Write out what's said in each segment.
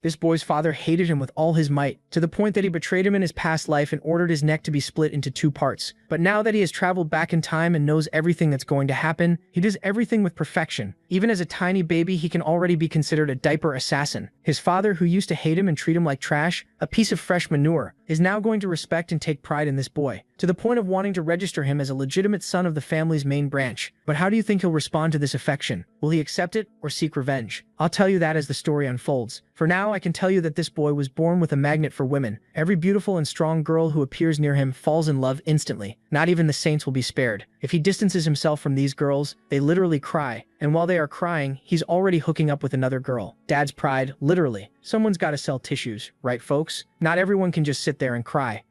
This boy's father hated him with all his might, to the point that he betrayed him in his past life and ordered his neck to be split into two parts. But now that he has traveled back in time and knows everything that's going to happen, he does everything with perfection. Even as a tiny baby, he can already be considered a diaper assassin. His father, who used to hate him and treat him like trash, a piece of fresh manure, is now going to respect and take pride in this boy, to the point of wanting to register him as a legitimate son of the family's main branch. But how do you think he'll respond to this affection? Will he accept it or seek revenge? I'll tell you that as the story unfolds. For now, I can tell you that this boy was born with a magnet for women. Every beautiful and strong girl who appears near him falls in love instantly. Not even the saints will be spared. If he distances himself from these girls, they literally cry. And while they are crying, he's already hooking up with another girl. Dad's pride, literally. Someone's gotta sell tissues, right folks? Not everyone can just sit there and cry.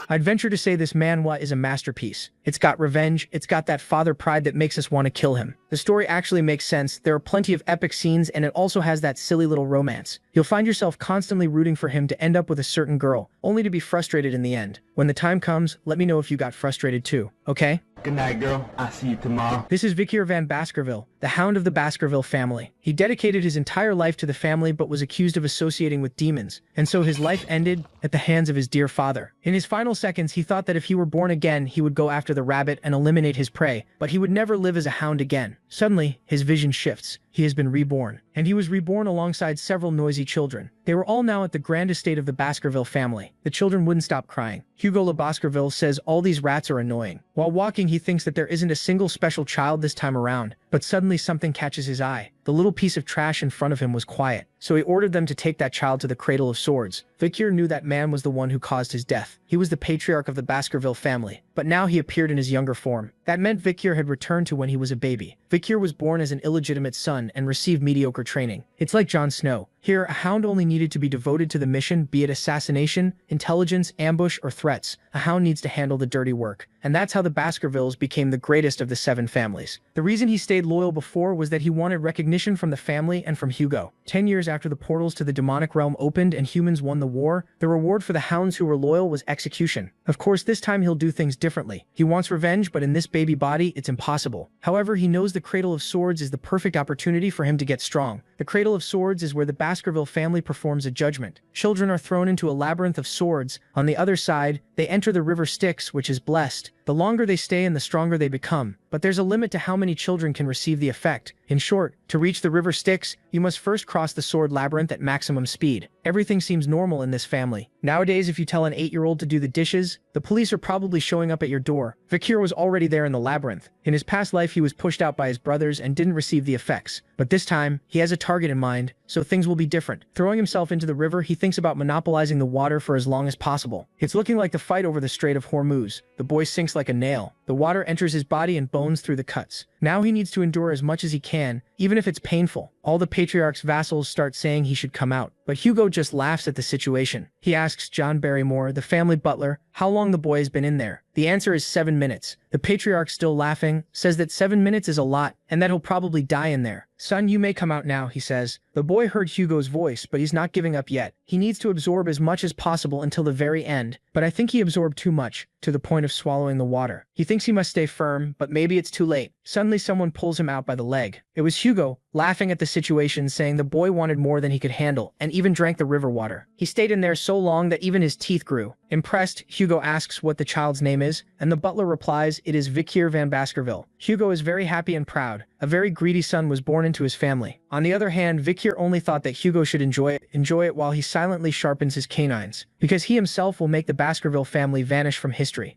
I'd venture to say this manhwa is a masterpiece. It's got revenge, it's got that father pride that makes us want to kill him. The story actually makes sense, there are plenty of epic scenes, and it also has that silly little romance. You'll find yourself constantly rooting for him to end up with a certain girl, only to be frustrated in the end. When the time comes, let me know if you got frustrated too, okay? Good night, girl. I'll see you tomorrow. This is Victor van Baskerville, the Hound of the Baskerville family. He dedicated his entire life to the family but was accused of associating with demons, and so his life ended at the hands of his dear father. In his final seconds, he thought that if he were born again, he would go after the rabbit and eliminate his prey, but he would never live as a hound again. Suddenly, his vision shifts. He has been reborn. And he was reborn alongside several noisy children. They were all now at the grand estate of the Baskerville family. The children wouldn't stop crying. Hugo Le Baskerville says all these rats are annoying. While walking, he thinks that there isn't a single special child this time around, but suddenly something catches his eye. The little piece of trash in front of him was quiet, so he ordered them to take that child to the Cradle of Swords. Victor knew that man was the one who caused his death. He was the patriarch of the Baskerville family, but now he appeared in his younger form. That meant Victor had returned to when he was a baby. Victor was born as an illegitimate son and received mediocre training. It's like Jon Snow. Here, a hound only needed to be devoted to the mission, be it assassination, intelligence, ambush, or threats. A hound needs to handle the dirty work. And that's how the Baskervilles became the greatest of the 7 families. The reason he stayed loyal before was that he wanted recognition from the family and from Hugo. 10 years after the portals to the demonic realm opened and humans won the war, the reward for the hounds who were loyal was execution. Of course, this time he'll do things differently. He wants revenge, but in this baby body, it's impossible. However, he knows the Cradle of Swords is the perfect opportunity for him to get strong. The Cradle of Swords is where the Baskerville family performs a judgment. Children are thrown into a labyrinth of swords. On the other side, they enter the river Styx, which is blessed. The longer they stay and the stronger they become. But there's a limit to how many children can receive the effect. In short, to reach the river Styx, you must first cross the sword labyrinth at maximum speed. Everything seems normal in this family. Nowadays, if you tell an 8-year-old to do the dishes, the police are probably showing up at your door. Victor was already there in the labyrinth. In his past life, he was pushed out by his brothers and didn't receive the effects. But this time, he has a target in mind, so things will be different. Throwing himself into the river, he thinks about monopolizing the water for as long as possible. It's looking like the fight over the Strait of Hormuz. The boy sinks like a nail. The water enters his body and bones through the cuts. Now he needs to endure as much as he can, even if it's painful. All the patriarch's vassals start saying he should come out, but Hugo just laughs at the situation. He asks John Barrymore, the family butler, how long the boy has been in there. The answer is 7 minutes. The patriarch, still laughing, says that 7 minutes is a lot, and that he'll probably die in there. Son, you may come out now, he says. The boy heard Hugo's voice, but he's not giving up yet. He needs to absorb as much as possible until the very end, but I think he absorbed too much, to the point of swallowing the water. He thinks he must stay firm, but maybe it's too late. Suddenly someone pulls him out by the leg. It was Hugo, laughing at the situation, saying the boy wanted more than he could handle, and even drank the river water. He stayed in there so long that even his teeth grew. Impressed, Hugo asks what the child's name is, and the butler replies it is Victor van Baskerville. Hugo is very happy and proud. A very greedy son was born into his family. On the other hand, Victor only thought that Hugo should enjoy it while he silently sharpens his canines, because he himself will make the Baskerville family vanish from history.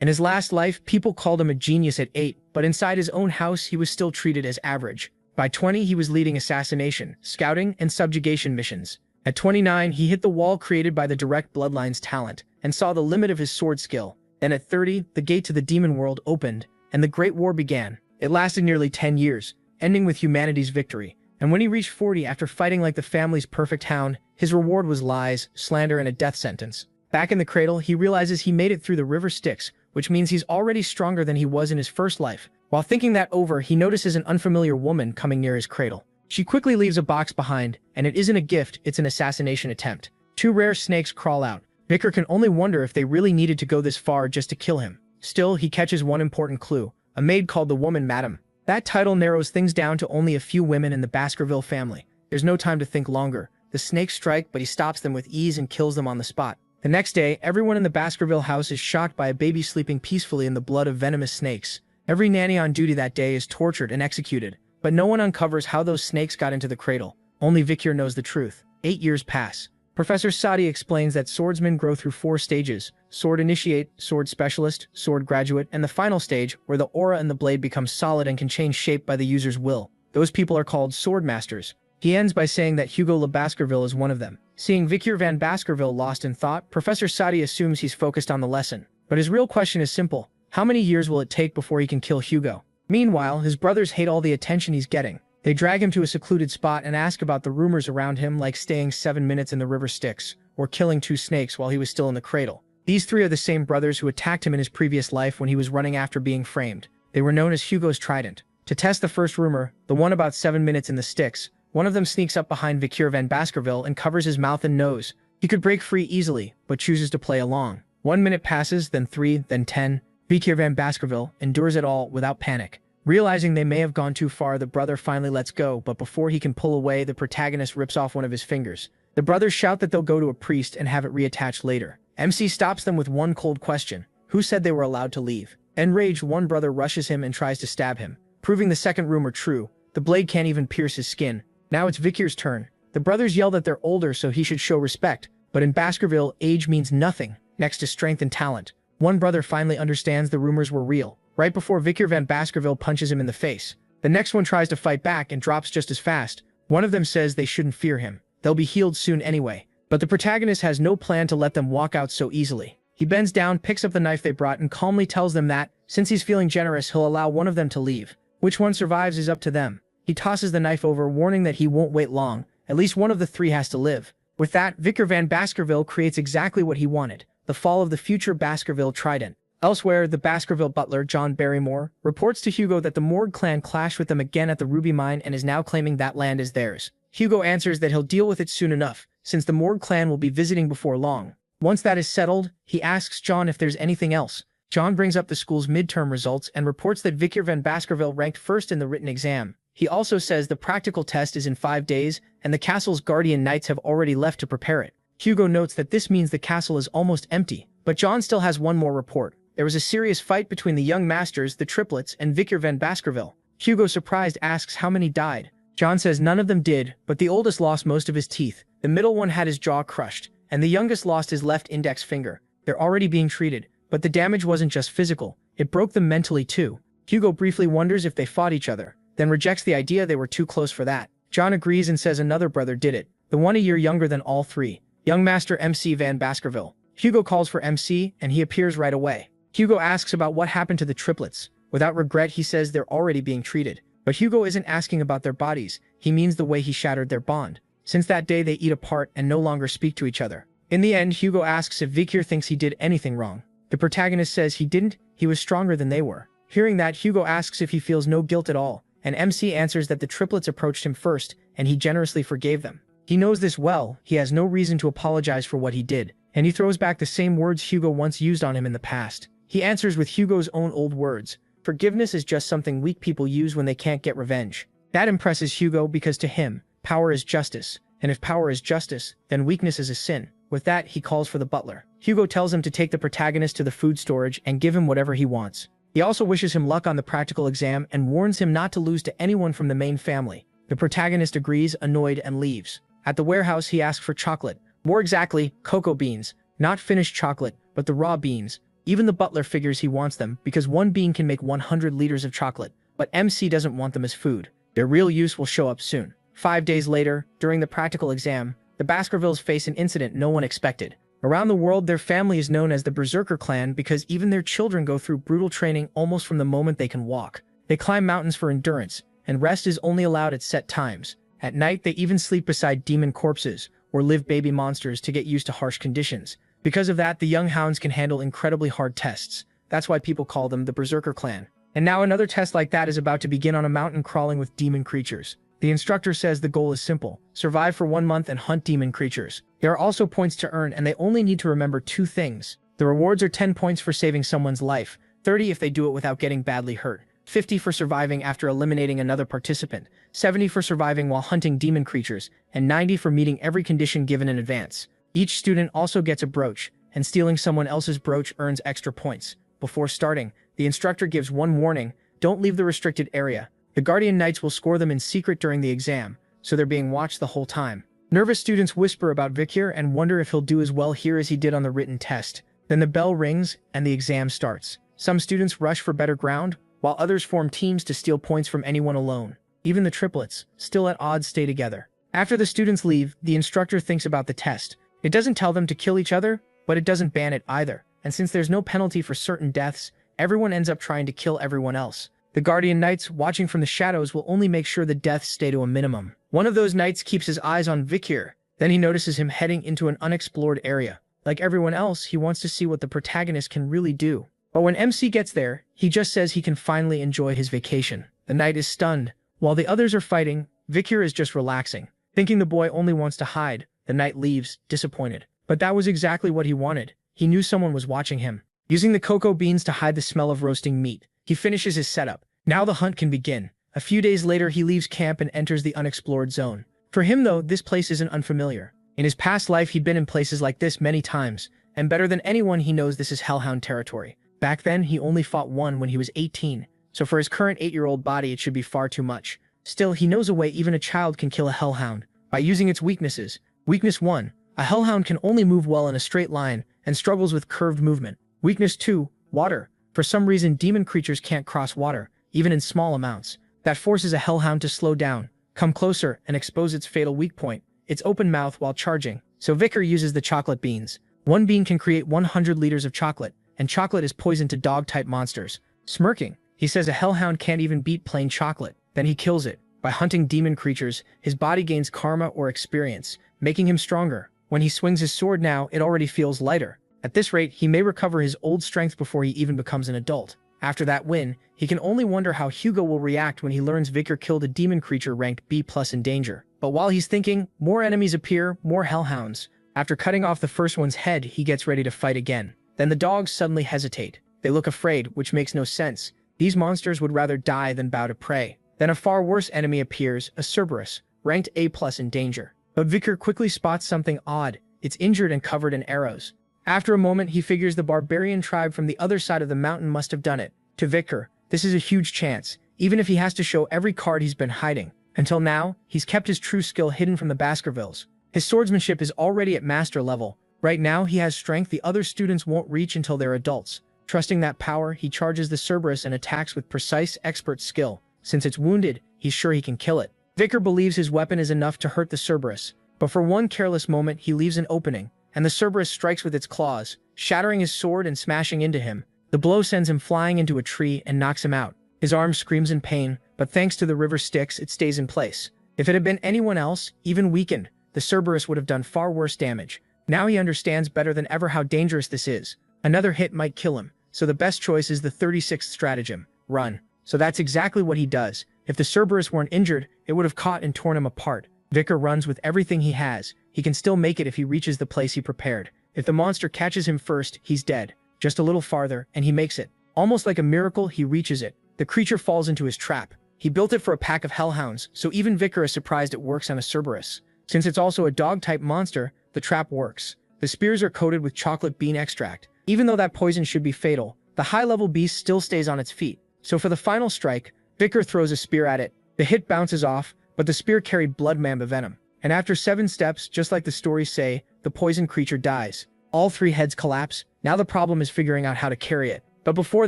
In his last life, people called him a genius at 8, but inside his own house, he was still treated as average. By 20, he was leading assassination, scouting, and subjugation missions. At 29, he hit the wall created by the direct bloodline's talent, and saw the limit of his sword skill. Then at 30, the gate to the demon world opened, and the Great War began. It lasted nearly 10 years, ending with humanity's victory. And when he reached 40, after fighting like the family's perfect hound, his reward was lies, slander, and a death sentence. Back in the cradle, he realizes he made it through the river Styx, which means he's already stronger than he was in his first life. While thinking that over, he notices an unfamiliar woman coming near his cradle. She quickly leaves a box behind, and it isn't a gift, it's an assassination attempt. 2 rare snakes crawl out. Victor can only wonder if they really needed to go this far just to kill him. Still, he catches one important clue. A maid called the woman Madam. That title narrows things down to only a few women in the Baskerville family. There's no time to think longer. The snakes strike, but he stops them with ease and kills them on the spot. The next day, everyone in the Baskerville house is shocked by a baby sleeping peacefully in the blood of venomous snakes. Every nanny on duty that day is tortured and executed, but no one uncovers how those snakes got into the cradle. Only Vikir knows the truth. 8 years pass. Professor Sadi explains that swordsmen grow through 4 stages: sword initiate, sword specialist, sword graduate, and the final stage, where the aura and the blade become solid and can change shape by the user's will. Those people are called sword masters. He ends by saying that Hugo Le Baskerville is one of them. Seeing Vikir van Baskerville lost in thought, Professor Sadi assumes he's focused on the lesson. But his real question is simple: how many years will it take before he can kill Hugo? Meanwhile, his brothers hate all the attention he's getting. They drag him to a secluded spot and ask about the rumors around him, like staying 7 minutes in the river Styx, or killing 2 snakes while he was still in the cradle. These 3 are the same brothers who attacked him in his previous life when he was running after being framed. They were known as Hugo's Trident. To test the first rumor, the one about 7 minutes in the Styx, one of them sneaks up behind Vikir van Baskerville and covers his mouth and nose. He could break free easily, but chooses to play along. 1 minute passes, then 3, then 10. Vikir van Baskerville endures it all without panic. Realizing they may have gone too far, the brother finally lets go, but before he can pull away, the protagonist rips off one of his fingers. The brothers shout that they'll go to a priest and have it reattached later. MC stops them with one cold question: who said they were allowed to leave? Enraged, one brother rushes him and tries to stab him. Proving the second rumor true, the blade can't even pierce his skin. Now it's Vikir's turn. The brothers yell that they're older, so he should show respect, but in Baskerville, age means nothing next to strength and talent. One brother finally understands the rumors were real, right before Vikir van Baskerville punches him in the face. The next one tries to fight back and drops just as fast. One of them says they shouldn't fear him. They'll be healed soon anyway. But the protagonist has no plan to let them walk out so easily. He bends down, picks up the knife they brought, and calmly tells them that, since he's feeling generous, he'll allow one of them to leave. Which one survives is up to them. He tosses the knife over, warning that he won't wait long. At least one of the 3 has to live. With that, Vikir van Baskerville creates exactly what he wanted: the fall of the future Baskerville Trident. Elsewhere, the Baskerville butler, John Barrymore, reports to Hugo that the Morgue clan clashed with them again at the Ruby Mine and is now claiming that land is theirs. Hugo answers that he'll deal with it soon enough, since the Morgue clan will be visiting before long. Once that is settled, he asks John if there's anything else. John brings up the school's midterm results and reports that Vikir van Baskerville ranked first in the written exam. He also says the practical test is in 5 days, and the castle's guardian knights have already left to prepare it. Hugo notes that this means the castle is almost empty, but John still has one more report. There was a serious fight between the young masters, the triplets, and Vikir van Baskerville. Hugo, surprised, asks how many died. John says none of them did, but the oldest lost most of his teeth. The middle one had his jaw crushed, and the youngest lost his left index finger. They're already being treated, but the damage wasn't just physical, it broke them mentally too. Hugo briefly wonders if they fought each other, then rejects the idea they were too close for that. John agrees and says another brother did it, the one a year younger than all 3, young master MC van Baskerville. Hugo calls for MC, and he appears right away. Hugo asks about what happened to the triplets. Without regret, he says they're already being treated. But Hugo isn't asking about their bodies, he means the way he shattered their bond. Since that day, they eat apart and no longer speak to each other. In the end, Hugo asks if Vikir thinks he did anything wrong. The protagonist says he didn't, he was stronger than they were. Hearing that, Hugo asks if he feels no guilt at all, and MC answers that the triplets approached him first, and he generously forgave them. He knows this well, he has no reason to apologize for what he did, and he throws back the same words Hugo once used on him in the past. He answers with Hugo's own old words: forgiveness is just something weak people use when they can't get revenge. That impresses Hugo because to him, power is justice, and if power is justice, then weakness is a sin. With that, he calls for the butler. Hugo tells him to take the protagonist to the food storage and give him whatever he wants. He also wishes him luck on the practical exam and warns him not to lose to anyone from the main family. The protagonist agrees, annoyed, and leaves. At the warehouse, he asks for chocolate. More exactly, cocoa beans. Not finished chocolate, but the raw beans. Even the butler figures he wants them because one bean can make 100 liters of chocolate, but MC doesn't want them as food. Their real use will show up soon. 5 days later, during the practical exam, the Baskervilles face an incident no one expected. Around the world, their family is known as the Berserker clan because even their children go through brutal training almost from the moment they can walk. They climb mountains for endurance, and rest is only allowed at set times. At night, they even sleep beside demon corpses or live baby monsters to get used to harsh conditions. Because of that, the young hounds can handle incredibly hard tests. That's why people call them the Berserker clan. And now another test like that is about to begin on a mountain crawling with demon creatures. The instructor says the goal is simple: survive for 1 month and hunt demon creatures. There are also points to earn, and they only need to remember 2 things. The rewards are 10 points for saving someone's life, 30 if they do it without getting badly hurt. 50 for surviving after eliminating another participant, 70 for surviving while hunting demon creatures, and 90 for meeting every condition given in advance. Each student also gets a brooch, and stealing someone else's brooch earns extra points. Before starting, the instructor gives one warning: don't leave the restricted area. The Guardian Knights will score them in secret during the exam, so they're being watched the whole time. Nervous students whisper about Vikir and wonder if he'll do as well here as he did on the written test. Then the bell rings, and the exam starts. Some students rush for better ground, while others form teams to steal points from anyone alone. Even the triplets, still at odds, stay together. After the students leave, the instructor thinks about the test. It doesn't tell them to kill each other, but it doesn't ban it either. And since there's no penalty for certain deaths, everyone ends up trying to kill everyone else. The Guardian Knights, watching from the shadows, will only make sure the deaths stay to a minimum. One of those knights keeps his eyes on Vikir. Then he notices him heading into an unexplored area. Like everyone else, he wants to see what the protagonist can really do. But when MC gets there, he just says he can finally enjoy his vacation. The knight is stunned. While the others are fighting, Vikir is just relaxing. Thinking the boy only wants to hide, the knight leaves, disappointed. But that was exactly what he wanted. He knew someone was watching him. Using the cocoa beans to hide the smell of roasting meat, he finishes his setup. Now the hunt can begin. A few days later, he leaves camp and enters the unexplored zone. For him, though, this place isn't unfamiliar. In his past life, he'd been in places like this many times, and better than anyone, he knows this is Hellhound territory. Back then, he only fought one when he was 18, so for his current 8-year-old body, it should be far too much. Still, he knows a way even a child can kill a Hellhound, by using its weaknesses. Weakness 1. A Hellhound can only move well in a straight line, and struggles with curved movement. Weakness 2. Water. For some reason, demon creatures can't cross water, even in small amounts. That forces a Hellhound to slow down, come closer, and expose its fatal weak point, its open mouth while charging. So Vikir uses the chocolate beans. One bean can create 100 liters of chocolate, and chocolate is poison to dog-type monsters. Smirking, he says a Hellhound can't even beat plain chocolate. Then he kills it. By hunting demon creatures, his body gains karma or experience, making him stronger. When he swings his sword now, it already feels lighter. At this rate, he may recover his old strength before he even becomes an adult. After that win, he can only wonder how Hugo will react when he learns Vikir killed a demon creature ranked B+ in danger. But while he's thinking, more enemies appear, more Hellhounds. After cutting off the first one's head, he gets ready to fight again. Then the dogs suddenly hesitate. They look afraid, which makes no sense. These monsters would rather die than bow to prey. Then a far worse enemy appears, a Cerberus, ranked A+ in danger. But Vikir quickly spots something odd. It's injured and covered in arrows. After a moment, he figures the barbarian tribe from the other side of the mountain must have done it. To Vikir, this is a huge chance, even if he has to show every card he's been hiding. Until now, he's kept his true skill hidden from the Baskervilles. His swordsmanship is already at master level. Right now, he has strength the other students won't reach until they're adults. Trusting that power, he charges the Cerberus and attacks with precise, expert skill. Since it's wounded, he's sure he can kill it. Vikir believes his weapon is enough to hurt the Cerberus, but for one careless moment, he leaves an opening, and the Cerberus strikes with its claws, shattering his sword and smashing into him. The blow sends him flying into a tree and knocks him out. His arm screams in pain, but thanks to the river Styx, it stays in place. If it had been anyone else, even weakened, the Cerberus would have done far worse damage. Now he understands better than ever how dangerous this is. Another hit might kill him, so the best choice is the 36th stratagem: run. So that's exactly what he does. If the Cerberus weren't injured, it would have caught and torn him apart. Vikir runs with everything he has. He can still make it if he reaches the place he prepared. If the monster catches him first, he's dead. Just a little farther, and he makes it. Almost like a miracle, he reaches it. The creature falls into his trap. He built it for a pack of Hellhounds, so even Vikir is surprised it works on a Cerberus. Since it's also a dog-type monster, the trap works. The spears are coated with chocolate bean extract. Even though that poison should be fatal, the high-level beast still stays on its feet. So for the final strike, Vikir throws a spear at it. The hit bounces off, but the spear carried blood mamba venom. And after 7 steps, just like the stories say, the poison creature dies. All 3 heads collapse. Now the problem is figuring out how to carry it. But before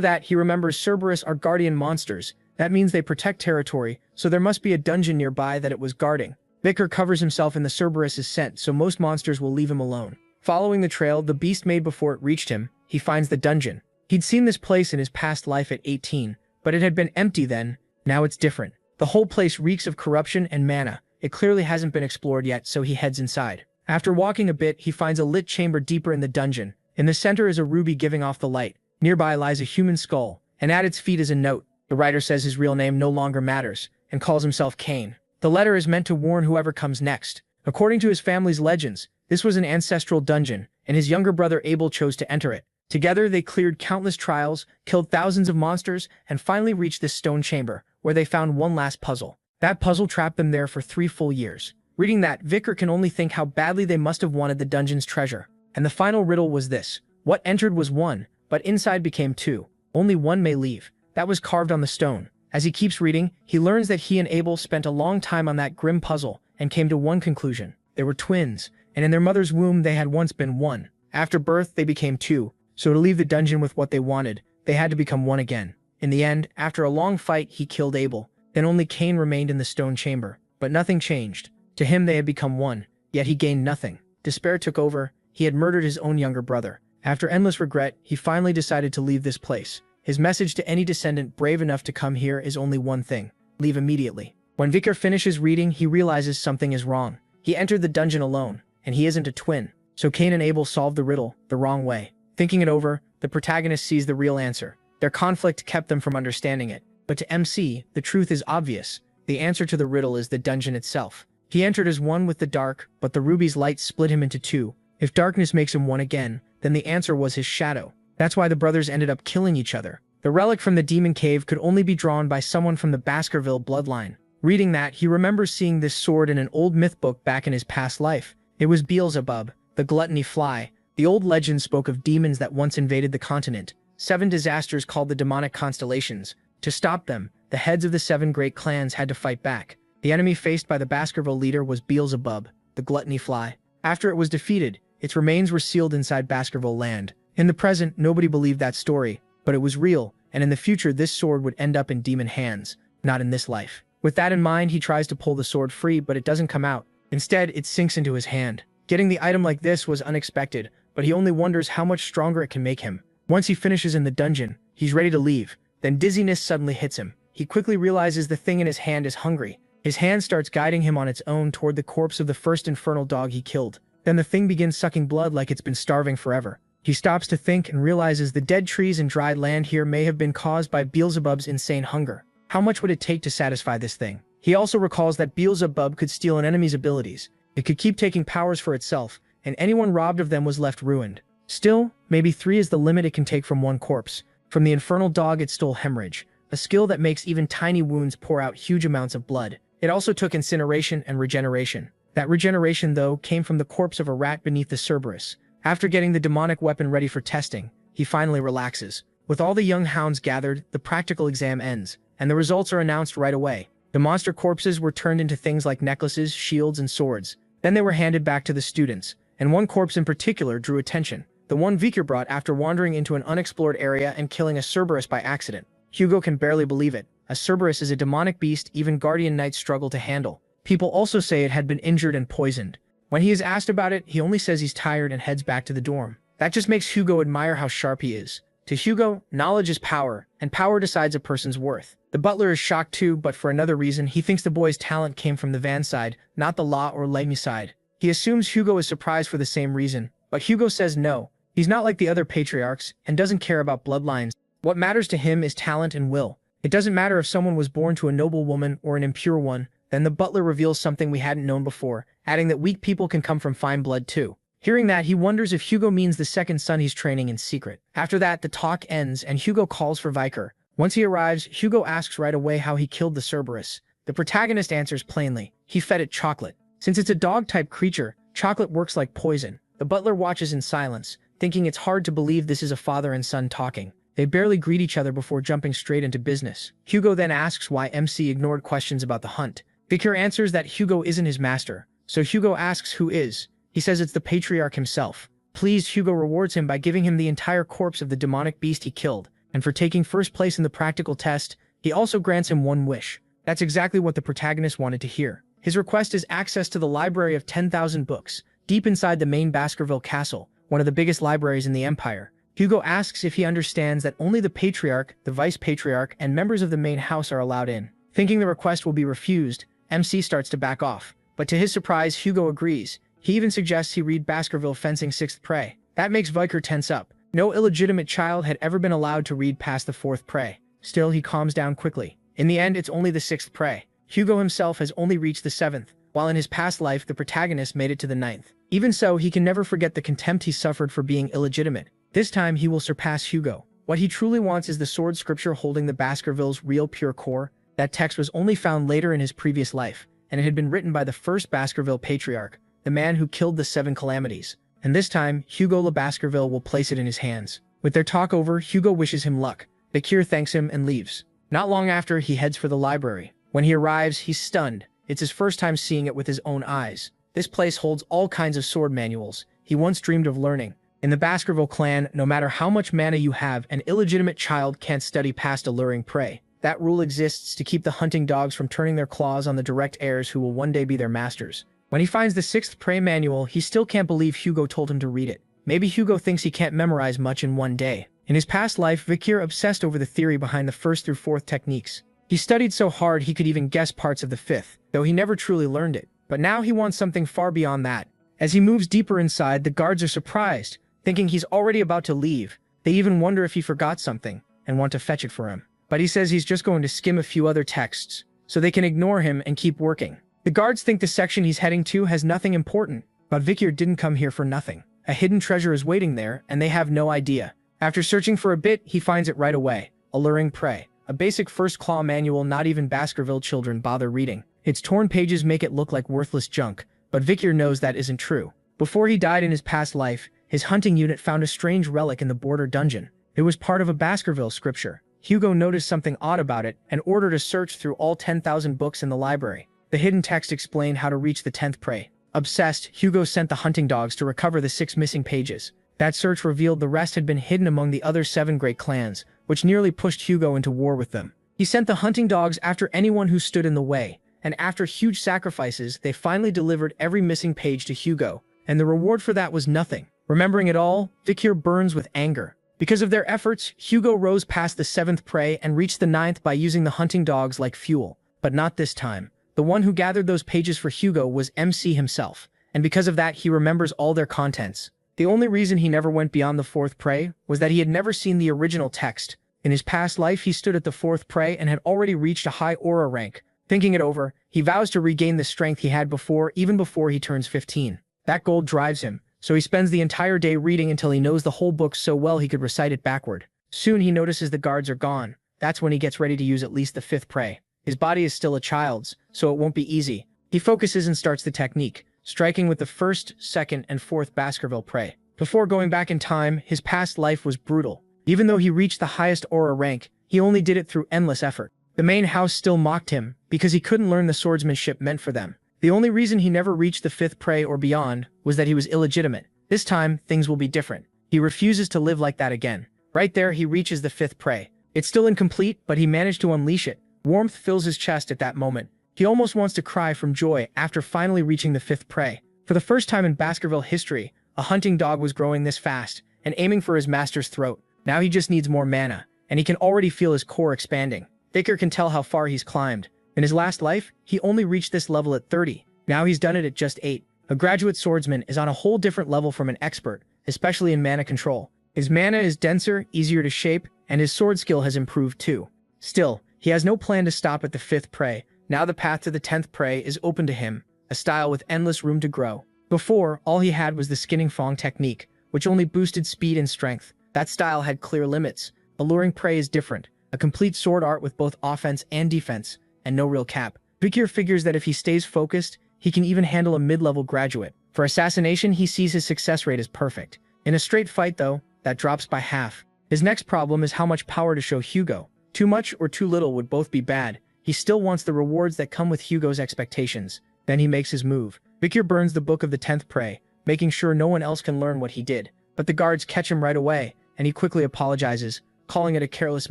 that, he remembers Cerberus are guardian monsters. That means they protect territory, so there must be a dungeon nearby that it was guarding. Vikir covers himself in the Cerberus's scent, so most monsters will leave him alone. Following the trail the beast made before it reached him, he finds the dungeon. He'd seen this place in his past life at 18, but it had been empty then. Now it's different. The whole place reeks of corruption and mana. It clearly hasn't been explored yet, so he heads inside. After walking a bit, he finds a lit chamber deeper in the dungeon. In the center is a ruby giving off the light. Nearby lies a human skull, and at its feet is a note. The writer says his real name no longer matters, and calls himself Cain. The letter is meant to warn whoever comes next. According to his family's legends, this was an ancestral dungeon, and his younger brother Abel chose to enter it. Together, they cleared countless trials, killed thousands of monsters, and finally reached this stone chamber, where they found one last puzzle. That puzzle trapped them there for 3 full years. Reading that, Vicar can only think how badly they must have wanted the dungeon's treasure. And the final riddle was this. What entered was 1, but inside became 2. Only 1 may leave. That was carved on the stone. As he keeps reading, he learns that he and Abel spent a long time on that grim puzzle and came to one conclusion. They were twins, and in their mother's womb they had once been 1. After birth, they became 2. So to leave the dungeon with what they wanted, they had to become 1 again. In the end, after a long fight, he killed Abel. Then only Cain remained in the stone chamber. But nothing changed. To him they had become 1, yet he gained nothing. Despair took over. He had murdered his own younger brother. After endless regret, he finally decided to leave this place. His message to any descendant brave enough to come here is only one thing: leave immediately. When Vicar finishes reading, he realizes something is wrong. He entered the dungeon alone, and he isn't a twin. So Cain and Abel solved the riddle the wrong way. Thinking it over, the protagonist sees the real answer. Their conflict kept them from understanding it. But to MC, the truth is obvious. The answer to the riddle is the dungeon itself. He entered as 1 with the dark, but the ruby's light split him into 2. If darkness makes him 1 again, then the answer was his shadow. That's why the brothers ended up killing each other. The relic from the demon cave could only be drawn by someone from the Baskerville bloodline. Reading that, he remembers seeing this sword in an old myth book back in his past life. It was Beelzebub, the gluttony fly. The old legend spoke of demons that once invaded the continent. 7 disasters called the demonic constellations. To stop them, the heads of the 7 great clans had to fight back. The enemy faced by the Baskerville leader was Beelzebub, the gluttony fly. After it was defeated, its remains were sealed inside Baskerville land. In the present, nobody believed that story, but it was real, and in the future this sword would end up in demon hands, not in this life. With that in mind, he tries to pull the sword free, but it doesn't come out. Instead, it sinks into his hand. Getting the item like this was unexpected, but he only wonders how much stronger it can make him. Once he finishes in the dungeon, he's ready to leave. Then dizziness suddenly hits him. He quickly realizes the thing in his hand is hungry. His hand starts guiding him on its own toward the corpse of the first infernal dog he killed. Then the thing begins sucking blood like it's been starving forever. He stops to think and realizes the dead trees and dried land here may have been caused by Beelzebub's insane hunger. How much would it take to satisfy this thing? He also recalls that Beelzebub could steal an enemy's abilities. It could keep taking powers for itself, and anyone robbed of them was left ruined. Still, maybe 3 is the limit it can take from 1 corpse. From the infernal dog it stole hemorrhage, a skill that makes even tiny wounds pour out huge amounts of blood. It also took incineration and regeneration. That regeneration, though, came from the corpse of a rat beneath the Cerberus. After getting the demonic weapon ready for testing, he finally relaxes. With all the young hounds gathered, the practical exam ends, and the results are announced right away. The monster corpses were turned into things like necklaces, shields, and swords. Then they were handed back to the students, and one corpse in particular drew attention. The one Vicar brought after wandering into an unexplored area and killing a Cerberus by accident. Hugo can barely believe it. A Cerberus is a demonic beast even Guardian Knights struggle to handle. People also say it had been injured and poisoned. When he is asked about it, he only says he's tired and heads back to the dorm. That just makes Hugo admire how sharp he is. To Hugo, knowledge is power, and power decides a person's worth. The butler is shocked too, but for another reason. He thinks the boy's talent came from the Van side, not the Law or Lemmy side. He assumes Hugo is surprised for the same reason, but Hugo says no. He's not like the other patriarchs and doesn't care about bloodlines. What matters to him is talent and will. It doesn't matter if someone was born to a noble woman or an impure one. Then the butler reveals something we hadn't known before, adding that weak people can come from fine blood too. Hearing that, he wonders if Hugo means the second son he's training in secret. After that, the talk ends and Hugo calls for Vicar. Once he arrives, Hugo asks right away how he killed the Cerberus. The protagonist answers plainly. He fed it chocolate. Since it's a dog-type creature, chocolate works like poison. The butler watches in silence, thinking it's hard to believe this is a father and son talking. They barely greet each other before jumping straight into business. Hugo then asks why MC ignored questions about the hunt. Vicar answers that Hugo isn't his master, so Hugo asks who is. He says it's the patriarch himself. Pleased, Hugo rewards him by giving him the entire corpse of the demonic beast he killed, and for taking first place in the practical test, he also grants him one wish. That's exactly what the protagonist wanted to hear. His request is access to the library of 10,000 books, deep inside the main Baskerville castle, one of the biggest libraries in the Empire. Hugo asks if he understands that only the patriarch, the vice-patriarch, and members of the main house are allowed in. Thinking the request will be refused, MC starts to back off. But to his surprise, Hugo agrees. He even suggests he read Baskerville Fencing 6th Prey. That makes Vicar tense up. No illegitimate child had ever been allowed to read past the 4th Prey. Still, he calms down quickly. In the end, it's only the 6th Prey. Hugo himself has only reached the 7th, while in his past life, the protagonist made it to the 9th. Even so, he can never forget the contempt he suffered for being illegitimate. This time he will surpass Hugo. What he truly wants is the sword scripture holding the Baskervilles' real pure core. That text was only found later in his previous life, and it had been written by the first Baskerville patriarch, the man who killed the 7 calamities. And this time, Hugo Le Baskerville will place it in his hands. With their talk over, Hugo wishes him luck. Bakir thanks him and leaves. Not long after, he heads for the library. When he arrives, he's stunned. It's his first time seeing it with his own eyes. This place holds all kinds of sword manuals he once dreamed of learning. In the Baskerville clan, no matter how much mana you have, an illegitimate child can't study past alluring prey. That rule exists to keep the hunting dogs from turning their claws on the direct heirs who will one day be their masters. When he finds the 6th prey manual, he still can't believe Hugo told him to read it. Maybe Hugo thinks he can't memorize much in one day. In his past life, Bakir obsessed over the theory behind the 1st through 4th techniques. He studied so hard he could even guess parts of the 5th, though he never truly learned it. But now he wants something far beyond that. As he moves deeper inside, the guards are surprised, thinking he's already about to leave. They even wonder if he forgot something, and want to fetch it for him. But he says he's just going to skim a few other texts, so they can ignore him and keep working. The guards think the section he's heading to has nothing important, but Bakir didn't come here for nothing. A hidden treasure is waiting there, and they have no idea. After searching for a bit, he finds it right away. Alluring Prey. A basic first claw manual not even Baskerville children bother reading. Its torn pages make it look like worthless junk, but Bakir knows that isn't true. Before he died in his past life, his hunting unit found a strange relic in the border dungeon. It was part of a Baskerville scripture. Hugo noticed something odd about it and ordered a search through all 10,000 books in the library. The hidden text explained how to reach the 10th prey. Obsessed, Hugo sent the hunting dogs to recover the 6 missing pages. That search revealed the rest had been hidden among the other 7 great clans, which nearly pushed Hugo into war with them. He sent the hunting dogs after anyone who stood in the way, and after huge sacrifices, they finally delivered every missing page to Hugo, and the reward for that was nothing. Remembering it all, Bakir burns with anger. Because of their efforts, Hugo rose past the 7th prey and reached the 9th by using the hunting dogs like fuel. But not this time. The one who gathered those pages for Hugo was MC himself, and because of that he remembers all their contents. The only reason he never went beyond the 4th prey was that he had never seen the original text. In his past life he stood at the 4th prey and had already reached a high aura rank. Thinking it over, he vows to regain the strength he had before, even before he turns 15. That goal drives him, so he spends the entire day reading until he knows the whole book so well he could recite it backward. Soon he notices the guards are gone. That's when he gets ready to use at least the 5th prey. His body is still a child's, so it won't be easy. He focuses and starts the technique, striking with the 1st, 2nd, and 4th Baskerville prey. Before going back in time, his past life was brutal. Even though he reached the highest aura rank, he only did it through endless effort. The main house still mocked him, because he couldn't learn the swordsmanship meant for them. The only reason he never reached the 5th prey or beyond was that he was illegitimate. This time, things will be different. He refuses to live like that again. Right there, he reaches the 5th prey. It's still incomplete, but he managed to unleash it. Warmth fills his chest at that moment. He almost wants to cry from joy after finally reaching the 5th prey. For the first time in Baskerville history, a hunting dog was growing this fast and aiming for his master's throat. Now he just needs more mana, and he can already feel his core expanding. Bakir can tell how far he's climbed. In his last life, he only reached this level at 30. Now he's done it at just 8. A graduate swordsman is on a whole different level from an expert, especially in mana control. His mana is denser, easier to shape, and his sword skill has improved too. Still, he has no plan to stop at the 5th prey. Now the path to the 10th prey is open to him, a style with endless room to grow. Before, all he had was the skinning fong technique, which only boosted speed and strength. That style had clear limits. Alluring Prey is different, a complete sword art with both offense and defense, and no real cap. Bakir figures that if he stays focused, he can even handle a mid-level graduate. For assassination, he sees his success rate as perfect. In a straight fight though, that drops by half. His next problem is how much power to show Hugo. Too much or too little would both be bad. He still wants the rewards that come with Hugo's expectations. Then he makes his move. Bakir burns the book of the 10th prey, making sure no one else can learn what he did. But the guards catch him right away, and he quickly apologizes, calling it a careless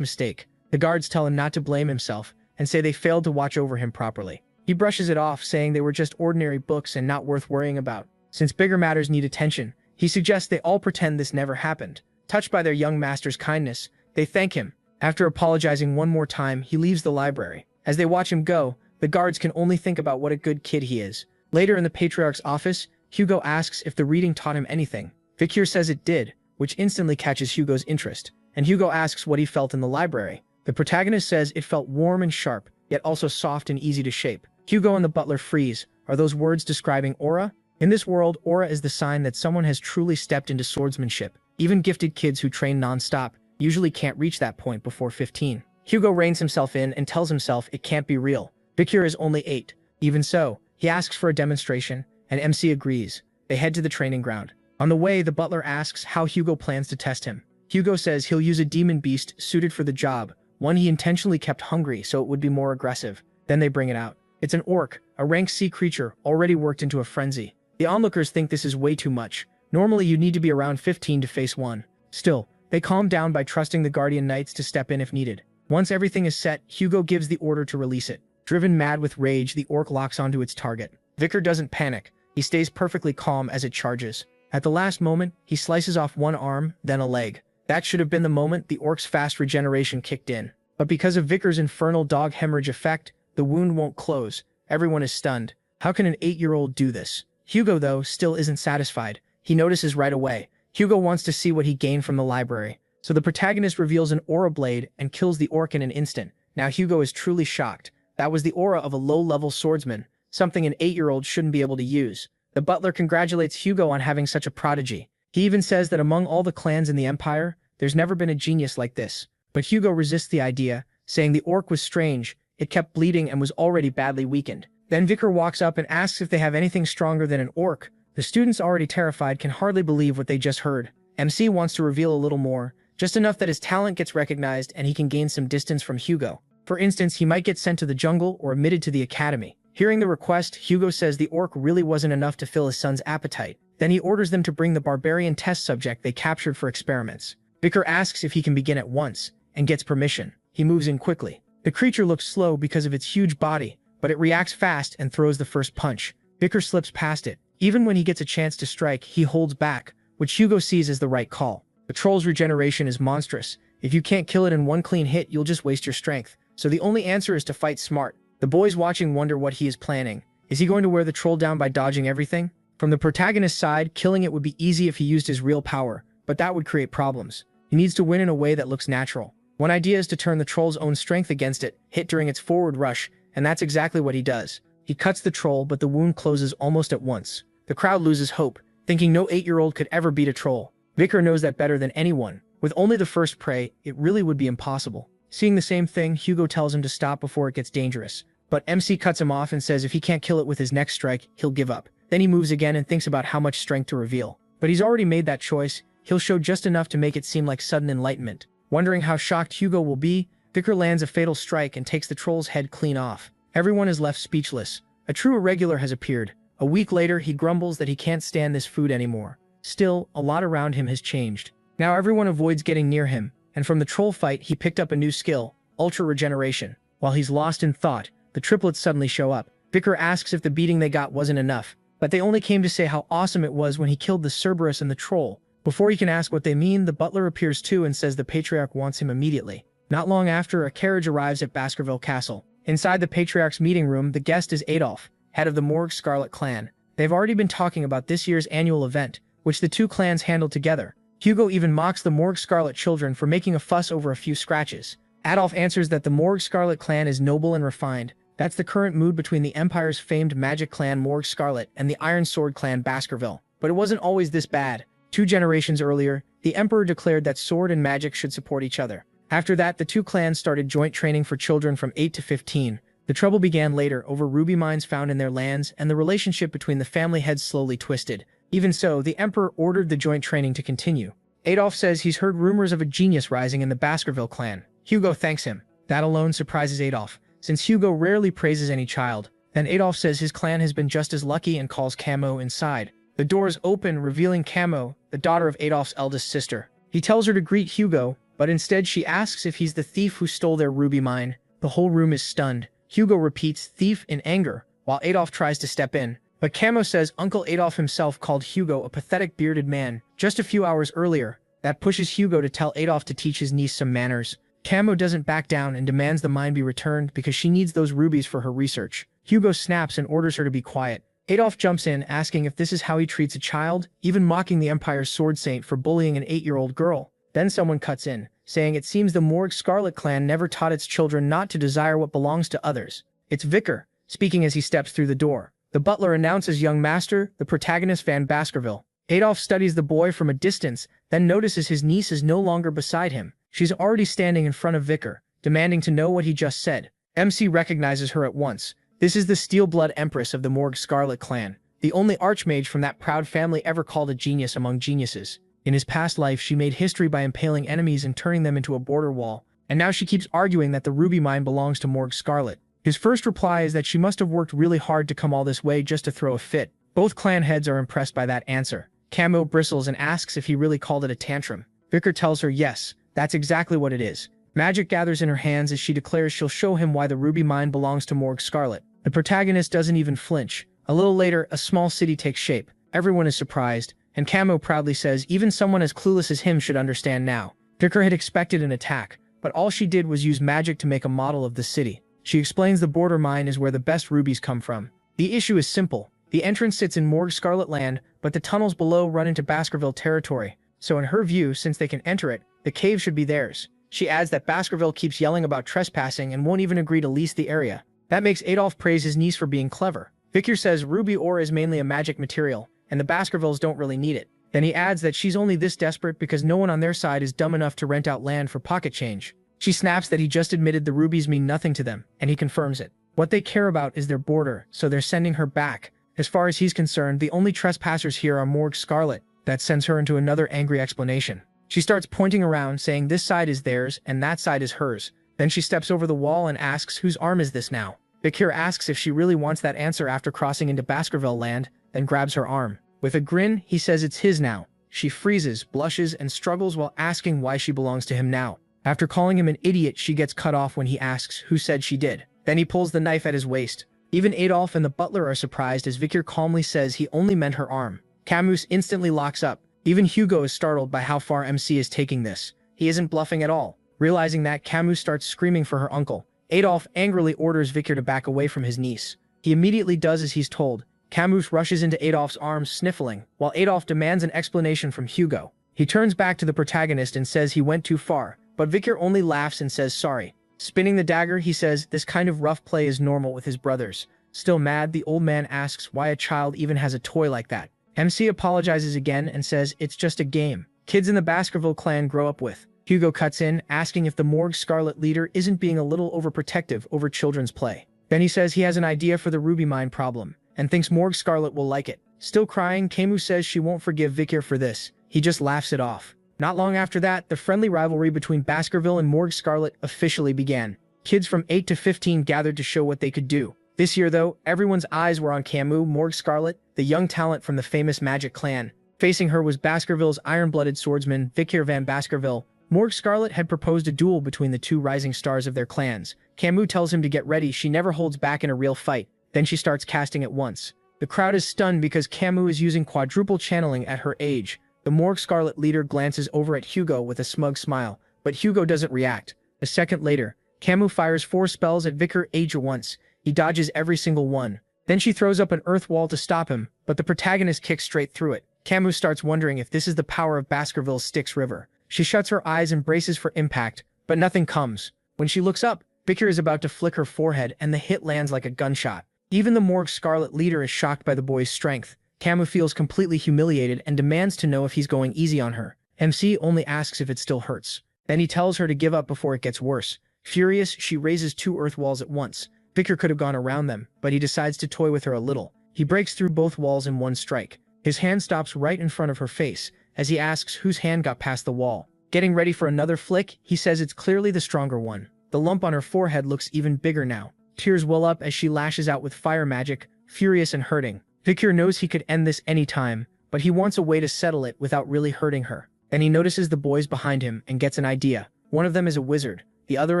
mistake. The guards tell him not to blame himself, and say they failed to watch over him properly. He brushes it off, saying they were just ordinary books and not worth worrying about. Since bigger matters need attention, he suggests they all pretend this never happened. Touched by their young master's kindness, they thank him. After apologizing one more time, he leaves the library. As they watch him go, the guards can only think about what a good kid he is. Later in the Patriarch's office, Hugo asks if the reading taught him anything. Bakir says it did, which instantly catches Hugo's interest, and Hugo asks what he felt in the library. The protagonist says it felt warm and sharp, yet also soft and easy to shape. Hugo and the butler freeze. Are those words describing aura? In this world, aura is the sign that someone has truly stepped into swordsmanship. Even gifted kids who train non-stop usually can't reach that point before 15. Hugo reins himself in and tells himself it can't be real. Victor is only 8. Even so, he asks for a demonstration, and MC agrees. They head to the training ground. On the way, the butler asks how Hugo plans to test him. Hugo says he'll use a demon beast suited for the job, one he intentionally kept hungry so it would be more aggressive. Then they bring it out. It's an orc, a rank C creature, already worked into a frenzy. The onlookers think this is way too much. Normally you need to be around 15 to face one. Still, they calm down by trusting the Guardian Knights to step in if needed. Once everything is set, Hugo gives the order to release it. Driven mad with rage, the orc locks onto its target. Vicar doesn't panic. He stays perfectly calm as it charges. At the last moment, he slices off one arm, then a leg. That should have been the moment the orc's fast regeneration kicked in. But because of Vicar's infernal dog hemorrhage effect, the wound won't close. Everyone is stunned. How can an 8-year-old do this? Hugo, though, still isn't satisfied. He notices right away. Hugo wants to see what he gained from the library. So the protagonist reveals an aura blade and kills the orc in an instant. Now Hugo is truly shocked. That was the aura of a low-level swordsman, something an 8-year-old shouldn't be able to use. The butler congratulates Hugo on having such a prodigy. He even says that among all the clans in the Empire, there's never been a genius like this. But Hugo resists the idea, saying the orc was strange, it kept bleeding and was already badly weakened. Then Vicar walks up and asks if they have anything stronger than an orc. The students, already terrified, can hardly believe what they just heard. MC wants to reveal a little more, just enough that his talent gets recognized and he can gain some distance from Hugo. For instance, he might get sent to the jungle or admitted to the academy. Hearing the request, Hugo says the orc really wasn't enough to fill his son's appetite. Then he orders them to bring the barbarian test subject they captured for experiments. Vicar asks if he can begin at once, and gets permission. He moves in quickly. The creature looks slow because of its huge body, but it reacts fast and throws the first punch. Vicar slips past it. Even when he gets a chance to strike, he holds back, which Hugo sees as the right call. The troll's regeneration is monstrous. If you can't kill it in one clean hit, you'll just waste your strength. So the only answer is to fight smart. The boys watching wonder what he is planning. Is he going to wear the troll down by dodging everything? From the protagonist's side, killing it would be easy if he used his real power, but that would create problems. He needs to win in a way that looks natural. One idea is to turn the troll's own strength against it, hit during its forward rush, and that's exactly what he does. He cuts the troll, but the wound closes almost at once. The crowd loses hope, thinking no 8-year-old could ever beat a troll. Vicar knows that better than anyone. With only the first prey, it really would be impossible. Seeing the same thing, Hugo tells him to stop before it gets dangerous. But MC cuts him off and says if he can't kill it with his next strike, he'll give up. Then he moves again and thinks about how much strength to reveal. But he's already made that choice. He'll show just enough to make it seem like sudden enlightenment. Wondering how shocked Hugo will be, Vicar lands a fatal strike and takes the troll's head clean off. Everyone is left speechless. A true irregular has appeared. A week later, he grumbles that he can't stand this food anymore. Still, a lot around him has changed. Now everyone avoids getting near him, and from the troll fight, he picked up a new skill, Ultra Regeneration. While he's lost in thought, the triplets suddenly show up. Vicar asks if the beating they got wasn't enough, but they only came to say how awesome it was when he killed the Cerberus and the troll. Before he can ask what they mean, the butler appears too and says the Patriarch wants him immediately. Not long after, a carriage arrives at Baskerville Castle. Inside the Patriarch's meeting room, the guest is Adolf, head of the Morgue Scarlet clan. They've already been talking about this year's annual event, which the two clans handled together. Hugo even mocks the Morgue Scarlet children for making a fuss over a few scratches. Adolf answers that the Morgue Scarlet clan is noble and refined. That's the current mood between the Empire's famed magic clan Morgue Scarlet and the Iron Sword clan Baskerville. But it wasn't always this bad. 2 generations earlier, the Emperor declared that sword and magic should support each other. After that, the two clans started joint training for children from 8 to 15. The trouble began later over ruby mines found in their lands, and the relationship between the family heads slowly twisted. Even so, the Emperor ordered the joint training to continue. Adolf says he's heard rumors of a genius rising in the Baskerville clan. Hugo thanks him. That alone surprises Adolf, since Hugo rarely praises any child. Then Adolf says his clan has been just as lucky and calls Camo inside. The doors open, revealing Camo, the daughter of Adolf's eldest sister. He tells her to greet Hugo, but instead she asks if he's the thief who stole their ruby mine. The whole room is stunned. Hugo repeats thief in anger, while Adolf tries to step in. But Camo says Uncle Adolf himself called Hugo a pathetic bearded man just a few hours earlier. That pushes Hugo to tell Adolf to teach his niece some manners. Camo doesn't back down and demands the mine be returned because she needs those rubies for her research. Hugo snaps and orders her to be quiet. Adolf jumps in, asking if this is how he treats a child, even mocking the Empire's sword saint for bullying an 8-year-old girl. Then someone cuts in, saying it seems the Morgue Scarlet clan never taught its children not to desire what belongs to others. It's Vicar, speaking as he steps through the door. The butler announces young master, the protagonist Van Baskerville. Adolf studies the boy from a distance, then notices his niece is no longer beside him. She's already standing in front of Vicar, demanding to know what he just said. MC recognizes her at once. This is the Steel-Blood Empress of the Morgue Scarlet clan, the only archmage from that proud family ever called a genius among geniuses. In his past life, she made history by impaling enemies and turning them into a border wall, and now she keeps arguing that the ruby mine belongs to Morgue Scarlet. His first reply is that she must have worked really hard to come all this way just to throw a fit. Both clan heads are impressed by that answer. Camo bristles and asks if he really called it a tantrum. Vicar tells her yes, that's exactly what it is. Magic gathers in her hands as she declares she'll show him why the ruby mine belongs to Morgue Scarlet. The protagonist doesn't even flinch. A little later, a small city takes shape. Everyone is surprised, and Camo proudly says even someone as clueless as him should understand now. Vicar had expected an attack, but all she did was use magic to make a model of the city. She explains the border mine is where the best rubies come from. The issue is simple. The entrance sits in Morgue Scarlet land, but the tunnels below run into Baskerville territory. So in her view, since they can enter it, the cave should be theirs. She adds that Baskerville keeps yelling about trespassing and won't even agree to lease the area. That makes Adolf praise his niece for being clever. Vicar says ruby ore is mainly a magic material, and the Baskervilles don't really need it. Then he adds that she's only this desperate because no one on their side is dumb enough to rent out land for pocket change. She snaps that he just admitted the rubies mean nothing to them, and he confirms it. What they care about is their border, so they're sending her back. As far as he's concerned, the only trespassers here are Morgue Scarlet. That sends her into another angry explanation. She starts pointing around, saying this side is theirs and that side is hers. Then she steps over the wall and asks whose arm is this now. Vicar asks if she really wants that answer after crossing into Baskerville land, then grabs her arm. With a grin, he says it's his now. She freezes, blushes, and struggles while asking why she belongs to him now. After calling him an idiot, she gets cut off when he asks who said she did. Then he pulls the knife at his waist. Even Adolf and the butler are surprised as Vicar calmly says he only meant her arm. Camus instantly locks up. Even Hugo is startled by how far MC is taking this. He isn't bluffing at all. Realizing that, Camus starts screaming for her uncle. Adolf angrily orders Vicar to back away from his niece. He immediately does as he's told. Camus rushes into Adolf's arms, sniffling, while Adolf demands an explanation from Hugo. He turns back to the protagonist and says he went too far, but Vicar only laughs and says sorry. Spinning the dagger, he says this kind of rough play is normal with his brothers. Still mad, the old man asks why a child even has a toy like that. MC apologizes again and says it's just a game kids in the Baskerville clan grow up with. Hugo cuts in, asking if the Morgue Scarlet leader isn't being a little overprotective over children's play. Then he says he has an idea for the ruby mine problem, and thinks Morgue Scarlet will like it. Still crying, Camus says she won't forgive Vicar for this. He just laughs it off. Not long after that, the friendly rivalry between Baskerville and Morgue Scarlet officially began. Kids from 8 to 15 gathered to show what they could do. This year, though, everyone's eyes were on Camus, Morgue Scarlet, the young talent from the famous Magic clan. Facing her was Baskerville's iron-blooded swordsman, Vicar van Baskerville. Morgue Scarlet had proposed a duel between the two rising stars of their clans. Camus tells him to get ready, she never holds back in a real fight. Then she starts casting at once. The crowd is stunned because Camus is using quadruple channeling at her age. The Morgue Scarlet leader glances over at Hugo with a smug smile, but Hugo doesn't react. A second later, Camus fires 4 spells at Vicar Age at once. He dodges every single one. Then she throws up an earth wall to stop him, but the protagonist kicks straight through it. Camus starts wondering if this is the power of Baskerville's Styx River. She shuts her eyes and braces for impact, but nothing comes. When she looks up, Vicar is about to flick her forehead and the hit lands like a gunshot. Even the Morgue Scarlet leader is shocked by the boy's strength. Camus feels completely humiliated and demands to know if he's going easy on her. MC only asks if it still hurts. Then he tells her to give up before it gets worse. Furious, she raises 2 earth walls at once. Vicar could have gone around them, but he decides to toy with her a little. He breaks through both walls in one strike. His hand stops right in front of her face, as he asks whose hand got past the wall. Getting ready for another flick, he says it's clearly the stronger one. The lump on her forehead looks even bigger now. Tears well up as she lashes out with fire magic, furious and hurting. Vicar knows he could end this any time, but he wants a way to settle it without really hurting her. Then he notices the boys behind him and gets an idea. One of them is a wizard, the other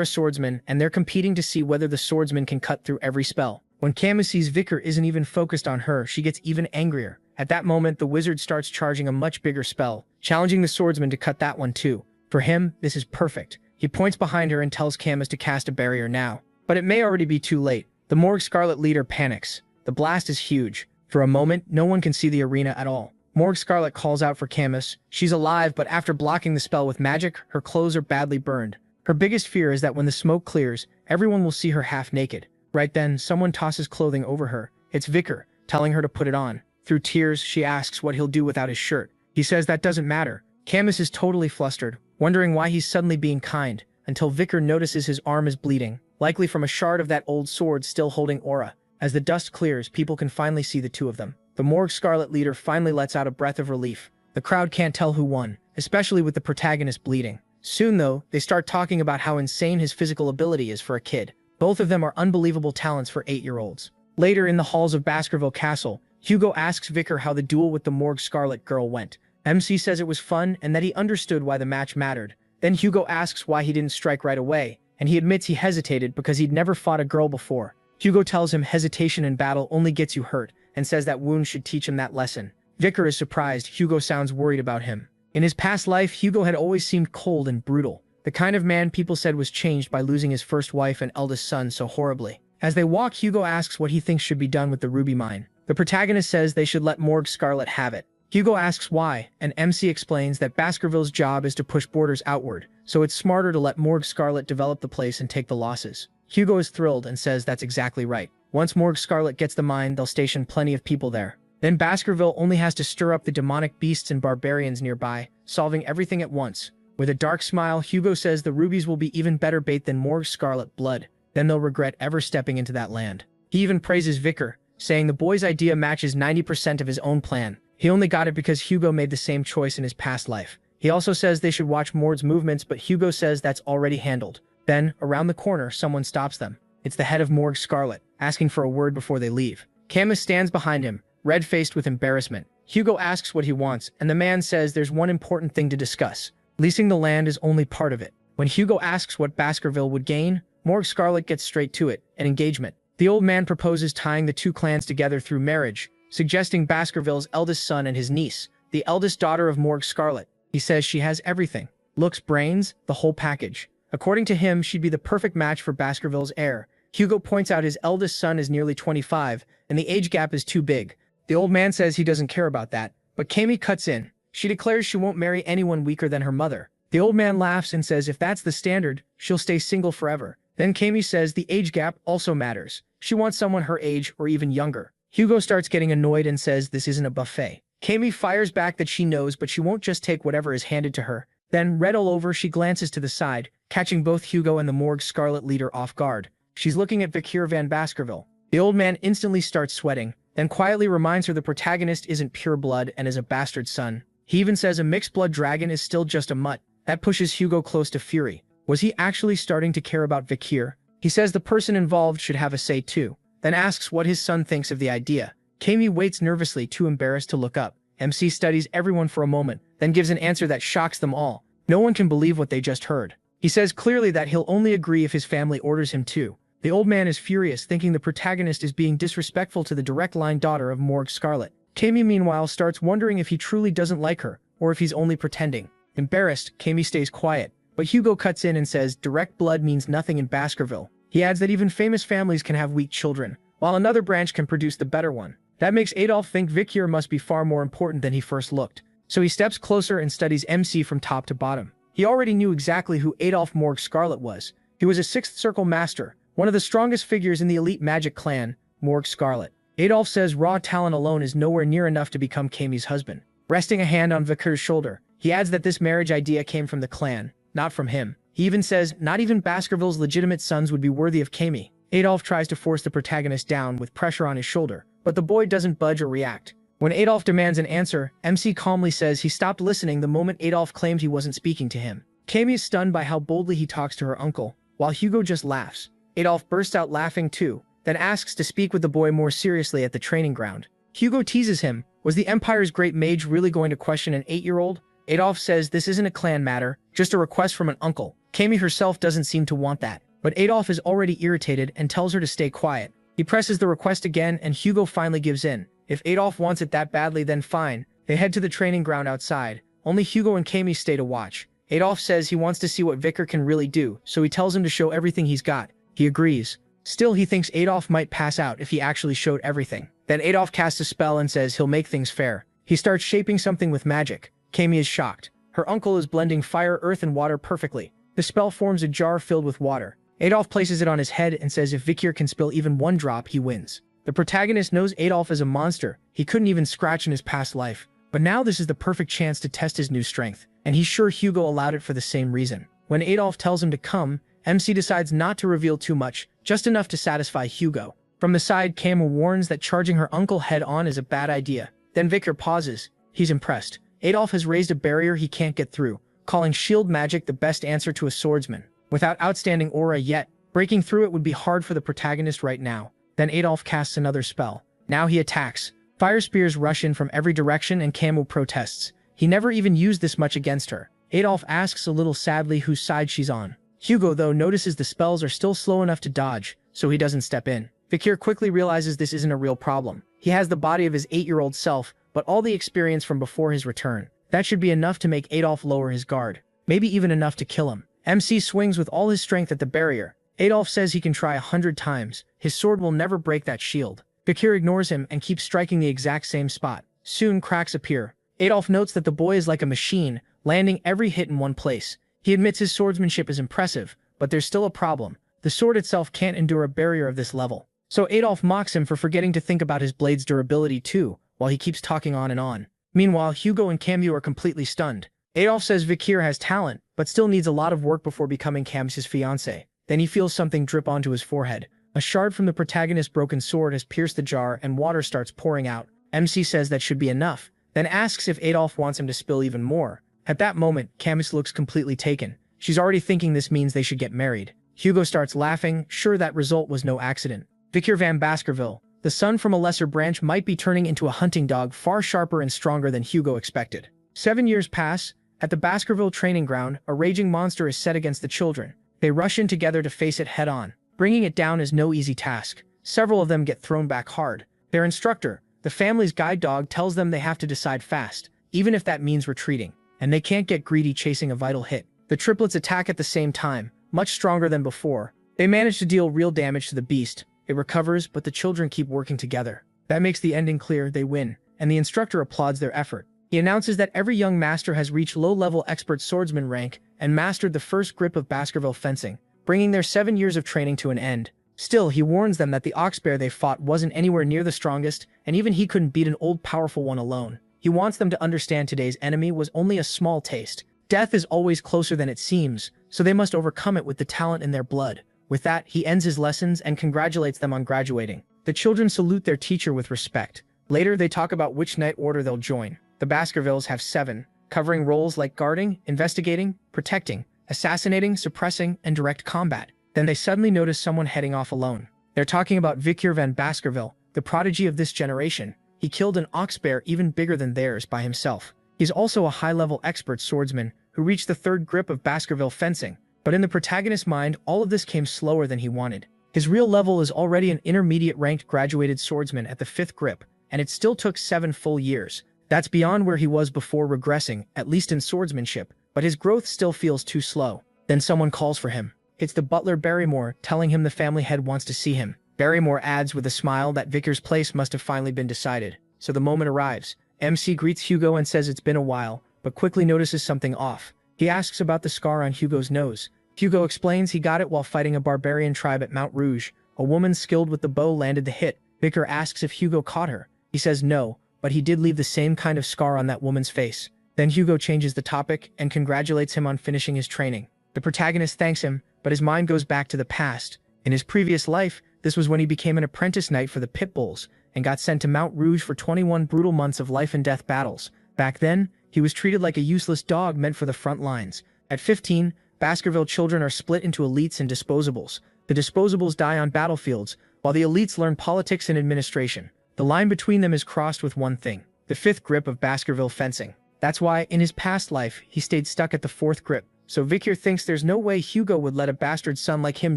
a swordsman, and they're competing to see whether the swordsman can cut through every spell. When Camus sees Vicar isn't even focused on her, she gets even angrier. At that moment, the wizard starts charging a much bigger spell, challenging the swordsman to cut that one too. For him, this is perfect. He points behind her and tells Camus to cast a barrier now. But it may already be too late. The Morgue Scarlet leader panics. The blast is huge. For a moment, no one can see the arena at all. Morgue Scarlet calls out for Camus. She's alive, but after blocking the spell with magic, her clothes are badly burned. Her biggest fear is that when the smoke clears, everyone will see her half naked. Right then, someone tosses clothing over her. It's Vicar, telling her to put it on. Through tears, she asks what he'll do without his shirt. He says that doesn't matter. Camus is totally flustered, wondering why he's suddenly being kind, until Vicar notices his arm is bleeding, likely from a shard of that old sword still holding aura. As the dust clears, people can finally see the two of them. The Morgue Scarlet leader finally lets out a breath of relief. The crowd can't tell who won, especially with the protagonist bleeding. Soon, though, they start talking about how insane his physical ability is for a kid. Both of them are unbelievable talents for 8-year-olds. Later, in the halls of Baskerville Castle, Hugo asks Vicar how the duel with the Morgue Scarlet girl went. MC says it was fun and that he understood why the match mattered. Then Hugo asks why he didn't strike right away, and he admits he hesitated because he'd never fought a girl before. Hugo tells him hesitation in battle only gets you hurt, and says that wound should teach him that lesson. Vicar is surprised. Hugo sounds worried about him. In his past life, Hugo had always seemed cold and brutal, the kind of man people said was changed by losing his first wife and eldest son so horribly. As they walk, Hugo asks what he thinks should be done with the ruby mine. The protagonist says they should let Morgue Scarlet have it. Hugo asks why, and MC explains that Baskerville's job is to push borders outward, so it's smarter to let Morgue Scarlet develop the place and take the losses. Hugo is thrilled and says that's exactly right. Once Morgue Scarlet gets the mine, they'll station plenty of people there. Then Baskerville only has to stir up the demonic beasts and barbarians nearby, solving everything at once. With a dark smile, Hugo says the rubies will be even better bait than Morgue Scarlet blood. Then they'll regret ever stepping into that land. He even praises Vicar, saying the boy's idea matches 90% of his own plan. He only got it because Hugo made the same choice in his past life. He also says they should watch Morgue's movements, but Hugo says that's already handled. Then, around the corner, someone stops them. It's the head of Morgue Scarlet, asking for a word before they leave. Camus stands behind him, red-faced with embarrassment. Hugo asks what he wants, and the man says there's one important thing to discuss. Leasing the land is only part of it. When Hugo asks what Baskerville would gain, Morgue Scarlet gets straight to it, an engagement. The old man proposes tying the two clans together through marriage, suggesting Baskerville's eldest son and his niece, the eldest daughter of Morgue Scarlet. He says she has everything. Looks, brains, the whole package. According to him, she'd be the perfect match for Baskerville's heir. Hugo points out his eldest son is nearly 25, and the age gap is too big. The old man says he doesn't care about that, but Kami cuts in. She declares she won't marry anyone weaker than her mother. The old man laughs and says if that's the standard, she'll stay single forever. Then Kami says the age gap also matters. She wants someone her age or even younger. Hugo starts getting annoyed and says this isn't a buffet. Kami fires back that she knows, but she won't just take whatever is handed to her. Then, red all over, she glances to the side, catching both Hugo and the Morgue Scarlet leader off guard. She's looking at Vicar van Baskerville. The old man instantly starts sweating, then quietly reminds her the protagonist isn't pure blood and is a bastard son. He even says a mixed-blood dragon is still just a mutt. That pushes Hugo close to fury. Was he actually starting to care about Vicar? He says the person involved should have a say too, then asks what his son thinks of the idea. Kami waits nervously, too embarrassed to look up. MC studies everyone for a moment, then gives an answer that shocks them all. No one can believe what they just heard. He says clearly that he'll only agree if his family orders him to. The old man is furious, thinking the protagonist is being disrespectful to the direct-line daughter of Morgue Scarlet. Kami meanwhile starts wondering if he truly doesn't like her, or if he's only pretending. Embarrassed, Kami stays quiet, but Hugo cuts in and says direct blood means nothing in Baskerville. He adds that even famous families can have weak children, while another branch can produce the better one. That makes Adolf think Vicar must be far more important than he first looked. So he steps closer and studies MC from top to bottom. He already knew exactly who Adolf Morgue Scarlet was. He was a Sixth Circle Master, one of the strongest figures in the elite magic clan, Morgue Scarlet. Adolf says raw talent alone is nowhere near enough to become Kami's husband. Resting a hand on Vicar's shoulder, he adds that this marriage idea came from the clan, not from him. He even says not even Baskerville's legitimate sons would be worthy of Kami. Adolf tries to force the protagonist down with pressure on his shoulder, but the boy doesn't budge or react. When Adolf demands an answer, MC calmly says he stopped listening the moment Adolf claimed he wasn't speaking to him. Kami is stunned by how boldly he talks to her uncle, while Hugo just laughs. Adolf bursts out laughing too, then asks to speak with the boy more seriously at the training ground. Hugo teases him, was the Empire's great mage really going to question an 8-year-old? Adolf says this isn't a clan matter, just a request from an uncle. Kami herself doesn't seem to want that, but Adolf is already irritated and tells her to stay quiet. He presses the request again and Hugo finally gives in. If Adolf wants it that badly, then fine. They head to the training ground outside. Only Hugo and Kami stay to watch. Adolf says he wants to see what Vicar can really do, so he tells him to show everything he's got. He agrees. Still, he thinks Adolf might pass out if he actually showed everything. Then Adolf casts a spell and says he'll make things fair. He starts shaping something with magic. Kami is shocked. Her uncle is blending fire, earth, and water perfectly. The spell forms a jar filled with water. Adolf places it on his head and says if Vicar can spill even one drop, he wins. The protagonist knows Adolf is a monster. He couldn't even scratch in his past life. But now this is the perfect chance to test his new strength, and he's sure Hugo allowed it for the same reason. When Adolf tells him to come, MC decides not to reveal too much, just enough to satisfy Hugo. From the side, Camu warns that charging her uncle head-on is a bad idea. Then Victor pauses. He's impressed. Adolf has raised a barrier he can't get through, calling shield magic the best answer to a swordsman. Without outstanding aura yet, breaking through it would be hard for the protagonist right now. Then Adolf casts another spell. Now he attacks. Fire spears rush in from every direction and Camu protests. He never even used this much against her. Adolf asks a little sadly whose side she's on. Hugo, though, notices the spells are still slow enough to dodge, so he doesn't step in. Vikir quickly realizes this isn't a real problem. He has the body of his 8-year-old self, but all the experience from before his return. That should be enough to make Adolf lower his guard. Maybe even enough to kill him. MC swings with all his strength at the barrier. Adolf says he can try 100 times. His sword will never break that shield. Vikir ignores him and keeps striking the exact same spot. Soon cracks appear. Adolf notes that the boy is like a machine, landing every hit in one place. He admits his swordsmanship is impressive, but there's still a problem. The sword itself can't endure a barrier of this level. So Adolf mocks him for forgetting to think about his blade's durability too, while he keeps talking on and on. Meanwhile, Hugo and Camu are completely stunned. Adolf says Vikir has talent, but still needs a lot of work before becoming Camu's fiancé. Then he feels something drip onto his forehead. A shard from the protagonist's broken sword has pierced the jar and water starts pouring out. MC says that should be enough, then asks if Adolf wants him to spill even more. At that moment, Camus looks completely taken. She's already thinking this means they should get married. Hugo starts laughing, sure that result was no accident. Vikir van Baskerville, the son from a lesser branch, might be turning into a hunting dog far sharper and stronger than Hugo expected. 7 years pass. At the Baskerville training ground, a raging monster is set against the children. They rush in together to face it head-on. Bringing it down is no easy task. Several of them get thrown back hard. Their instructor, the family's guide dog, tells them they have to decide fast, even if that means retreating. And they can't get greedy chasing a vital hit. The triplets attack at the same time, much stronger than before. They manage to deal real damage to the beast. It recovers, but the children keep working together. That makes the ending clear. They win, and the instructor applauds their effort. He announces that every young master has reached low-level expert swordsman rank and mastered the first grip of Baskerville fencing, bringing their 7 years of training to an end. Still, he warns them that the ox bear they fought wasn't anywhere near the strongest, and even he couldn't beat an old powerful one alone. He wants them to understand today's enemy was only a small taste. Death is always closer than it seems, so they must overcome it with the talent in their blood. With that, he ends his lessons and congratulates them on graduating. The children salute their teacher with respect. Later, they talk about which knight order they'll join. The Baskervilles have 7, covering roles like guarding, investigating, protecting, assassinating, suppressing, and direct combat. Then they suddenly notice someone heading off alone. They're talking about Vikir van Baskerville, the prodigy of this generation. He killed an ox bear even bigger than theirs by himself. He's also a high-level expert swordsman who reached the 3rd grip of Baskerville fencing. But in the protagonist's mind, all of this came slower than he wanted. His real level is already an intermediate-ranked graduated swordsman at the 5th grip, and it still took 7 full years. That's beyond where he was before regressing, at least in swordsmanship, but his growth still feels too slow. Then someone calls for him. It's the butler Barrymore, telling him the family head wants to see him. Barrymore adds with a smile that Vikir's place must have finally been decided. So the moment arrives. MC greets Hugo and says it's been a while, but quickly notices something off. He asks about the scar on Hugo's nose. Hugo explains he got it while fighting a barbarian tribe at Mount Rouge. A woman skilled with the bow landed the hit. Vikir asks if Hugo caught her. He says no, but he did leave the same kind of scar on that woman's face. Then Hugo changes the topic and congratulates him on finishing his training. The protagonist thanks him, but his mind goes back to the past. In his previous life, this was when he became an apprentice knight for the Pit Bulls and got sent to Mount Rouge for 21 brutal months of life and death battles. Back then, he was treated like a useless dog meant for the front lines. At 15, Baskerville children are split into elites and disposables. The disposables die on battlefields, while the elites learn politics and administration. The line between them is crossed with one thing: the 5th grip of Baskerville fencing. That's why, in his past life, he stayed stuck at the 4th grip. So Vikir thinks there's no way Hugo would let a bastard son like him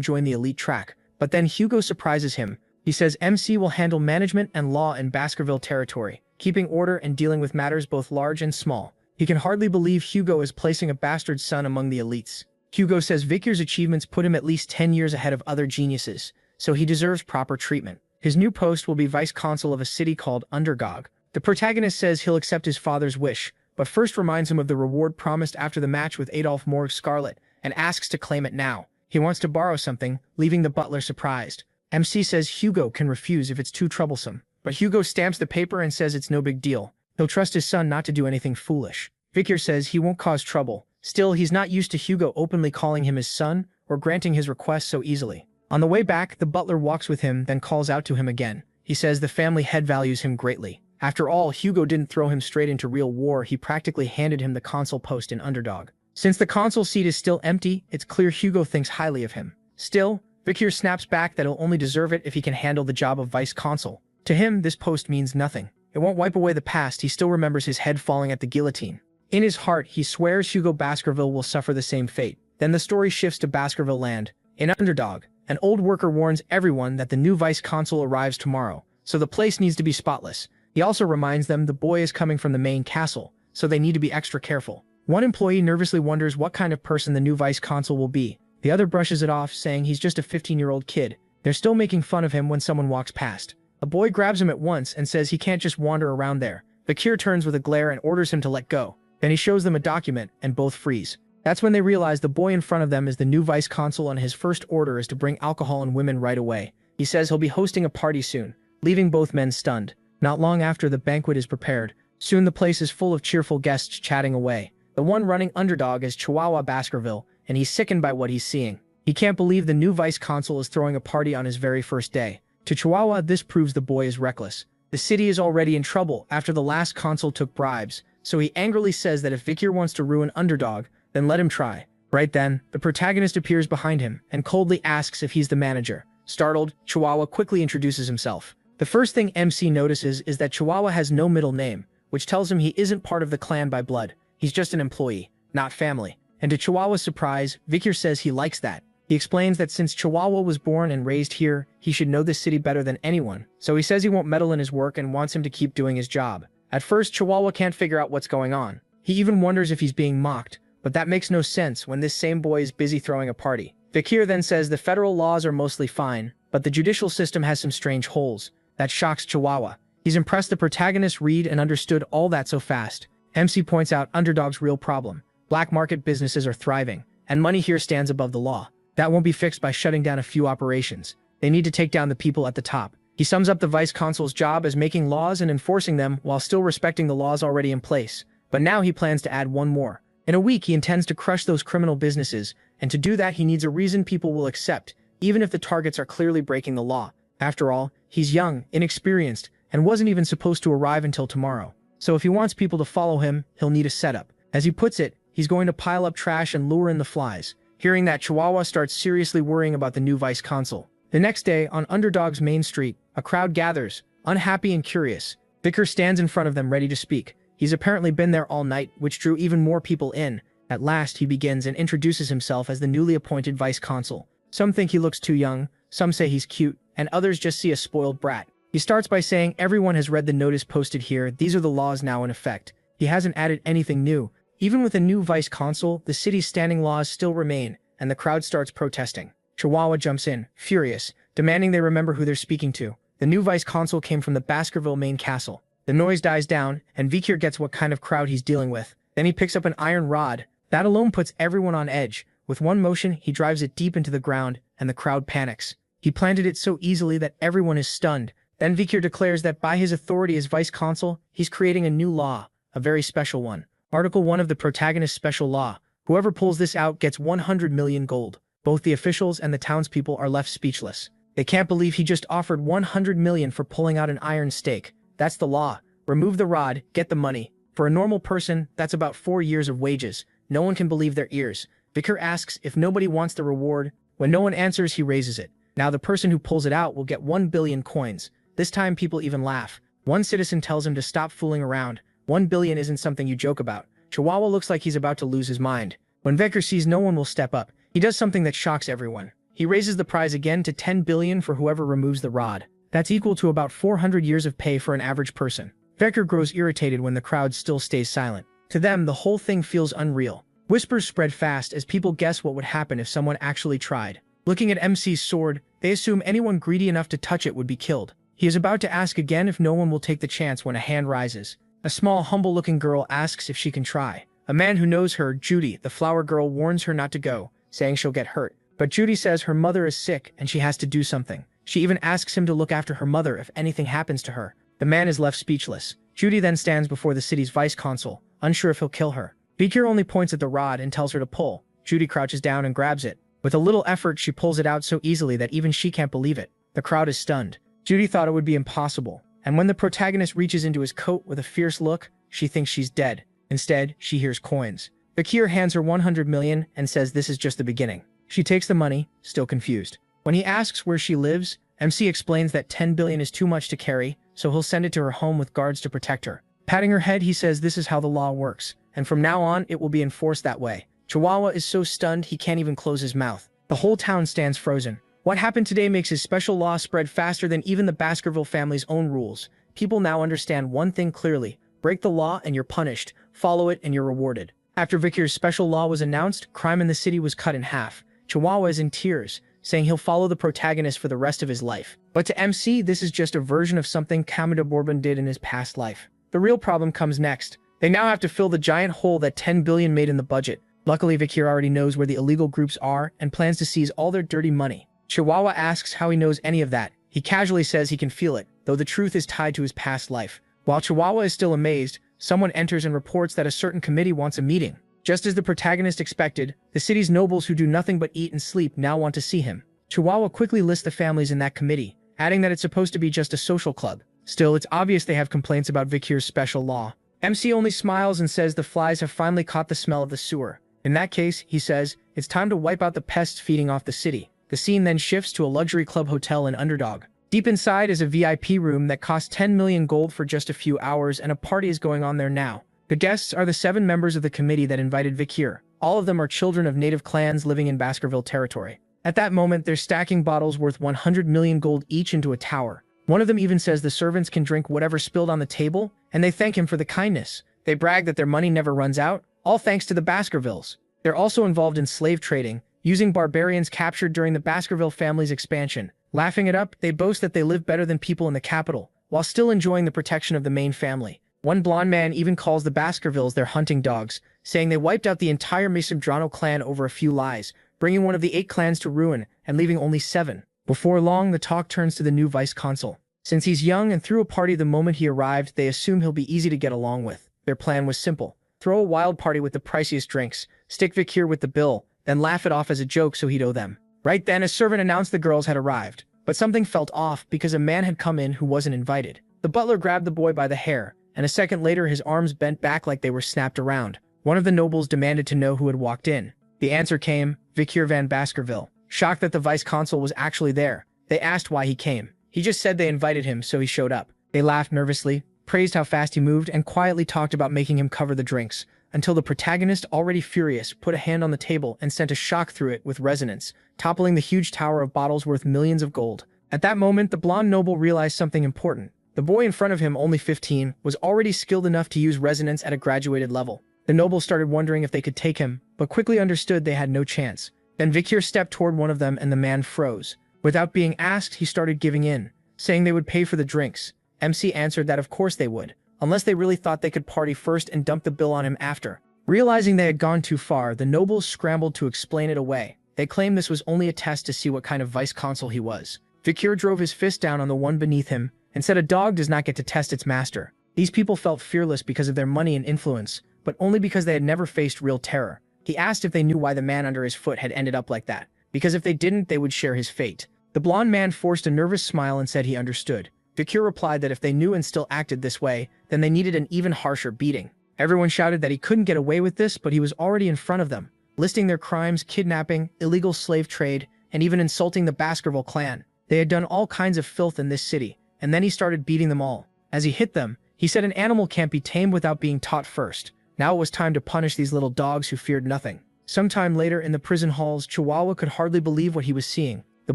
join the elite track. But then Hugo surprises him. He says MC will handle management and law in Baskerville territory, keeping order and dealing with matters both large and small. He can hardly believe Hugo is placing a bastard son among the elites. Hugo says Vikir's achievements put him at least 10 years ahead of other geniuses, so he deserves proper treatment. His new post will be vice-consul of a city called Undergog. The protagonist says he'll accept his father's wish, but first reminds him of the reward promised after the match with Adolf Morg Scarlet, and asks to claim it now. He wants to borrow something, leaving the butler surprised. MC says Hugo can refuse if it's too troublesome, but Hugo stamps the paper and says it's no big deal. He'll trust his son not to do anything foolish. Vikir says he won't cause trouble. Still, he's not used to Hugo openly calling him his son or granting his request so easily. On the way back, the butler walks with him, then calls out to him again. He says the family head values him greatly. After all, Hugo didn't throw him straight into real war, he practically handed him the consul post in Underdog. Since the consul seat is still empty, it's clear Hugo thinks highly of him. Still, Vikir snaps back that he'll only deserve it if he can handle the job of vice consul. To him, this post means nothing. It won't wipe away the past, he still remembers his head falling at the guillotine. In his heart, he swears Hugo Baskerville will suffer the same fate. Then the story shifts to Baskerville land. In Underdog, an old worker warns everyone that the new vice consul arrives tomorrow, so the place needs to be spotless. He also reminds them the boy is coming from the main castle, so they need to be extra careful. One employee nervously wonders what kind of person the new vice consul will be. The other brushes it off, saying he's just a 15-year-old kid. They're still making fun of him when someone walks past. A boy grabs him at once and says he can't just wander around there. Vikir turns with a glare and orders him to let go. Then he shows them a document, and both freeze. That's when they realize the boy in front of them is the new vice consul, and his first order is to bring alcohol and women right away. He says he'll be hosting a party soon, leaving both men stunned. Not long after, the banquet is prepared. Soon the place is full of cheerful guests chatting away. The one running Underdog is Chihuahua Baskerville, and he's sickened by what he's seeing. He can't believe the new vice consul is throwing a party on his very first day. To Chihuahua, this proves the boy is reckless. The city is already in trouble after the last consul took bribes, so he angrily says that if Vikir wants to ruin Underdog, then let him try. Right then, the protagonist appears behind him and coldly asks if he's the manager. Startled, Chihuahua quickly introduces himself. The first thing MC notices is that Chihuahua has no middle name, which tells him he isn't part of the clan by blood. He's just an employee, not family. And to Chihuahua's surprise, Vikir says he likes that. He explains that since Chihuahua was born and raised here, he should know this city better than anyone. So he says he won't meddle in his work and wants him to keep doing his job. At first, Chihuahua can't figure out what's going on. He even wonders if he's being mocked, but that makes no sense when this same boy is busy throwing a party. Vikir then says the federal laws are mostly fine, but the judicial system has some strange holes. That shocks Chihuahua. He's impressed the protagonist read and understood all that so fast. MC points out Underdog's real problem. Black market businesses are thriving, and money here stands above the law. That won't be fixed by shutting down a few operations. They need to take down the people at the top. He sums up the vice consul's job as making laws and enforcing them while still respecting the laws already in place. But now he plans to add one more. In a week, he intends to crush those criminal businesses, and to do that he needs a reason people will accept, even if the targets are clearly breaking the law. After all, he's young, inexperienced, and wasn't even supposed to arrive until tomorrow. So if he wants people to follow him, he'll need a setup. As he puts it, he's going to pile up trash and lure in the flies. Hearing that, Chihuahua starts seriously worrying about the new vice consul. The next day, on Underdog's main street, a crowd gathers, unhappy and curious. Vikir stands in front of them ready to speak. He's apparently been there all night, which drew even more people in. At last, he begins and introduces himself as the newly appointed vice consul. Some think he looks too young, some say he's cute, and others just see a spoiled brat. He starts by saying everyone has read the notice posted here, these are the laws now in effect. He hasn't added anything new. Even with a new vice consul, the city's standing laws still remain, and the crowd starts protesting. Chihuahua jumps in, furious, demanding they remember who they're speaking to. The new vice consul came from the Baskerville main castle. The noise dies down, and Vikir gets what kind of crowd he's dealing with. Then he picks up an iron rod. That alone puts everyone on edge. With one motion, he drives it deep into the ground, and the crowd panics. He planted it so easily that everyone is stunned. Then Vikir declares that by his authority as vice consul, he's creating a new law, a very special one. Article 1 of the protagonist's special law. Whoever pulls this out gets 100 million gold. Both the officials and the townspeople are left speechless. They can't believe he just offered 100 million for pulling out an iron stake. That's the law. Remove the rod, get the money. For a normal person, that's about 4 years of wages. No one can believe their ears. Vikir asks if nobody wants the reward. When no one answers, he raises it. Now the person who pulls it out will get 1 billion coins. This time people even laugh. One citizen tells him to stop fooling around. 1 billion isn't something you joke about. Chihuahua looks like he's about to lose his mind. When Vikir sees no one will step up, he does something that shocks everyone. He raises the prize again to 10 billion for whoever removes the rod. That's equal to about 400 years of pay for an average person. Vikir grows irritated when the crowd still stays silent. To them, the whole thing feels unreal. Whispers spread fast as people guess what would happen if someone actually tried. Looking at MC's sword, they assume anyone greedy enough to touch it would be killed. He is about to ask again if no one will take the chance when a hand rises. A small, humble-looking girl asks if she can try. A man who knows her, Judy, the flower girl, warns her not to go, saying she'll get hurt. But Judy says her mother is sick and she has to do something. She even asks him to look after her mother if anything happens to her. The man is left speechless. Judy then stands before the city's vice consul, unsure if he'll kill her. Vikir only points at the rod and tells her to pull. Judy crouches down and grabs it. With a little effort, she pulls it out so easily that even she can't believe it. The crowd is stunned. Judy thought it would be impossible, and when the protagonist reaches into his coat with a fierce look, she thinks she's dead. Instead, she hears coins. Vikir hands her 100 million and says this is just the beginning. She takes the money, still confused. When he asks where she lives, MC explains that 10 billion is too much to carry, so he'll send it to her home with guards to protect her. Patting her head, he says this is how the law works, and from now on, it will be enforced that way. Chihuahua is so stunned he can't even close his mouth. The whole town stands frozen. What happened today makes his special law spread faster than even the Baskerville family's own rules. People now understand one thing clearly: break the law and you're punished, follow it and you're rewarded. After Vikir's special law was announced, crime in the city was cut in half. Chihuahua is in tears, saying he'll follow the protagonist for the rest of his life. But to MC, this is just a version of something Kamada Bourbon did in his past life. The real problem comes next. They now have to fill the giant hole that 10 billion made in the budget. Luckily, Vikir already knows where the illegal groups are and plans to seize all their dirty money. Chihuahua asks how he knows any of that. He casually says he can feel it, though the truth is tied to his past life. While Chihuahua is still amazed, someone enters and reports that a certain committee wants a meeting. Just as the protagonist expected, the city's nobles who do nothing but eat and sleep now want to see him. Chihuahua quickly lists the families in that committee, adding that it's supposed to be just a social club. Still, it's obvious they have complaints about Vikir's special law. MC only smiles and says the flies have finally caught the smell of the sewer. In that case, he says, it's time to wipe out the pests feeding off the city. The scene then shifts to a luxury club hotel in Underdog. Deep inside is a VIP room that costs 10 million gold for just a few hours, and a party is going on there now. The guests are the 7 members of the committee that invited Vikir. All of them are children of native clans living in Baskerville territory. At that moment, they're stacking bottles worth 100 million gold each into a tower. One of them even says the servants can drink whatever spilled on the table, and they thank him for the kindness. They brag that their money never runs out, all thanks to the Baskervilles. They're also involved in slave trading, using barbarians captured during the Baskerville family's expansion. Laughing it up, they boast that they live better than people in the capital, while still enjoying the protection of the main family. One blonde man even calls the Baskervilles their hunting dogs, saying they wiped out the entire Mesodrano clan over a few lies, bringing one of the 8 clans to ruin and leaving only 7. Before long, the talk turns to the new vice consul. Since he's young and threw a party the moment he arrived, they assume he'll be easy to get along with. Their plan was simple: throw a wild party with the priciest drinks, stick Vikir with the bill, then laugh it off as a joke so he'd owe them. Right then, a servant announced the girls had arrived, but something felt off because a man had come in who wasn't invited. The butler grabbed the boy by the hair, and a second later his arms bent back like they were snapped around. One of the nobles demanded to know who had walked in. The answer came: Vikir van Baskerville. Shocked that the vice consul was actually there, they asked why he came. He just said they invited him, so he showed up. They laughed nervously, praised how fast he moved, and quietly talked about making him cover the drinks, until the protagonist, already furious, put a hand on the table and sent a shock through it with resonance, toppling the huge tower of bottles worth millions of gold. At that moment, the blonde noble realized something important. The boy in front of him, only 15, was already skilled enough to use resonance at a graduated level. The noble started wondering if they could take him, but quickly understood they had no chance. Then Vikir stepped toward one of them and the man froze. Without being asked, he started giving in, saying they would pay for the drinks. MC answered that of course they would, unless they really thought they could party first and dump the bill on him after. Realizing they had gone too far, the nobles scrambled to explain it away. They claimed this was only a test to see what kind of vice consul he was. Vikir drove his fist down on the one beneath him and said a dog does not get to test its master. These people felt fearless because of their money and influence, but only because they had never faced real terror. He asked if they knew why the man under his foot had ended up like that, because if they didn't, they would share his fate. The blonde man forced a nervous smile and said he understood. Vikir replied that if they knew and still acted this way, then they needed an even harsher beating. Everyone shouted that he couldn't get away with this, but he was already in front of them, listing their crimes: kidnapping, illegal slave trade, and even insulting the Baskerville clan. They had done all kinds of filth in this city, and then he started beating them all. As he hit them, he said an animal can't be tamed without being taught first. Now it was time to punish these little dogs who feared nothing. Sometime later in the prison halls, Chihuahua could hardly believe what he was seeing. The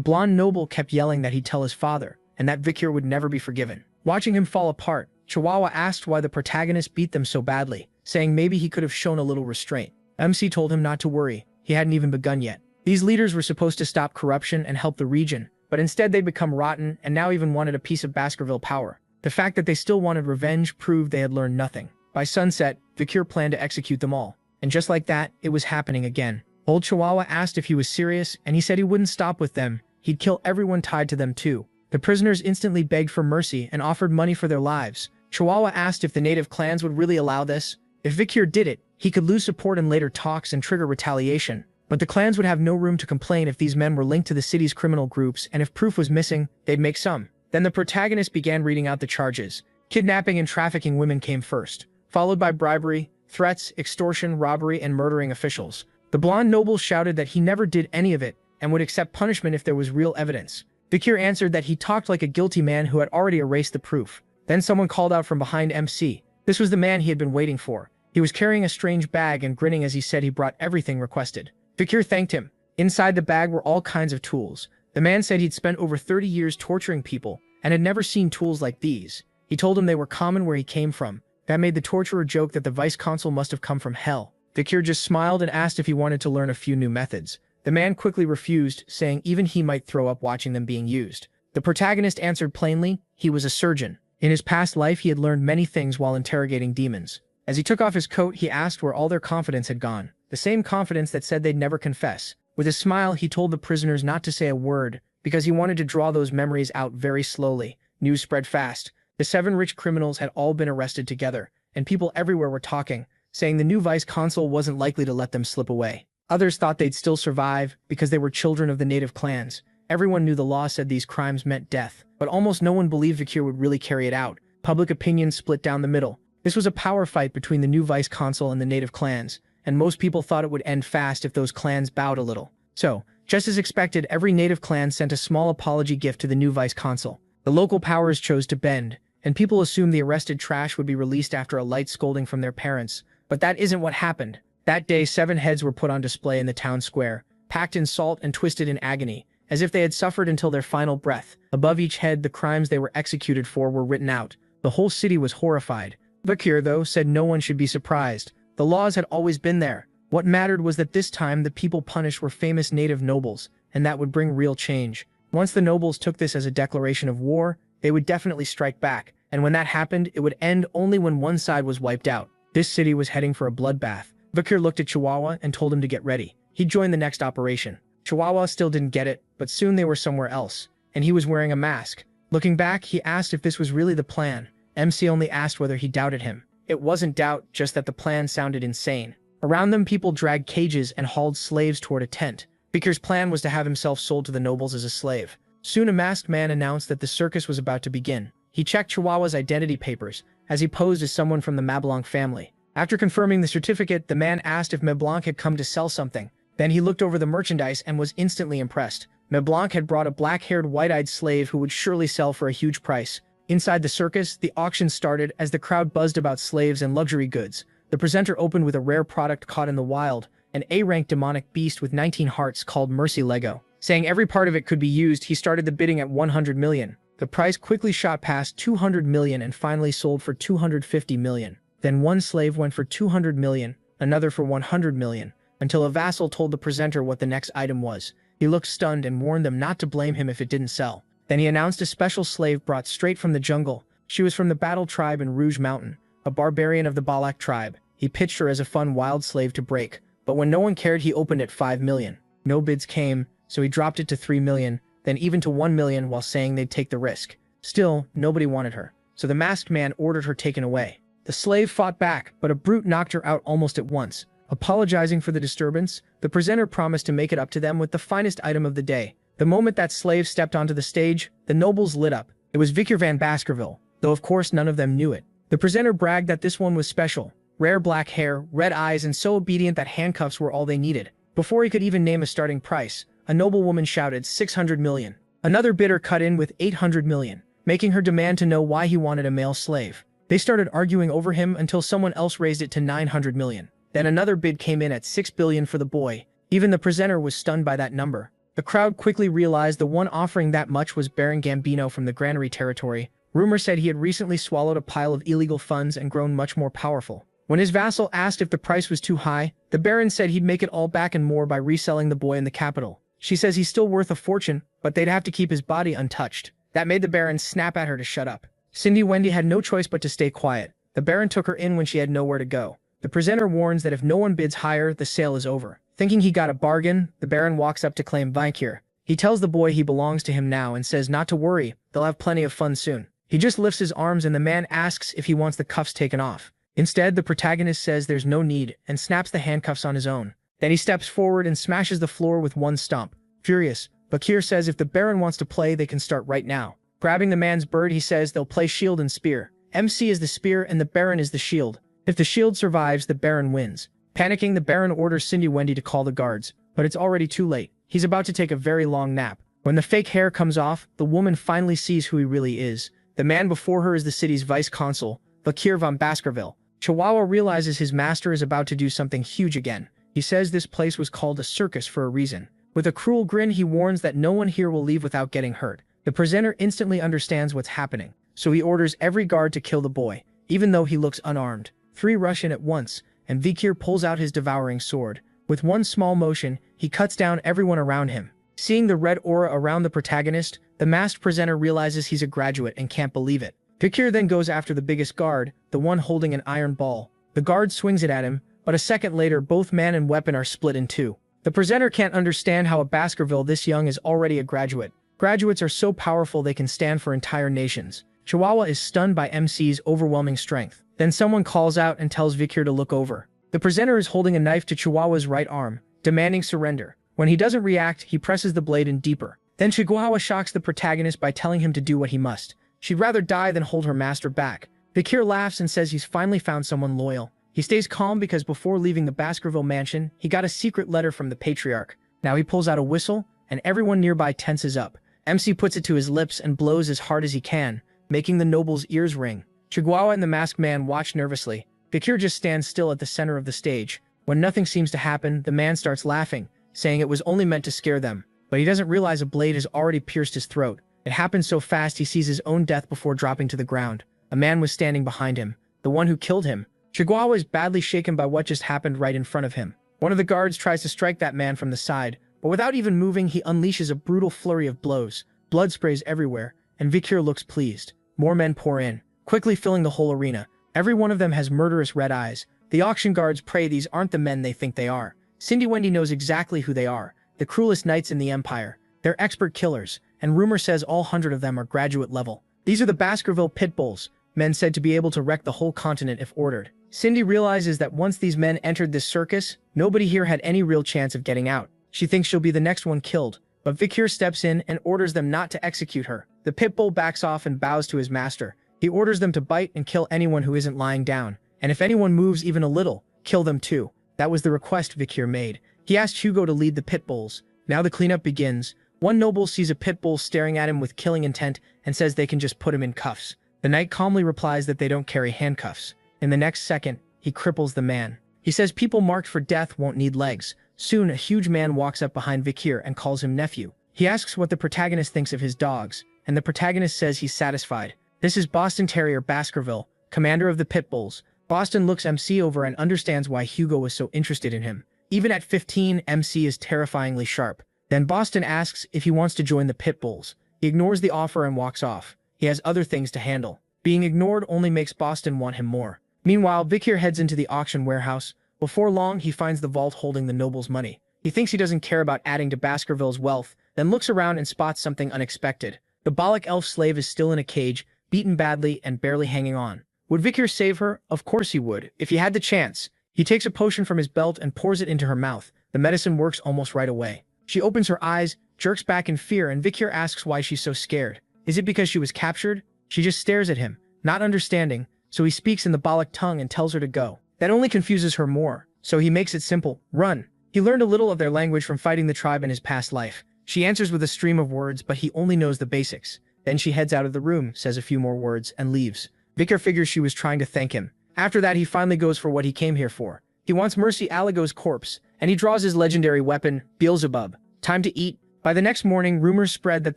blonde noble kept yelling that he'd tell his father, and that Vikir would never be forgiven. Watching him fall apart, Chihuahua asked why the protagonist beat them so badly, saying maybe he could have shown a little restraint. MC told him not to worry, he hadn't even begun yet. These leaders were supposed to stop corruption and help the region, but instead they'd become rotten and now even wanted a piece of Baskerville power. The fact that they still wanted revenge proved they had learned nothing. By sunset, Vikir planned to execute them all. And just like that, it was happening again. Old Chihuahua asked if he was serious, and he said he wouldn't stop with them. he'd kill everyone tied to them too. The prisoners instantly begged for mercy and offered money for their lives. Chihuahua asked if the native clans would really allow this. If Vikir did it, he could lose support in later talks and trigger retaliation. But the clans would have no room to complain if these men were linked to the city's criminal groups, and if proof was missing, they'd make some. Then the protagonist began reading out the charges. Kidnapping and trafficking women came first, followed by bribery, threats, extortion, robbery, and murdering officials. The blonde noble shouted that he never did any of it and would accept punishment if there was real evidence. Vikir answered that he talked like a guilty man who had already erased the proof. Then someone called out from behind MC. This was the man he had been waiting for. He was carrying a strange bag and grinning as he said he brought everything requested. Vikir thanked him. Inside the bag were all kinds of tools. The man said he'd spent over 30 years torturing people and had never seen tools like these. He told him they were common where he came from. That made the torturer joke that the vice-consul must have come from hell. Vikir just smiled and asked if he wanted to learn a few new methods. The man quickly refused, saying even he might throw up watching them being used. The protagonist answered plainly, he was a surgeon. In his past life, he had learned many things while interrogating demons. As he took off his coat, he asked where all their confidence had gone. The same confidence that said they'd never confess. With a smile, he told the prisoners not to say a word, because he wanted to draw those memories out very slowly. News spread fast. The 7 rich criminals had all been arrested together, and people everywhere were talking, saying the new vice-consul wasn't likely to let them slip away. Others thought they'd still survive, because they were children of the native clans. Everyone knew the law said these crimes meant death, but almost no one believed Vikir would really carry it out. Public opinion split down the middle. This was a power fight between the new vice-consul and the native clans, and most people thought it would end fast if those clans bowed a little. So, just as expected, every native clan sent a small apology gift to the new vice-consul. The local powers chose to bend, and people assumed the arrested trash would be released after a light scolding from their parents. But that isn't what happened. That day, 7 heads were put on display in the town square, packed in salt and twisted in agony, as if they had suffered until their final breath. Above each head, the crimes they were executed for were written out. The whole city was horrified. Vikir, though, said no one should be surprised. The laws had always been there. What mattered was that this time the people punished were famous native nobles, and that would bring real change. Once the nobles took this as a declaration of war, they would definitely strike back, and when that happened, it would end only when one side was wiped out. This city was heading for a bloodbath. Vikir looked at Chihuahua and told him to get ready. He'd join the next operation. Chihuahua still didn't get it, but soon they were somewhere else, and he was wearing a mask. Looking back, he asked if this was really the plan. MC only asked whether he doubted him. It wasn't doubt, just that the plan sounded insane. Around them, people dragged cages and hauled slaves toward a tent. Vikir's plan was to have himself sold to the nobles as a slave. Soon a masked man announced that the circus was about to begin. He checked Chihuahua's identity papers, as he posed as someone from the Mablanc family. After confirming the certificate, the man asked if Mablanc had come to sell something. Then he looked over the merchandise and was instantly impressed. Mablanc had brought a black-haired, white-eyed slave who would surely sell for a huge price. Inside the circus, the auction started as the crowd buzzed about slaves and luxury goods. The presenter opened with a rare product caught in the wild, an A-rank demonic beast with 19 hearts called Mercy Lego. Saying every part of it could be used, he started the bidding at 100 million. The price quickly shot past 200 million and finally sold for 250 million. Then one slave went for 200 million, another for 100 million, until a vassal told the presenter what the next item was. He looked stunned and warned them not to blame him if it didn't sell. Then he announced a special slave brought straight from the jungle. She was from the Battle tribe in Rouge Mountain, a barbarian of the Balak tribe. He pitched her as a fun wild slave to break, but when no one cared, he opened at 5 million. No bids came, so he dropped it to 3 million, then even to 1 million while saying they'd take the risk. Still, nobody wanted her, so the masked man ordered her taken away. The slave fought back, but a brute knocked her out almost at once. Apologizing for the disturbance, the presenter promised to make it up to them with the finest item of the day. The moment that slave stepped onto the stage, the nobles lit up. It was Vikir van Baskerville, though of course none of them knew it. The presenter bragged that this one was special. Rare black hair, red eyes, and so obedient that handcuffs were all they needed. Before he could even name a starting price, a noblewoman shouted 600 million. Another bidder cut in with 800 million, making her demand to know why he wanted a male slave. They started arguing over him until someone else raised it to 900 million. Then another bid came in at 6 billion for the boy. Even the presenter was stunned by that number. The crowd quickly realized the one offering that much was Baron Gambino from the Granary territory. Rumor said he had recently swallowed a pile of illegal funds and grown much more powerful. When his vassal asked if the price was too high, the Baron said he'd make it all back and more by reselling the boy in the capital. She says he's still worth a fortune, but they'd have to keep his body untouched. That made the Baron snap at her to shut up. Cindy Wendy had no choice but to stay quiet. The Baron took her in when she had nowhere to go. The presenter warns that if no one bids higher, the sale is over. Thinking he got a bargain, the Baron walks up to claim Vikir. He tells the boy he belongs to him now and says not to worry, they'll have plenty of fun soon. He just lifts his arms and the man asks if he wants the cuffs taken off. Instead, the protagonist says there's no need and snaps the handcuffs on his own. Then he steps forward and smashes the floor with one stomp. Furious, Bakir says if the Baron wants to play, they can start right now. Grabbing the man's bird, he says they'll play shield and spear. MC is the spear and the Baron is the shield. If the shield survives, the Baron wins. Panicking, the Baron orders Cindy Wendy to call the guards, but it's already too late. He's about to take a very long nap. When the fake hair comes off, the woman finally sees who he really is. The man before her is the city's vice-consul, Bakir von Baskerville. Chihuahua realizes his master is about to do something huge again. He says this place was called a circus for a reason. With a cruel grin, he warns that no one here will leave without getting hurt. The presenter instantly understands what's happening, so he orders every guard to kill the boy, even though he looks unarmed. 3 rush in at once, and Vikir pulls out his devouring sword. With one small motion, he cuts down everyone around him. Seeing the red aura around the protagonist, the masked presenter realizes he's a graduate and can't believe it. Vikir then goes after the biggest guard, the one holding an iron ball. The guard swings it at him, but a second later both man and weapon are split in two. The presenter can't understand how a Baskerville this young is already a graduate. Graduates are so powerful they can stand for entire nations. Chihuahua is stunned by MC's overwhelming strength. Then someone calls out and tells Vikir to look over. The presenter is holding a knife to Chihuahua's right arm, demanding surrender. When he doesn't react, he presses the blade in deeper. Then Chihuahua shocks the protagonist by telling him to do what he must. She'd rather die than hold her master back. Vikir laughs and says he's finally found someone loyal. He stays calm because before leaving the Baskerville mansion, he got a secret letter from the patriarch. Now he pulls out a whistle, and everyone nearby tenses up. MC puts it to his lips and blows as hard as he can, making the noble's ears ring. Chihuahua and the masked man watch nervously. Vikir just stands still at the center of the stage. When nothing seems to happen, the man starts laughing, saying it was only meant to scare them. But he doesn't realize a blade has already pierced his throat. It happens so fast he sees his own death before dropping to the ground. A man was standing behind him, the one who killed him. Chihuahua is badly shaken by what just happened right in front of him. One of the guards tries to strike that man from the side, but without even moving, he unleashes a brutal flurry of blows. Blood sprays everywhere, and Vikir looks pleased. More men pour in, quickly filling the whole arena. Every one of them has murderous red eyes. The auction guards pray these aren't the men they think they are. Cindy Wendy knows exactly who they are, the cruelest knights in the Empire. They're expert killers, and rumor says all 100 of them are graduate level. These are the Baskerville pit bulls, men said to be able to wreck the whole continent if ordered. Cindy realizes that once these men entered this circus, nobody here had any real chance of getting out. She thinks she'll be the next one killed, but Vikir steps in and orders them not to execute her. The pit bull backs off and bows to his master. He orders them to bite and kill anyone who isn't lying down, and if anyone moves even a little, kill them too. That was the request Vikir made. He asked Hugo to lead the pit bulls. Now the cleanup begins. One noble sees a pit bull staring at him with killing intent and says they can just put him in cuffs. The knight calmly replies that they don't carry handcuffs. In the next second, he cripples the man. He says people marked for death won't need legs. Soon, a huge man walks up behind Vikir and calls him nephew. He asks what the protagonist thinks of his dogs, and the protagonist says he's satisfied. This is Boston Terrier Baskerville, commander of the pit bulls. Boston looks MC over and understands why Hugo was so interested in him. Even at 15, MC is terrifyingly sharp. Then Boston asks if he wants to join the pit bulls. He ignores the offer and walks off. He has other things to handle. Being ignored only makes Boston want him more. Meanwhile, Vikir heads into the auction warehouse. Before long, he finds the vault holding the noble's money. He thinks he doesn't care about adding to Baskerville's wealth, then looks around and spots something unexpected. The Balak elf slave is still in a cage, beaten badly and barely hanging on. Would Vikir save her? Of course he would, if he had the chance. He takes a potion from his belt and pours it into her mouth. The medicine works almost right away. She opens her eyes, jerks back in fear, and Vikir asks why she's so scared. Is it because she was captured? She just stares at him, not understanding, so he speaks in the Balak tongue and tells her to go. That only confuses her more, so he makes it simple. Run. He learned a little of their language from fighting the tribe in his past life. She answers with a stream of words, but he only knows the basics. Then she heads out of the room, says a few more words, and leaves. Vikir figures she was trying to thank him. After that, he finally goes for what he came here for. He wants Mercy Aligo's corpse, and he draws his legendary weapon, Beelzebub. Time to eat. By the next morning, rumors spread that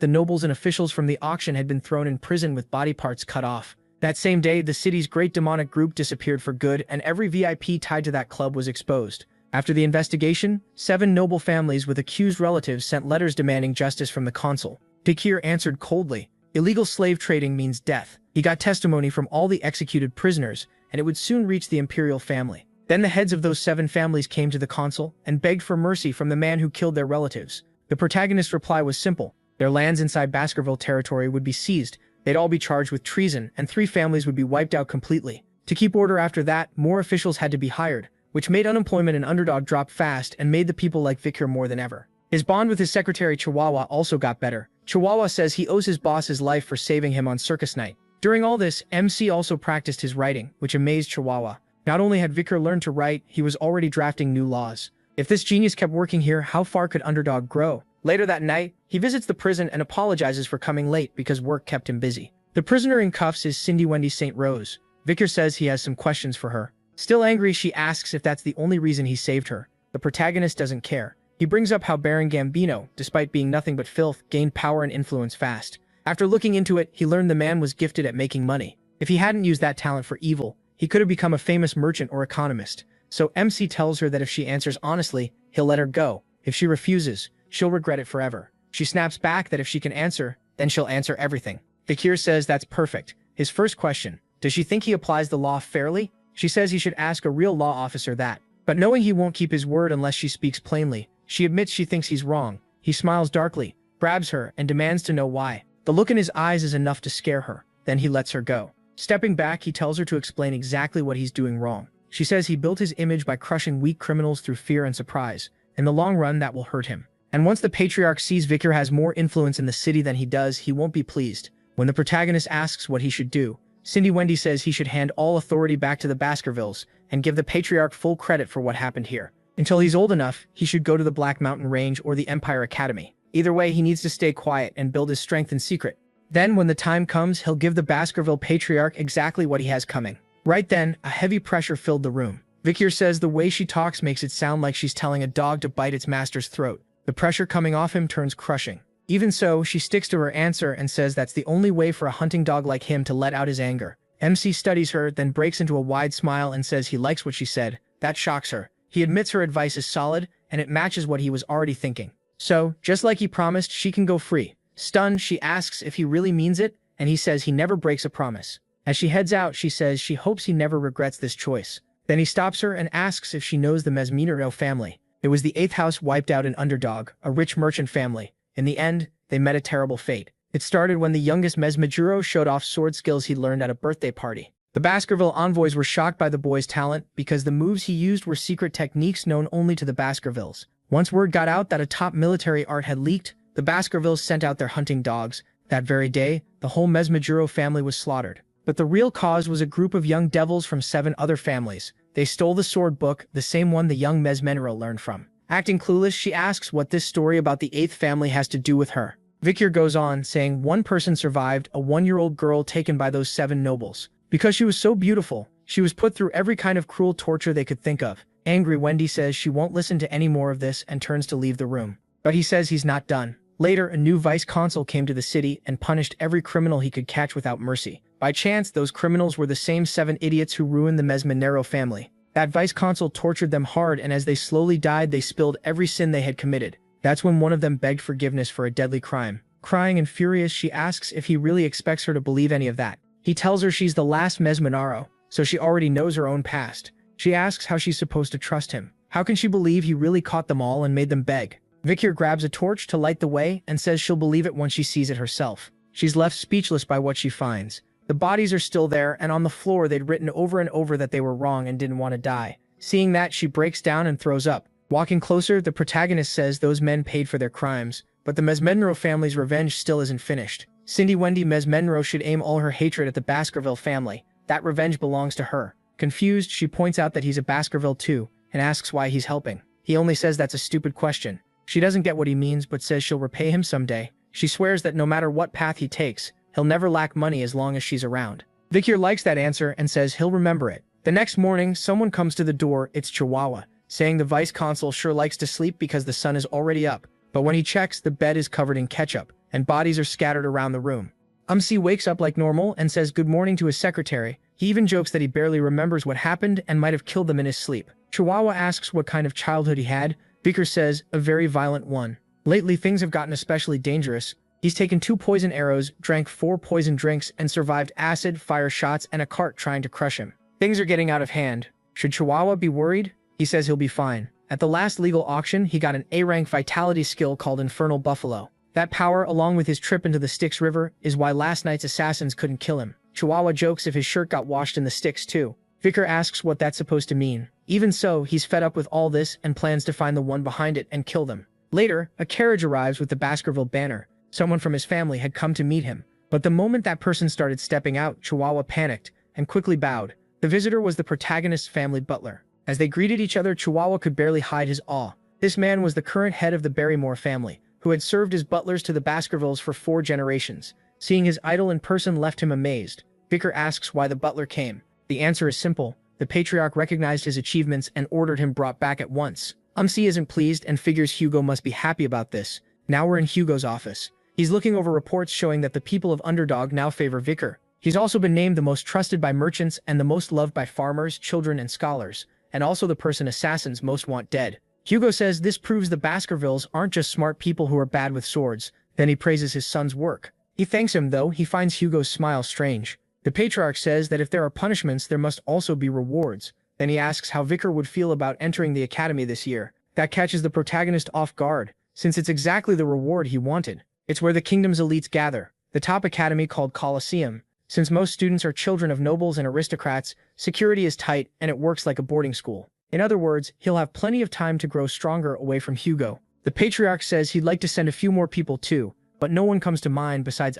the nobles and officials from the auction had been thrown in prison with body parts cut off. That same day, the city's great demonic group disappeared for good, and every VIP tied to that club was exposed. After the investigation, 7 noble families with accused relatives sent letters demanding justice from the consul. Vikir answered coldly. Illegal slave trading means death. He got testimony from all the executed prisoners, and it would soon reach the imperial family. Then the heads of those 7 families came to the consul and begged for mercy from the man who killed their relatives. The protagonist's reply was simple. Their lands inside Baskerville territory would be seized, they'd all be charged with treason, and 3 families would be wiped out completely. To keep order after that, more officials had to be hired, which made unemployment and underdog drop fast and made the people like Victor more than ever. His bond with his secretary Chihuahua also got better. Chihuahua says he owes his boss his life for saving him on circus night. During all this, MC also practiced his writing, which amazed Chihuahua. Not only had Victor learned to write, he was already drafting new laws. If this genius kept working here, how far could underdog grow? Later that night, he visits the prison and apologizes for coming late because work kept him busy. The prisoner in cuffs is Cindy Wendy St. Rose. Victor says he has some questions for her. Still angry, she asks if that's the only reason he saved her. The protagonist doesn't care. He brings up how Baron Gambino, despite being nothing but filth, gained power and influence fast. After looking into it, he learned the man was gifted at making money. If he hadn't used that talent for evil, he could have become a famous merchant or economist. So MC tells her that if she answers honestly, he'll let her go. If she refuses, she'll regret it forever. She snaps back that if she can answer, then she'll answer everything. Fakir says that's perfect. His first question, does she think he applies the law fairly? She says he should ask a real law officer that. But knowing he won't keep his word unless she speaks plainly, she admits she thinks he's wrong. He smiles darkly, grabs her, and demands to know why. The look in his eyes is enough to scare her. Then he lets her go. Stepping back, he tells her to explain exactly what he's doing wrong. She says he built his image by crushing weak criminals through fear and surprise. In the long run, that will hurt him. And once the patriarch sees Victor has more influence in the city than he does, he won't be pleased. When the protagonist asks what he should do, Cindy Wendy says he should hand all authority back to the Baskervilles and give the patriarch full credit for what happened here. Until he's old enough, he should go to the Black Mountain Range or the Empire Academy. Either way, he needs to stay quiet and build his strength in secret. Then, when the time comes, he'll give the Baskerville patriarch exactly what he has coming. Right then, a heavy pressure filled the room. Victor says the way she talks makes it sound like she's telling a dog to bite its master's throat. The pressure coming off him turns crushing. Even so, she sticks to her answer and says that's the only way for a hunting dog like him to let out his anger. MC studies her, then breaks into a wide smile and says he likes what she said. That shocks her. He admits her advice is solid, and it matches what he was already thinking. So, just like he promised, she can go free. Stunned, she asks if he really means it, and he says he never breaks a promise. As she heads out, she says she hopes he never regrets this choice. Then he stops her and asks if she knows the Mesmenero family. It was the 8th house wiped out in Underdog, a rich merchant family. In the end, they met a terrible fate. It started when the youngest Mesmejuro showed off sword skills he'd learned at a birthday party. The Baskerville envoys were shocked by the boy's talent because the moves he used were secret techniques known only to the Baskervilles. Once word got out that a top military art had leaked, the Baskervilles sent out their hunting dogs. That very day, the whole Mesmejuro family was slaughtered. But the real cause was a group of young devils from 7 other families. They stole the sword book, the same one the young Mesmenero learned from. Acting clueless, she asks what this story about the 8th family has to do with her. Victor goes on, saying one person survived, a 1-year-old girl taken by those 7 nobles. Because she was so beautiful, she was put through every kind of cruel torture they could think of. Angry, Wendy says she won't listen to any more of this and turns to leave the room. But he says he's not done. Later, a new vice-consul came to the city and punished every criminal he could catch without mercy. By chance, those criminals were the same 7 idiots who ruined the Mesmenero family. That vice-consul tortured them hard, and as they slowly died, they spilled every sin they had committed. That's when one of them begged forgiveness for a deadly crime. Crying and furious, she asks if he really expects her to believe any of that. He tells her she's the last Mesmenaro, so she already knows her own past. She asks how she's supposed to trust him. How can she believe he really caught them all and made them beg? Victor grabs a torch to light the way and says she'll believe it once she sees it herself. She's left speechless by what she finds. The bodies are still there, and on the floor they'd written over and over that they were wrong and didn't want to die. Seeing that, she breaks down and throws up. Walking closer, the protagonist says those men paid for their crimes, but the Mesmenero family's revenge still isn't finished. Cindy Wendy Mesmenero should aim all her hatred at the Baskerville family. That revenge belongs to her. Confused, she points out that he's a Baskerville too, and asks why he's helping. He only says that's a stupid question. She doesn't get what he means, but says she'll repay him someday. She swears that no matter what path he takes, he'll never lack money as long as she's around. Victor likes that answer and says he'll remember it. The next morning, someone comes to the door. It's Chihuahua, saying the vice-consul sure likes to sleep because the sun is already up. But when he checks, the bed is covered in ketchup, and bodies are scattered around the room. MC wakes up like normal and says good morning to his secretary. He even jokes that he barely remembers what happened and might have killed them in his sleep. Chihuahua asks what kind of childhood he had. Victor says, a very violent one. Lately, things have gotten especially dangerous. He's taken 2 poison arrows, drank 4 poison drinks, and survived acid, fire shots, and a cart trying to crush him. Things are getting out of hand. Should Chihuahua be worried? He says he'll be fine. At the last legal auction, he got an A-rank vitality skill called Infernal Buffalo. That power, along with his trip into the Styx River, is why last night's assassins couldn't kill him. Chihuahua jokes if his shirt got washed in the Styx too. Vicar asks what that's supposed to mean. Even so, he's fed up with all this and plans to find the one behind it and kill them. Later, a carriage arrives with the Baskerville banner. Someone from his family had come to meet him. But the moment that person started stepping out, Chihuahua panicked and quickly bowed. The visitor was the protagonist's family butler. As they greeted each other, Chihuahua could barely hide his awe. This man was the current head of the Barrymore family, who had served as butlers to the Baskervilles for 4 generations. Seeing his idol in person left him amazed. Vicar asks why the butler came. The answer is simple. The patriarch recognized his achievements and ordered him brought back at once. Isn't pleased and figures Hugo must be happy about this. Now we're in Hugo's office. He's looking over reports showing that the people of Underdog now favor Vicar. He's also been named the most trusted by merchants and the most loved by farmers, children, and scholars, and also the person assassins most want dead. Hugo says this proves the Baskervilles aren't just smart people who are bad with swords. Then he praises his son's work. He thanks him, though he finds Hugo's smile strange. The patriarch says that if there are punishments, there must also be rewards. Then he asks how Vicar would feel about entering the academy this year. That catches the protagonist off guard, since it's exactly the reward he wanted. It's where the kingdom's elites gather, the top academy called Colosseum. Since most students are children of nobles and aristocrats, security is tight and it works like a boarding school. In other words, he'll have plenty of time to grow stronger away from Hugo. The patriarch says he'd like to send a few more people too, but no one comes to mind besides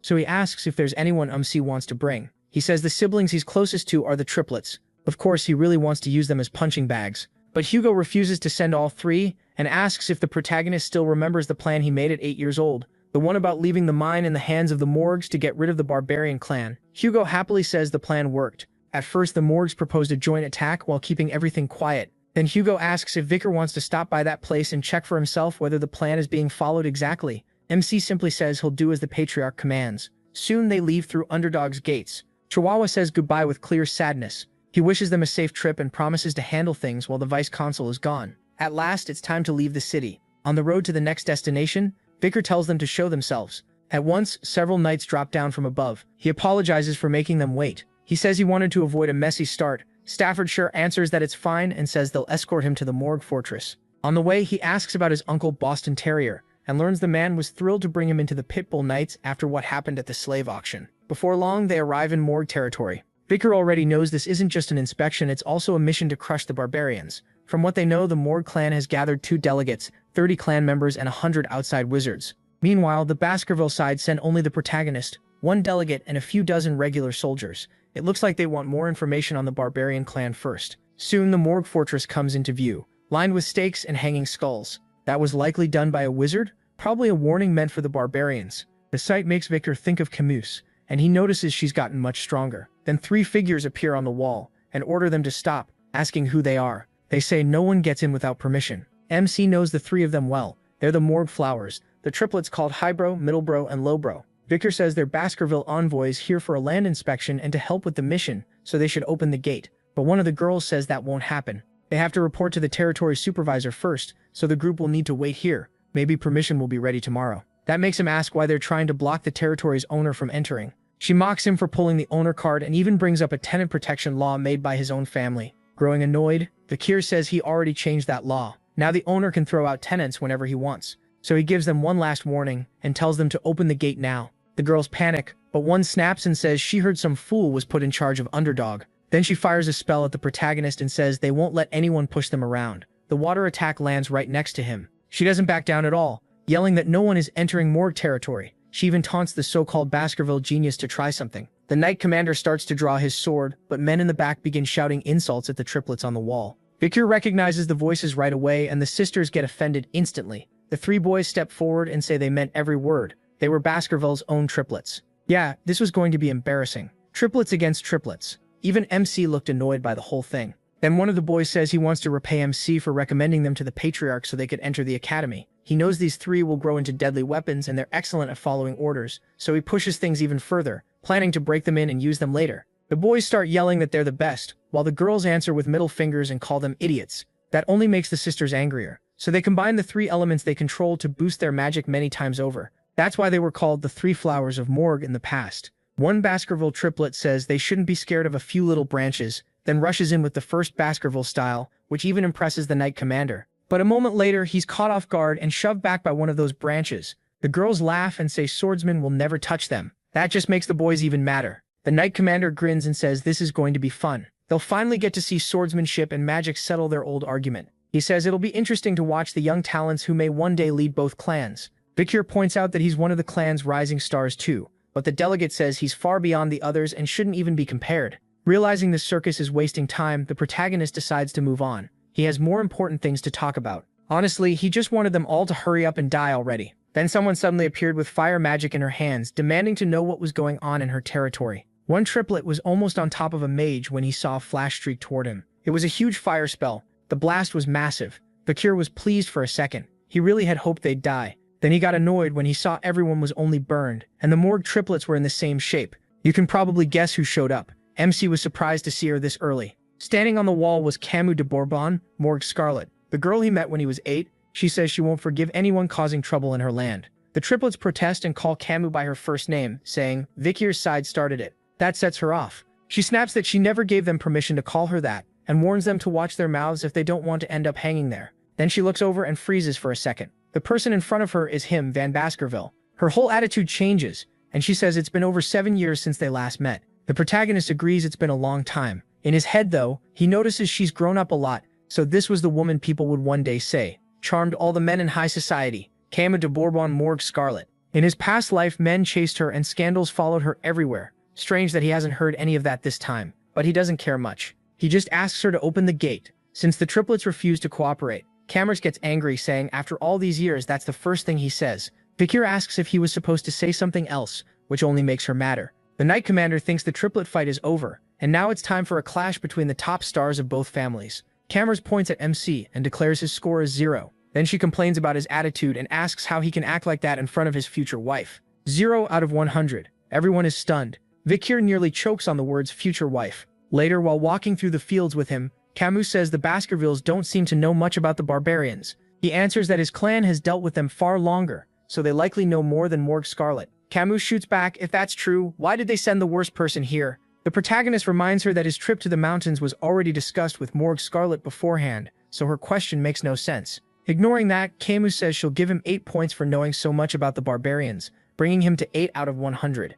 so he asks if there's anyone wants to bring. He says the siblings he's closest to are the triplets. Of course, he really wants to use them as punching bags. But Hugo refuses to send all 3 and asks if the protagonist still remembers the plan he made at 8 years old, the one about leaving the mine in the hands of the Morgs to get rid of the barbarian clan. Hugo happily says the plan worked. At first, the Morgs proposed a joint attack while keeping everything quiet. Then Hugo asks if Vicar wants to stop by that place and check for himself whether the plan is being followed exactly. Simply says he'll do as the patriarch commands. Soon they leave through Underdog's gates. Chihuahua says goodbye with clear sadness. He wishes them a safe trip and promises to handle things while the vice consul is gone. At last, it's time to leave the city. On the road to the next destination, Vicar tells them to show themselves. At once, several knights drop down from above. He apologizes for making them wait. He says he wanted to avoid a messy start. Staffordshire answers that it's fine and says they'll escort him to the Morgue Fortress. On the way, he asks about his uncle Boston Terrier, and learns the man was thrilled to bring him into the Pitbull Knights after what happened at the slave auction. Before long, they arrive in Morgue territory. Vicar already knows this isn't just an inspection, it's also a mission to crush the barbarians. From what they know, the Morgue clan has gathered 2 delegates, 30 clan members, and 100 outside wizards. Meanwhile, the Baskerville side sent only the protagonist, 1 delegate, and a few dozen regular soldiers. It looks like they want more information on the barbarian clan first. Soon, the Morgue Fortress comes into view, lined with stakes and hanging skulls. That was likely done by a wizard, probably a warning meant for the barbarians. The sight makes Victor think of Camus, and he notices she's gotten much stronger. Then 3 figures appear on the wall and order them to stop, asking who they are. They say no one gets in without permission. MC knows the 3 of them well. They're the Morgue Flowers, the triplets called Highbrow, Middlebrow, and Lowbrow. Victor says they're Baskerville envoys here for a land inspection and to help with the mission, so they should open the gate. But one of the girls says that won't happen. They have to report to the territory supervisor first, so the group will need to wait here. Maybe permission will be ready tomorrow. That makes him ask why they're trying to block the territory's owner from entering. She mocks him for pulling the owner card and even brings up a tenant protection law made by his own family. Growing annoyed, Vakir says he already changed that law. Now the owner can throw out tenants whenever he wants. So he gives them one last warning and tells them to open the gate now. The girls panic, but one snaps and says she heard some fool was put in charge of Underdog. Then she fires a spell at the protagonist and says they won't let anyone push them around. The water attack lands right next to him. She doesn't back down at all, yelling that no one is entering Morgue territory. She even taunts the so-called Baskerville genius to try something. The knight commander starts to draw his sword, but men in the back begin shouting insults at the triplets on the wall. Victor recognizes the voices right away and the sisters get offended instantly. The 3 boys step forward and say they meant every word. They were Baskerville's own triplets. Yeah, this was going to be embarrassing. Triplets against triplets. Even MC looked annoyed by the whole thing. Then one of the boys says he wants to repay MC for recommending them to the patriarch so they could enter the academy. He knows these 3 will grow into deadly weapons and they're excellent at following orders, so he pushes things even further, planning to break them in and use them later. The boys start yelling that they're the best, while the girls answer with middle fingers and call them idiots. That only makes the sisters angrier. So they combine the 3 elements they control to boost their magic many times over. That's why they were called the 3 Flowers of Morgue in the past. One Baskerville triplet says they shouldn't be scared of a few little branches. then rushes in with the first Baskerville style, which even impresses the Knight Commander. But a moment later, he's caught off guard and shoved back by one of those branches. The girls laugh and say swordsmen will never touch them. That just makes the boys even madder. The Knight Commander grins and says this is going to be fun. They'll finally get to see swordsmanship and magic settle their old argument. He says it'll be interesting to watch the young talents who may one day lead both clans. Vikir points out that he's one of the clan's rising stars too, but the delegate says he's far beyond the others and shouldn't even be compared. Realizing the circus is wasting time, the protagonist decides to move on. He has more important things to talk about. Honestly, he just wanted them all to hurry up and die already. Then someone suddenly appeared with fire magic in her hands, demanding to know what was going on in her territory. One triplet was almost on top of a mage when he saw a flash streak toward him. It was a huge fire spell. The blast was massive. Vikir was pleased for a second. He really had hoped they'd die. Then he got annoyed when he saw everyone was only burned, and the Morgue triplets were in the same shape. You can probably guess who showed up. MC was surprised to see her this early. Standing on the wall was Camus de Bourbon, Morgue Scarlet, the girl he met when he was 8. She says she won't forgive anyone causing trouble in her land. The triplets protest and call Camus by her first name, saying Vikir's side started it. That sets her off. She snaps that she never gave them permission to call her that, and warns them to watch their mouths if they don't want to end up hanging there. Then she looks over and freezes for a second. The person in front of her is him, Van Baskerville. Her whole attitude changes, and she says it's been over 7 years since they last met. The protagonist agrees it's been a long time. In his head, though, he notices she's grown up a lot, so this was the woman people would one day say charmed all the men in high society. Camus de Bourbon, Morgue Scarlet. In his past life, men chased her and scandals followed her everywhere. Strange that he hasn't heard any of that this time, but he doesn't care much. He just asks her to open the gate. Since the triplets refuse to cooperate, Cameras gets angry, saying after all these years that's the first thing he says. Vikir asks if he was supposed to say something else, which only makes her madder. The Knight Commander thinks the triplet fight is over, and now it's time for a clash between the top stars of both families. Cameras points at MC and declares his score is 0. Then she complains about his attitude and asks how he can act like that in front of his future wife. 0 out of 100. Everyone is stunned. Vikir nearly chokes on the words future wife. Later, while walking through the fields with him, Camus says the Baskervilles don't seem to know much about the barbarians. He answers that his clan has dealt with them far longer, so they likely know more than Morgue Scarlet. Camus shoots back, if that's true, why did they send the worst person here? The protagonist reminds her that his trip to the mountains was already discussed with Morgue Scarlet beforehand, so her question makes no sense. Ignoring that, Camus says she'll give him 8 points for knowing so much about the barbarians, bringing him to 8 out of 100.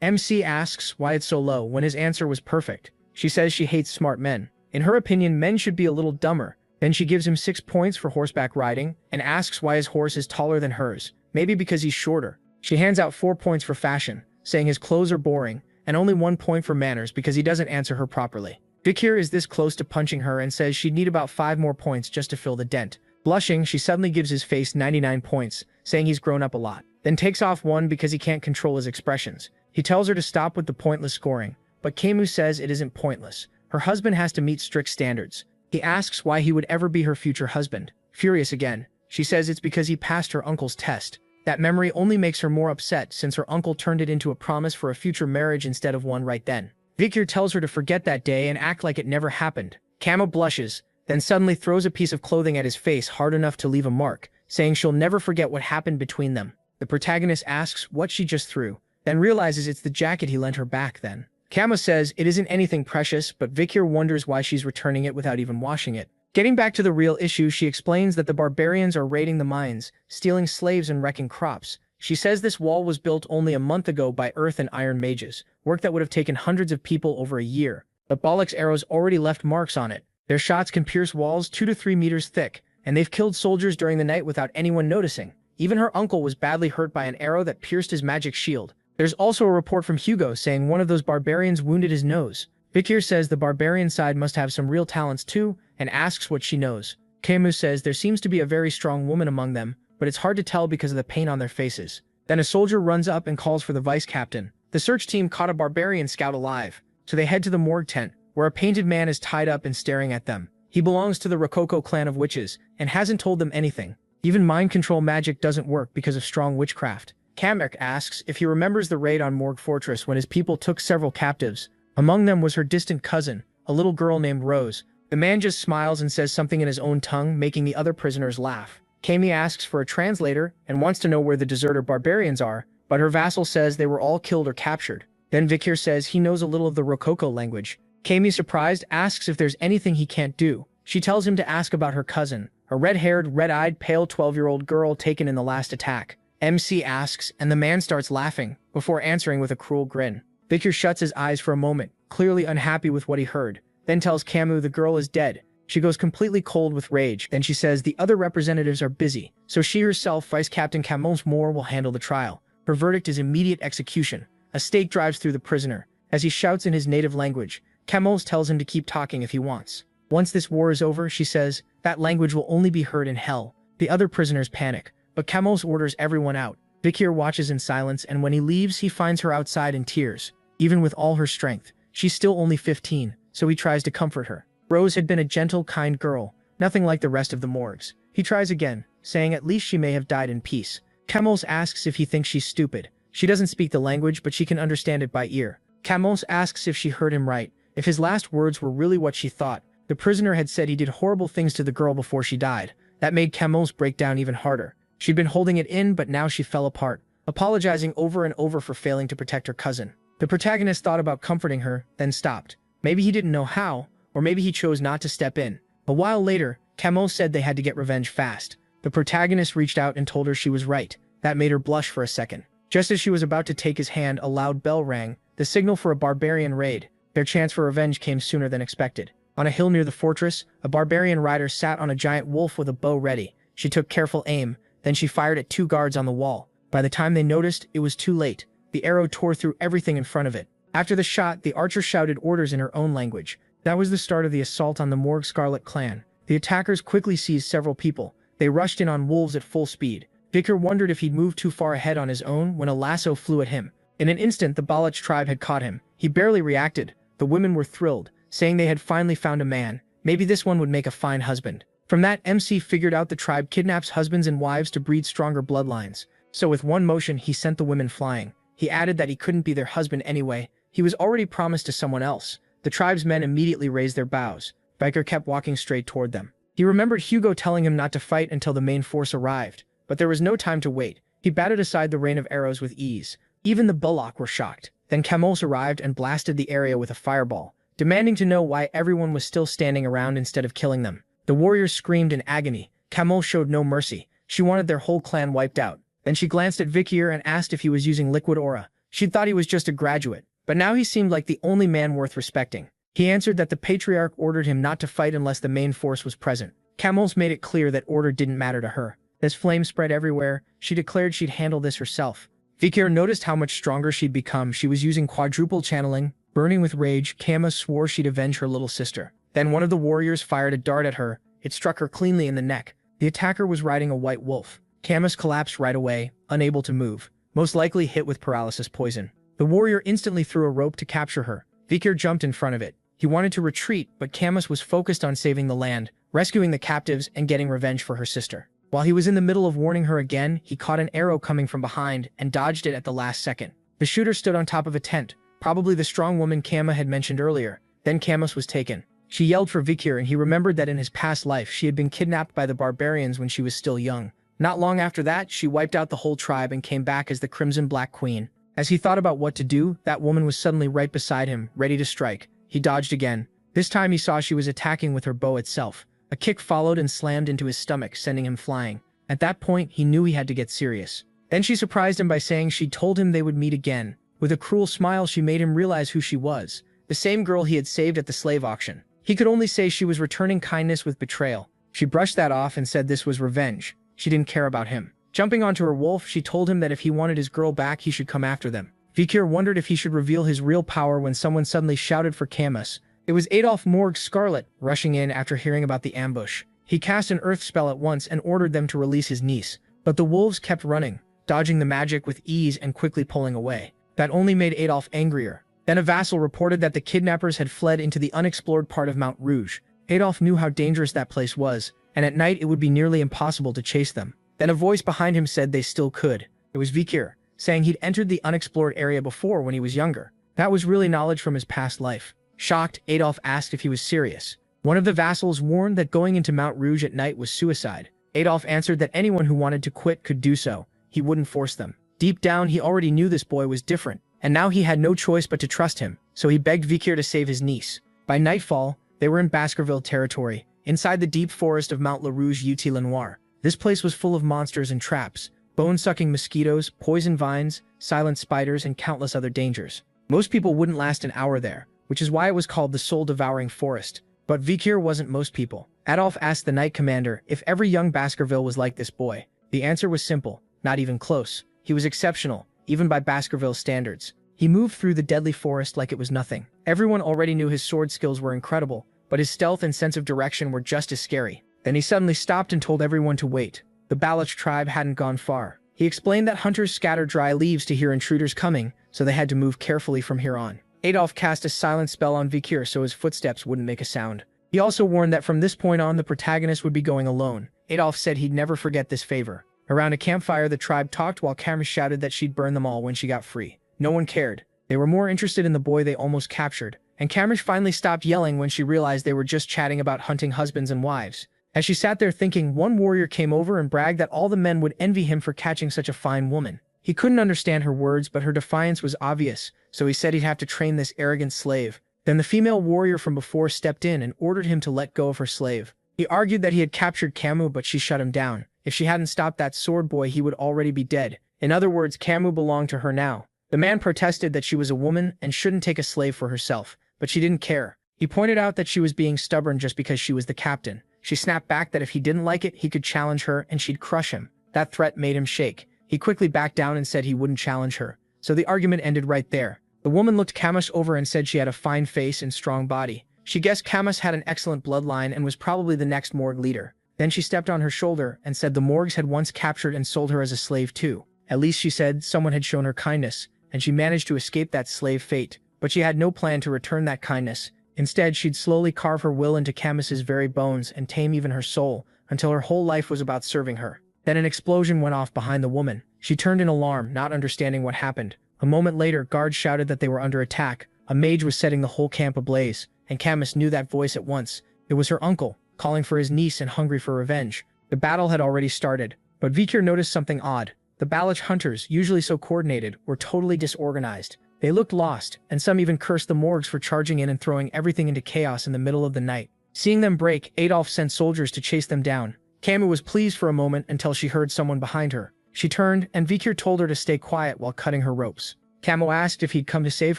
MC asks why it's so low when his answer was perfect. She says she hates smart men. In her opinion, men should be a little dumber. Then she gives him 6 points for horseback riding and asks why his horse is taller than hers. Maybe because he's shorter. She hands out 4 points for fashion, saying his clothes are boring, and only 1 point for manners because he doesn't answer her properly. Vikir is this close to punching her and says she'd need about 5 more points just to fill the dent. Blushing, she suddenly gives his face 99 points, saying he's grown up a lot. Then takes off 1 because he can't control his expressions. He tells her to stop with the pointless scoring, but Camus says it isn't pointless. Her husband has to meet strict standards. He asks why he would ever be her future husband. Furious again, she says it's because he passed her uncle's test. That memory only makes her more upset since her uncle turned it into a promise for a future marriage instead of one right then. Vikir tells her to forget that day and act like it never happened. Camus blushes, then suddenly throws a piece of clothing at his face hard enough to leave a mark, saying she'll never forget what happened between them. The protagonist asks what she just threw, then realizes it's the jacket he lent her back then. Camus says it isn't anything precious, but Vikir wonders why she's returning it without even washing it. Getting back to the real issue, she explains that the barbarians are raiding the mines, stealing slaves and wrecking crops. She says this wall was built only a month ago by earth and iron mages, work that would have taken hundreds of people over a year. But Balak's arrows already left marks on it. Their shots can pierce walls 2 to 3 meters thick, and they've killed soldiers during the night without anyone noticing. Even her uncle was badly hurt by an arrow that pierced his magic shield. There's also a report from Hugo saying one of those barbarians wounded his nose. Vikir says the barbarian side must have some real talents too, and asks what she knows. Camus says there seems to be a very strong woman among them, but it's hard to tell because of the paint on their faces. Then a soldier runs up and calls for the vice captain. The search team caught a barbarian scout alive, so they head to the morgue tent, where a painted man is tied up and staring at them. He belongs to the Rococo clan of witches, and hasn't told them anything. Even mind control magic doesn't work because of strong witchcraft. Kamek asks if he remembers the raid on Morgue Fortress when his people took several captives. Among them was her distant cousin, a little girl named Rose. The man just smiles and says something in his own tongue, making the other prisoners laugh. Kami asks for a translator and wants to know where the deserter barbarians are, but her vassal says they were all killed or captured. Then Vikir says he knows a little of the Rococo language. Camille, surprised, asks if there's anything he can't do. She tells him to ask about her cousin, a red-haired, red-eyed, pale 12-year-old girl taken in the last attack. MC asks, and the man starts laughing, before answering with a cruel grin. Victor shuts his eyes for a moment, clearly unhappy with what he heard, then tells Camus the girl is dead. She goes completely cold with rage. Then she says the other representatives are busy, so she herself, Vice Captain Camus Moore, will handle the trial. Her verdict is immediate execution. A stake drives through the prisoner. As he shouts in his native language, Camus tells him to keep talking if he wants. Once this war is over, she says, that language will only be heard in hell. The other prisoners panic, but Camus orders everyone out. Vikir watches in silence, and when he leaves, he finds her outside in tears. Even with all her strength, she's still only 15, so he tries to comfort her. Rose had been a gentle, kind girl, nothing like the rest of the morgues. He tries again, saying at least she may have died in peace. Camus asks if he thinks she's stupid. She doesn't speak the language, but she can understand it by ear. Camus asks if she heard him right, if his last words were really what she thought. The prisoner had said he did horrible things to the girl before she died. That made Camus break down even harder. She'd been holding it in, but now she fell apart, apologizing over and over for failing to protect her cousin. The protagonist thought about comforting her, then stopped. Maybe he didn't know how, or maybe he chose not to step in. A while later, Camus said they had to get revenge fast. The protagonist reached out and told her she was right. That made her blush for a second. Just as she was about to take his hand, a loud bell rang, the signal for a barbarian raid. Their chance for revenge came sooner than expected. On a hill near the fortress, a barbarian rider sat on a giant wolf with a bow ready. She took careful aim, then she fired at 2 guards on the wall. By the time they noticed, it was too late. The arrow tore through everything in front of it. After the shot, the archer shouted orders in her own language. That was the start of the assault on the Morgue Scarlet clan. The attackers quickly seized several people. They rushed in on wolves at full speed. Victor wondered if he'd moved too far ahead on his own when a lasso flew at him. In an instant, the Baloch tribe had caught him. He barely reacted. The women were thrilled, saying they had finally found a man. Maybe this one would make a fine husband. From that, MC figured out the tribe kidnaps husbands and wives to breed stronger bloodlines. So with one motion, he sent the women flying. He added that he couldn't be their husband anyway. He was already promised to someone else. The tribe's men immediately raised their bows. Biker kept walking straight toward them. He remembered Hugo telling him not to fight until the main force arrived. But there was no time to wait. He batted aside the rain of arrows with ease. Even the Bullock were shocked. Then Camus arrived and blasted the area with a fireball, demanding to know why everyone was still standing around instead of killing them. The warriors screamed in agony. Camus showed no mercy. She wanted their whole clan wiped out. Then she glanced at Vikir and asked if he was using liquid aura. She'd thought he was just a graduate, but now he seemed like the only man worth respecting. He answered that the Patriarch ordered him not to fight unless the main force was present. Camus made it clear that order didn't matter to her. As flames spread everywhere, she declared she'd handle this herself. Vikir noticed how much stronger she'd become. She was using quadruple channeling. Burning with rage, Camus swore she'd avenge her little sister. Then one of the warriors fired a dart at her. It struck her cleanly in the neck. The attacker was riding a white wolf. Camus collapsed right away, unable to move, most likely hit with paralysis poison. The warrior instantly threw a rope to capture her. Vikir jumped in front of it. He wanted to retreat, but Camus was focused on saving the land, rescuing the captives, and getting revenge for her sister. While he was in the middle of warning her again, he caught an arrow coming from behind and dodged it at the last second. The shooter stood on top of a tent, probably the strong woman Camus had mentioned earlier. Then Camus was taken. She yelled for Vikir, and he remembered that in his past life she had been kidnapped by the barbarians when she was still young. Not long after that, she wiped out the whole tribe and came back as the Crimson Black Queen. As he thought about what to do, that woman was suddenly right beside him, ready to strike. He dodged again. This time he saw she was attacking with her bow itself. A kick followed and slammed into his stomach, sending him flying. At that point, he knew he had to get serious. Then she surprised him by saying she'd told him they would meet again. With a cruel smile, she made him realize who she was. The same girl he had saved at the slave auction. He could only say she was returning kindness with betrayal. She brushed that off and said this was revenge. She didn't care about him. Jumping onto her wolf, she told him that if he wanted his girl back, he should come after them. Vikir wondered if he should reveal his real power when someone suddenly shouted for Camus. It was Adolphe Morgue Scarlet, rushing in after hearing about the ambush. He cast an earth spell at once and ordered them to release his niece. But the wolves kept running, dodging the magic with ease and quickly pulling away. That only made Adolphe angrier. Then a vassal reported that the kidnappers had fled into the unexplored part of Mount Rouge. Adolphe knew how dangerous that place was, and at night it would be nearly impossible to chase them. Then a voice behind him said they still could. It was Vikir, saying he'd entered the unexplored area before when he was younger. That was really knowledge from his past life. Shocked, Adolphe asked if he was serious. One of the vassals warned that going into Mount Rouge at night was suicide. Adolphe answered that anyone who wanted to quit could do so. He wouldn't force them. Deep down, he already knew this boy was different, and now he had no choice but to trust him, so he begged Vikir to save his niece. By nightfall, they were in Baskerville territory, inside the deep forest of Mount La Rouge Ut Le Noir. This place was full of monsters and traps, bone-sucking mosquitoes, poison vines, silent spiders, and countless other dangers. Most people wouldn't last an hour there, which is why it was called the soul-devouring forest. But Vikir wasn't most people. Adolf asked the Knight Commander if every young Baskerville was like this boy. The answer was simple, not even close. He was exceptional, even by Baskerville standards. He moved through the deadly forest like it was nothing. Everyone already knew his sword skills were incredible, but his stealth and sense of direction were just as scary. Then he suddenly stopped and told everyone to wait. The Balach tribe hadn't gone far. He explained that hunters scatter dry leaves to hear intruders coming, so they had to move carefully from here on. Adolf cast a silent spell on Vikir so his footsteps wouldn't make a sound. He also warned that from this point on the protagonist would be going alone. Adolf said he'd never forget this favor. Around a campfire the tribe talked while Camus shouted that she'd burn them all when she got free. No one cared. They were more interested in the boy they almost captured, and Camus finally stopped yelling when she realized they were just chatting about hunting husbands and wives. As she sat there thinking, one warrior came over and bragged that all the men would envy him for catching such a fine woman. He couldn't understand her words, but her defiance was obvious, so he said he'd have to train this arrogant slave. Then the female warrior from before stepped in and ordered him to let go of her slave. He argued that he had captured Camus, but she shut him down. If she hadn't stopped that sword boy, he would already be dead. In other words, Camus belonged to her now. The man protested that she was a woman and shouldn't take a slave for herself, but she didn't care. He pointed out that she was being stubborn just because she was the captain. She snapped back that if he didn't like it, he could challenge her and she'd crush him. That threat made him shake. He quickly backed down and said he wouldn't challenge her. So the argument ended right there. The woman looked Camus over and said she had a fine face and strong body. She guessed Camus had an excellent bloodline and was probably the next morgue leader. Then she stepped on her shoulder and said the morgues had once captured and sold her as a slave too. At least, she said, someone had shown her kindness, and she managed to escape that slave fate. But she had no plan to return that kindness. Instead, she'd slowly carve her will into Camus's very bones and tame even her soul, until her whole life was about serving her. Then an explosion went off behind the woman. She turned in alarm, not understanding what happened. A moment later, guards shouted that they were under attack. A mage was setting the whole camp ablaze, and Camus knew that voice at once. It was her uncle, calling for his niece and hungry for revenge. The battle had already started, but Vikir noticed something odd. The Balach hunters, usually so coordinated, were totally disorganized. They looked lost, and some even cursed the morgues for charging in and throwing everything into chaos in the middle of the night. Seeing them break, Adolf sent soldiers to chase them down. Camus was pleased for a moment until she heard someone behind her. She turned, and Vikir told her to stay quiet while cutting her ropes. Camus asked if he'd come to save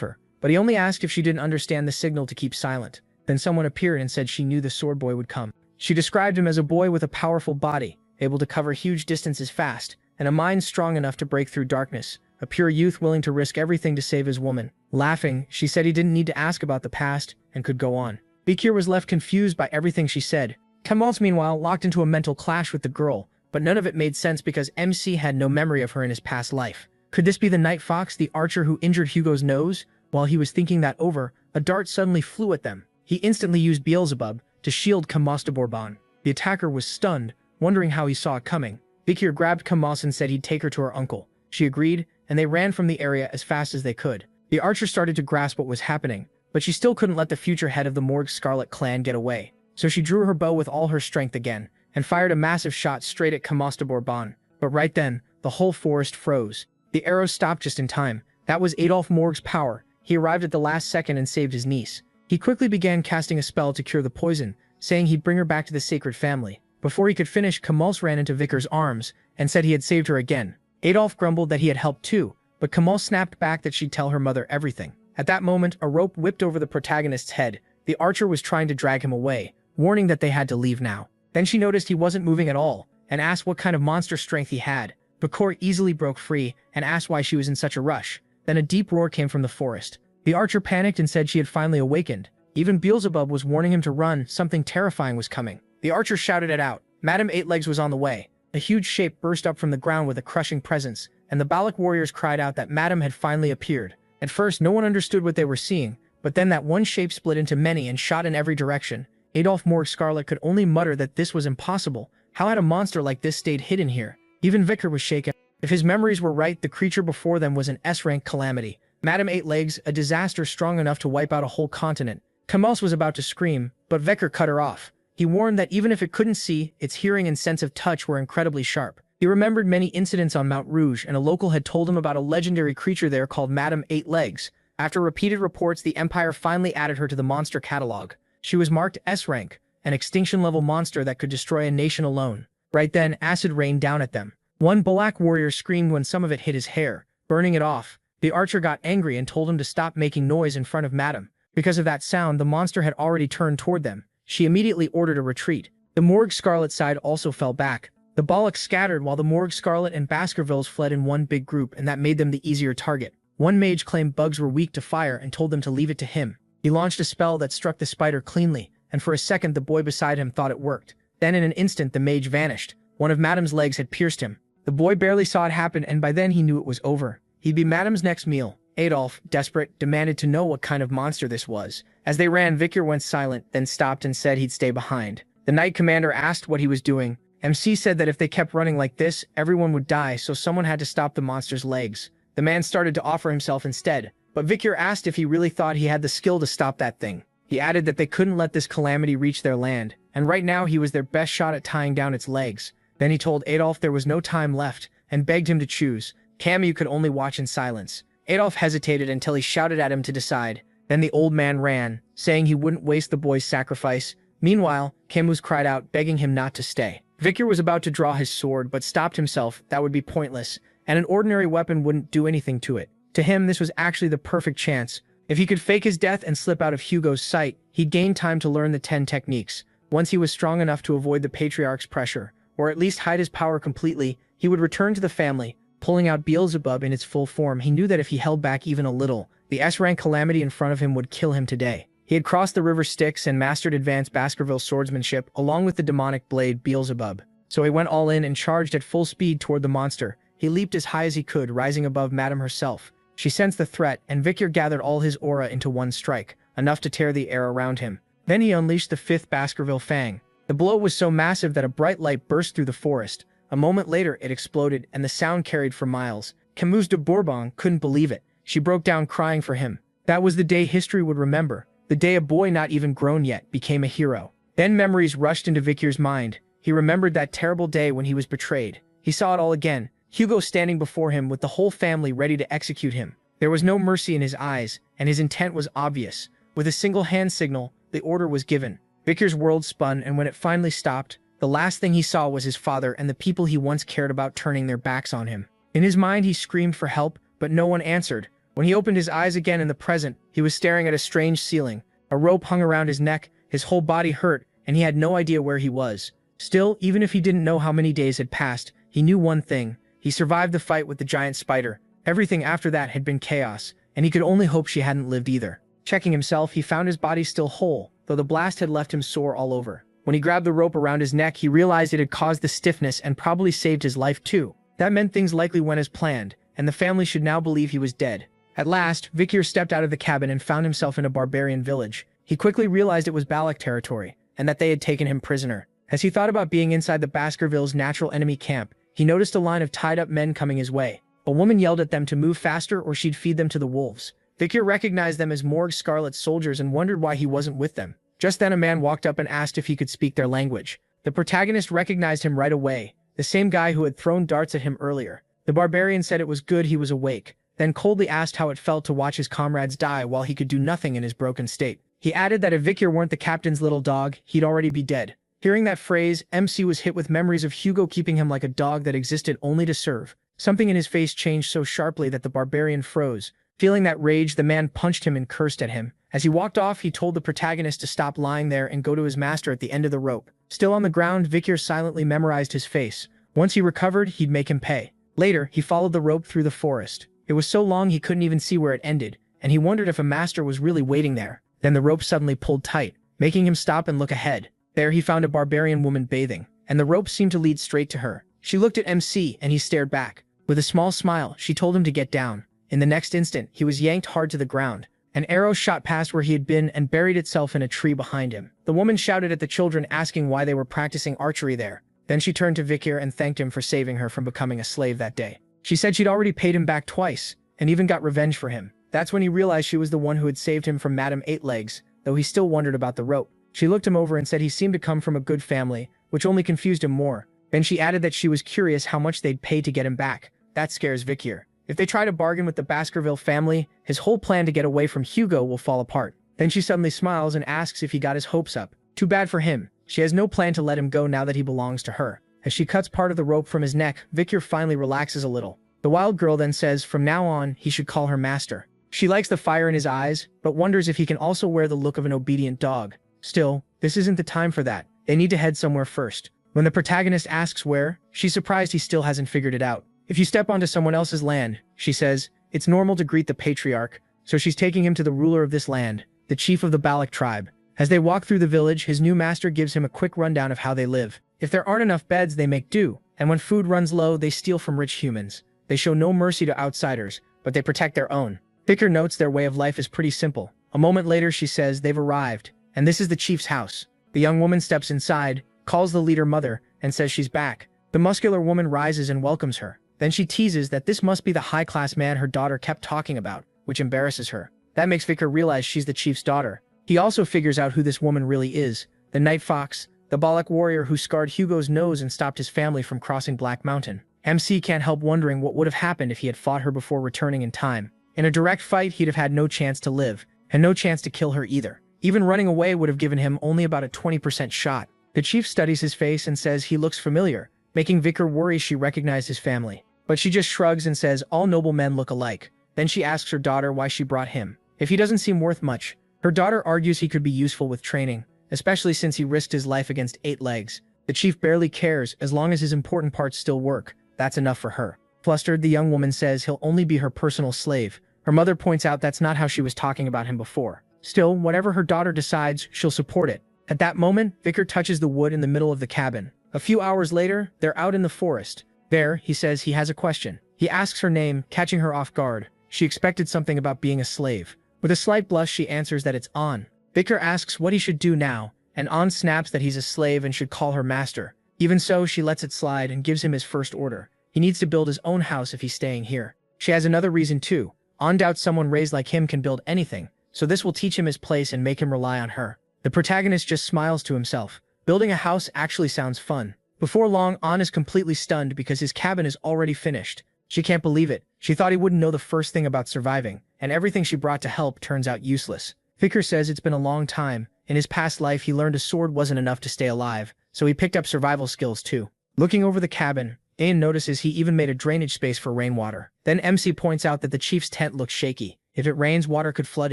her, but he only asked if she didn't understand the signal to keep silent. Then someone appeared and said she knew the sword boy would come. She described him as a boy with a powerful body, able to cover huge distances fast, and a mind strong enough to break through darkness. A pure youth willing to risk everything to save his woman. Laughing, she said he didn't need to ask about the past, and could go on. Vikir was left confused by everything she said. Camus, meanwhile, locked into a mental clash with the girl, but none of it made sense because MC had no memory of her in his past life. Could this be the Night Fox, the archer who injured Hugo's nose? While he was thinking that over, a dart suddenly flew at them. He instantly used Beelzebub to shield Camus de Bourbon. The attacker was stunned, wondering how he saw it coming. Vikir grabbed Camus and said he'd take her to her uncle. She agreed, and they ran from the area as fast as they could. The archer started to grasp what was happening, but she still couldn't let the future head of the Morgue Scarlet clan get away. So she drew her bow with all her strength again, and fired a massive shot straight at Camus de Bourbon. But right then, the whole forest froze. The arrows stopped just in time. That was Adolphe Morgue's power. He arrived at the last second and saved his niece. He quickly began casting a spell to cure the poison, saying he'd bring her back to the sacred family. Before he could finish, Camus ran into Vikir's arms and said he had saved her again. Adolphe grumbled that he had helped too, but Camus snapped back that she'd tell her mother everything. At that moment, a rope whipped over the protagonist's head. The archer was trying to drag him away, warning that they had to leave now. Then she noticed he wasn't moving at all, and asked what kind of monster strength he had. Bakor easily broke free and asked why she was in such a rush. Then a deep roar came from the forest. The archer panicked and said she had finally awakened. Even Beelzebub was warning him to run, something terrifying was coming. The archer shouted it out. Madame Eightlegs was on the way. A huge shape burst up from the ground with a crushing presence, and the Balak warriors cried out that Madame had finally appeared. At first, no one understood what they were seeing, but then that one shape split into many and shot in every direction. Adolphe Morgue Scarlet could only mutter that this was impossible. How had a monster like this stayed hidden here? Even Vikir was shaken. If his memories were right, the creature before them was an S-rank calamity. Madame Eightlegs, a disaster strong enough to wipe out a whole continent. Camus was about to scream, but Vikir cut her off. He warned that even if it couldn't see, its hearing and sense of touch were incredibly sharp. He remembered many incidents on Mount Rouge, and a local had told him about a legendary creature there called Madame Eightlegs. After repeated reports, the Empire finally added her to the monster catalog. She was marked S rank, an extinction-level monster that could destroy a nation alone. Right then, acid rained down at them. One black warrior screamed when some of it hit his hair, burning it off. The archer got angry and told him to stop making noise in front of Madame. Because of that sound, the monster had already turned toward them. She immediately ordered a retreat. The Morgue Scarlet side also fell back. The Bollocks scattered while the Morgue Scarlet and Baskervilles fled in one big group, and that made them the easier target. One mage claimed bugs were weak to fire and told them to leave it to him. He launched a spell that struck the spider cleanly, and for a second the boy beside him thought it worked. Then in an instant the mage vanished. One of Madame's legs had pierced him. The boy barely saw it happen, and by then he knew it was over. He'd be Madame's next meal. Adolphe, desperate, demanded to know what kind of monster this was. As they ran, Victor went silent, then stopped and said he'd stay behind. The Knight Commander asked what he was doing. MC said that if they kept running like this, everyone would die, so someone had to stop the monster's legs. The man started to offer himself instead, but Victor asked if he really thought he had the skill to stop that thing. He added that they couldn't let this calamity reach their land, and right now he was their best shot at tying down its legs. Then he told Adolphe there was no time left, and begged him to choose. Camus could only watch in silence. Adolphe hesitated until he shouted at him to decide. Then the old man ran, saying he wouldn't waste the boy's sacrifice. Meanwhile, Camus cried out, begging him not to stay. Victor was about to draw his sword, but stopped himself. That would be pointless, and an ordinary weapon wouldn't do anything to it. To him, this was actually the perfect chance. If he could fake his death and slip out of Hugo's sight, he'd gain time to learn the 10 techniques. Once he was strong enough to avoid the Patriarch's pressure, or at least hide his power completely, he would return to the family. Pulling out Beelzebub in its full form, he knew that if he held back even a little, the S-rank calamity in front of him would kill him today. He had crossed the river Styx and mastered advanced Baskerville swordsmanship along with the demonic blade Beelzebub. So he went all in and charged at full speed toward the monster. He leaped as high as he could, rising above Madame herself. She sensed the threat, and Victor gathered all his aura into one strike, enough to tear the air around him. Then he unleashed the 5th Baskerville Fang. The blow was so massive that a bright light burst through the forest. A moment later, it exploded, and the sound carried for miles. Camille de Bourbon couldn't believe it. She broke down crying for him. That was the day history would remember. The day a boy not even grown yet became a hero. Then memories rushed into Victor's mind. He remembered that terrible day when he was betrayed. He saw it all again. Hugo standing before him with the whole family ready to execute him. There was no mercy in his eyes, and his intent was obvious. With a single hand signal, the order was given. Victor's world spun, and when it finally stopped, the last thing he saw was his father and the people he once cared about turning their backs on him. In his mind, he screamed for help, but no one answered. When he opened his eyes again in the present, he was staring at a strange ceiling. A rope hung around his neck, his whole body hurt, and he had no idea where he was. Still, even if he didn't know how many days had passed, he knew one thing. He survived the fight with the giant spider. Everything after that had been chaos, and he could only hope she hadn't lived either. Checking himself, he found his body still whole, though the blast had left him sore all over. When he grabbed the rope around his neck, he realized it had caused the stiffness and probably saved his life too. That meant things likely went as planned, and the family should now believe he was dead. At last, Victor stepped out of the cabin and found himself in a barbarian village. He quickly realized it was Balak territory, and that they had taken him prisoner. As he thought about being inside the Baskervilles' natural enemy camp, he noticed a line of tied-up men coming his way. A woman yelled at them to move faster or she'd feed them to the wolves. Victor recognized them as Morgue Scarlet soldiers and wondered why he wasn't with them. Just then a man walked up and asked if he could speak their language. The protagonist recognized him right away, the same guy who had thrown darts at him earlier. The barbarian said it was good he was awake, then coldly asked how it felt to watch his comrades die while he could do nothing in his broken state. He added that if Victor weren't the captain's little dog, he'd already be dead. Hearing that phrase, MC was hit with memories of Hugo keeping him like a dog that existed only to serve. Something in his face changed so sharply that the barbarian froze. Feeling that rage, the man punched him and cursed at him. As he walked off, he told the protagonist to stop lying there and go to his master at the end of the rope. Still on the ground, Victor silently memorized his face. Once he recovered, he'd make him pay. Later, he followed the rope through the forest. It was so long he couldn't even see where it ended, and he wondered if a master was really waiting there. Then the rope suddenly pulled tight, making him stop and look ahead. There he found a barbarian woman bathing, and the rope seemed to lead straight to her. She looked at MC, and he stared back. With a small smile, she told him to get down. In the next instant, he was yanked hard to the ground. An arrow shot past where he had been and buried itself in a tree behind him. The woman shouted at the children, asking why they were practicing archery there. Then she turned to Victor and thanked him for saving her from becoming a slave that day. She said she'd already paid him back twice, and even got revenge for him. That's when he realized she was the one who had saved him from Madame Eight Legs, though he still wondered about the rope. She looked him over and said he seemed to come from a good family, which only confused him more. Then she added that she was curious how much they'd pay to get him back. That scares Victor. If they try to bargain with the Baskerville family, his whole plan to get away from Hugo will fall apart. Then she suddenly smiles and asks if he got his hopes up. Too bad for him. She has no plan to let him go now that he belongs to her. As she cuts part of the rope from his neck, Victor finally relaxes a little. The wild girl then says from now on, he should call her master. She likes the fire in his eyes, but wonders if he can also wear the look of an obedient dog. Still, this isn't the time for that. They need to head somewhere first. When the protagonist asks where, she's surprised he still hasn't figured it out. If you step onto someone else's land, she says, it's normal to greet the patriarch, so she's taking him to the ruler of this land, the chief of the Balak tribe. As they walk through the village, his new master gives him a quick rundown of how they live. If there aren't enough beds, they make do, and when food runs low, they steal from rich humans. They show no mercy to outsiders, but they protect their own. Vicker notes their way of life is pretty simple. A moment later, she says they've arrived, and this is the chief's house. The young woman steps inside, calls the leader mother, and says she's back. The muscular woman rises and welcomes her. Then she teases that this must be the high-class man her daughter kept talking about, which embarrasses her. That makes Vicker realize she's the chief's daughter. He also figures out who this woman really is, the Night Fox, the Balak warrior who scarred Hugo's nose and stopped his family from crossing Black Mountain. MC can't help wondering what would have happened if he had fought her before returning in time. In a direct fight, he'd have had no chance to live, and no chance to kill her either. Even running away would have given him only about a 20% shot. The chief studies his face and says he looks familiar, making Vicker worry she recognized his family. But she just shrugs and says all noble men look alike. Then she asks her daughter why she brought him. If he doesn't seem worth much, her daughter argues he could be useful with training, especially since he risked his life against 8 legs. The chief barely cares as long as his important parts still work. That's enough for her. Flustered, the young woman says he'll only be her personal slave. Her mother points out that's not how she was talking about him before. Still, whatever her daughter decides, she'll support it. At that moment, Vicker touches the wood in the middle of the cabin. A few hours later, they're out in the forest. There, he says he has a question. He asks her name, catching her off guard. She expected something about being a slave. With a slight blush, she answers that it's An. Vicker asks what he should do now, and An snaps that he's a slave and should call her master. Even so, she lets it slide and gives him his first order. He needs to build his own house if he's staying here. She has another reason too. An doubts someone raised like him can build anything, so this will teach him his place and make him rely on her. The protagonist just smiles to himself. Building a house actually sounds fun. Before long, An is completely stunned because his cabin is already finished. She can't believe it. She thought he wouldn't know the first thing about surviving, and everything she brought to help turns out useless. Vicker says it's been a long time. In his past life, he learned a sword wasn't enough to stay alive, so he picked up survival skills too. Looking over the cabin, Ain notices he even made a drainage space for rainwater. Then MC points out that the chief's tent looks shaky. If it rains, water could flood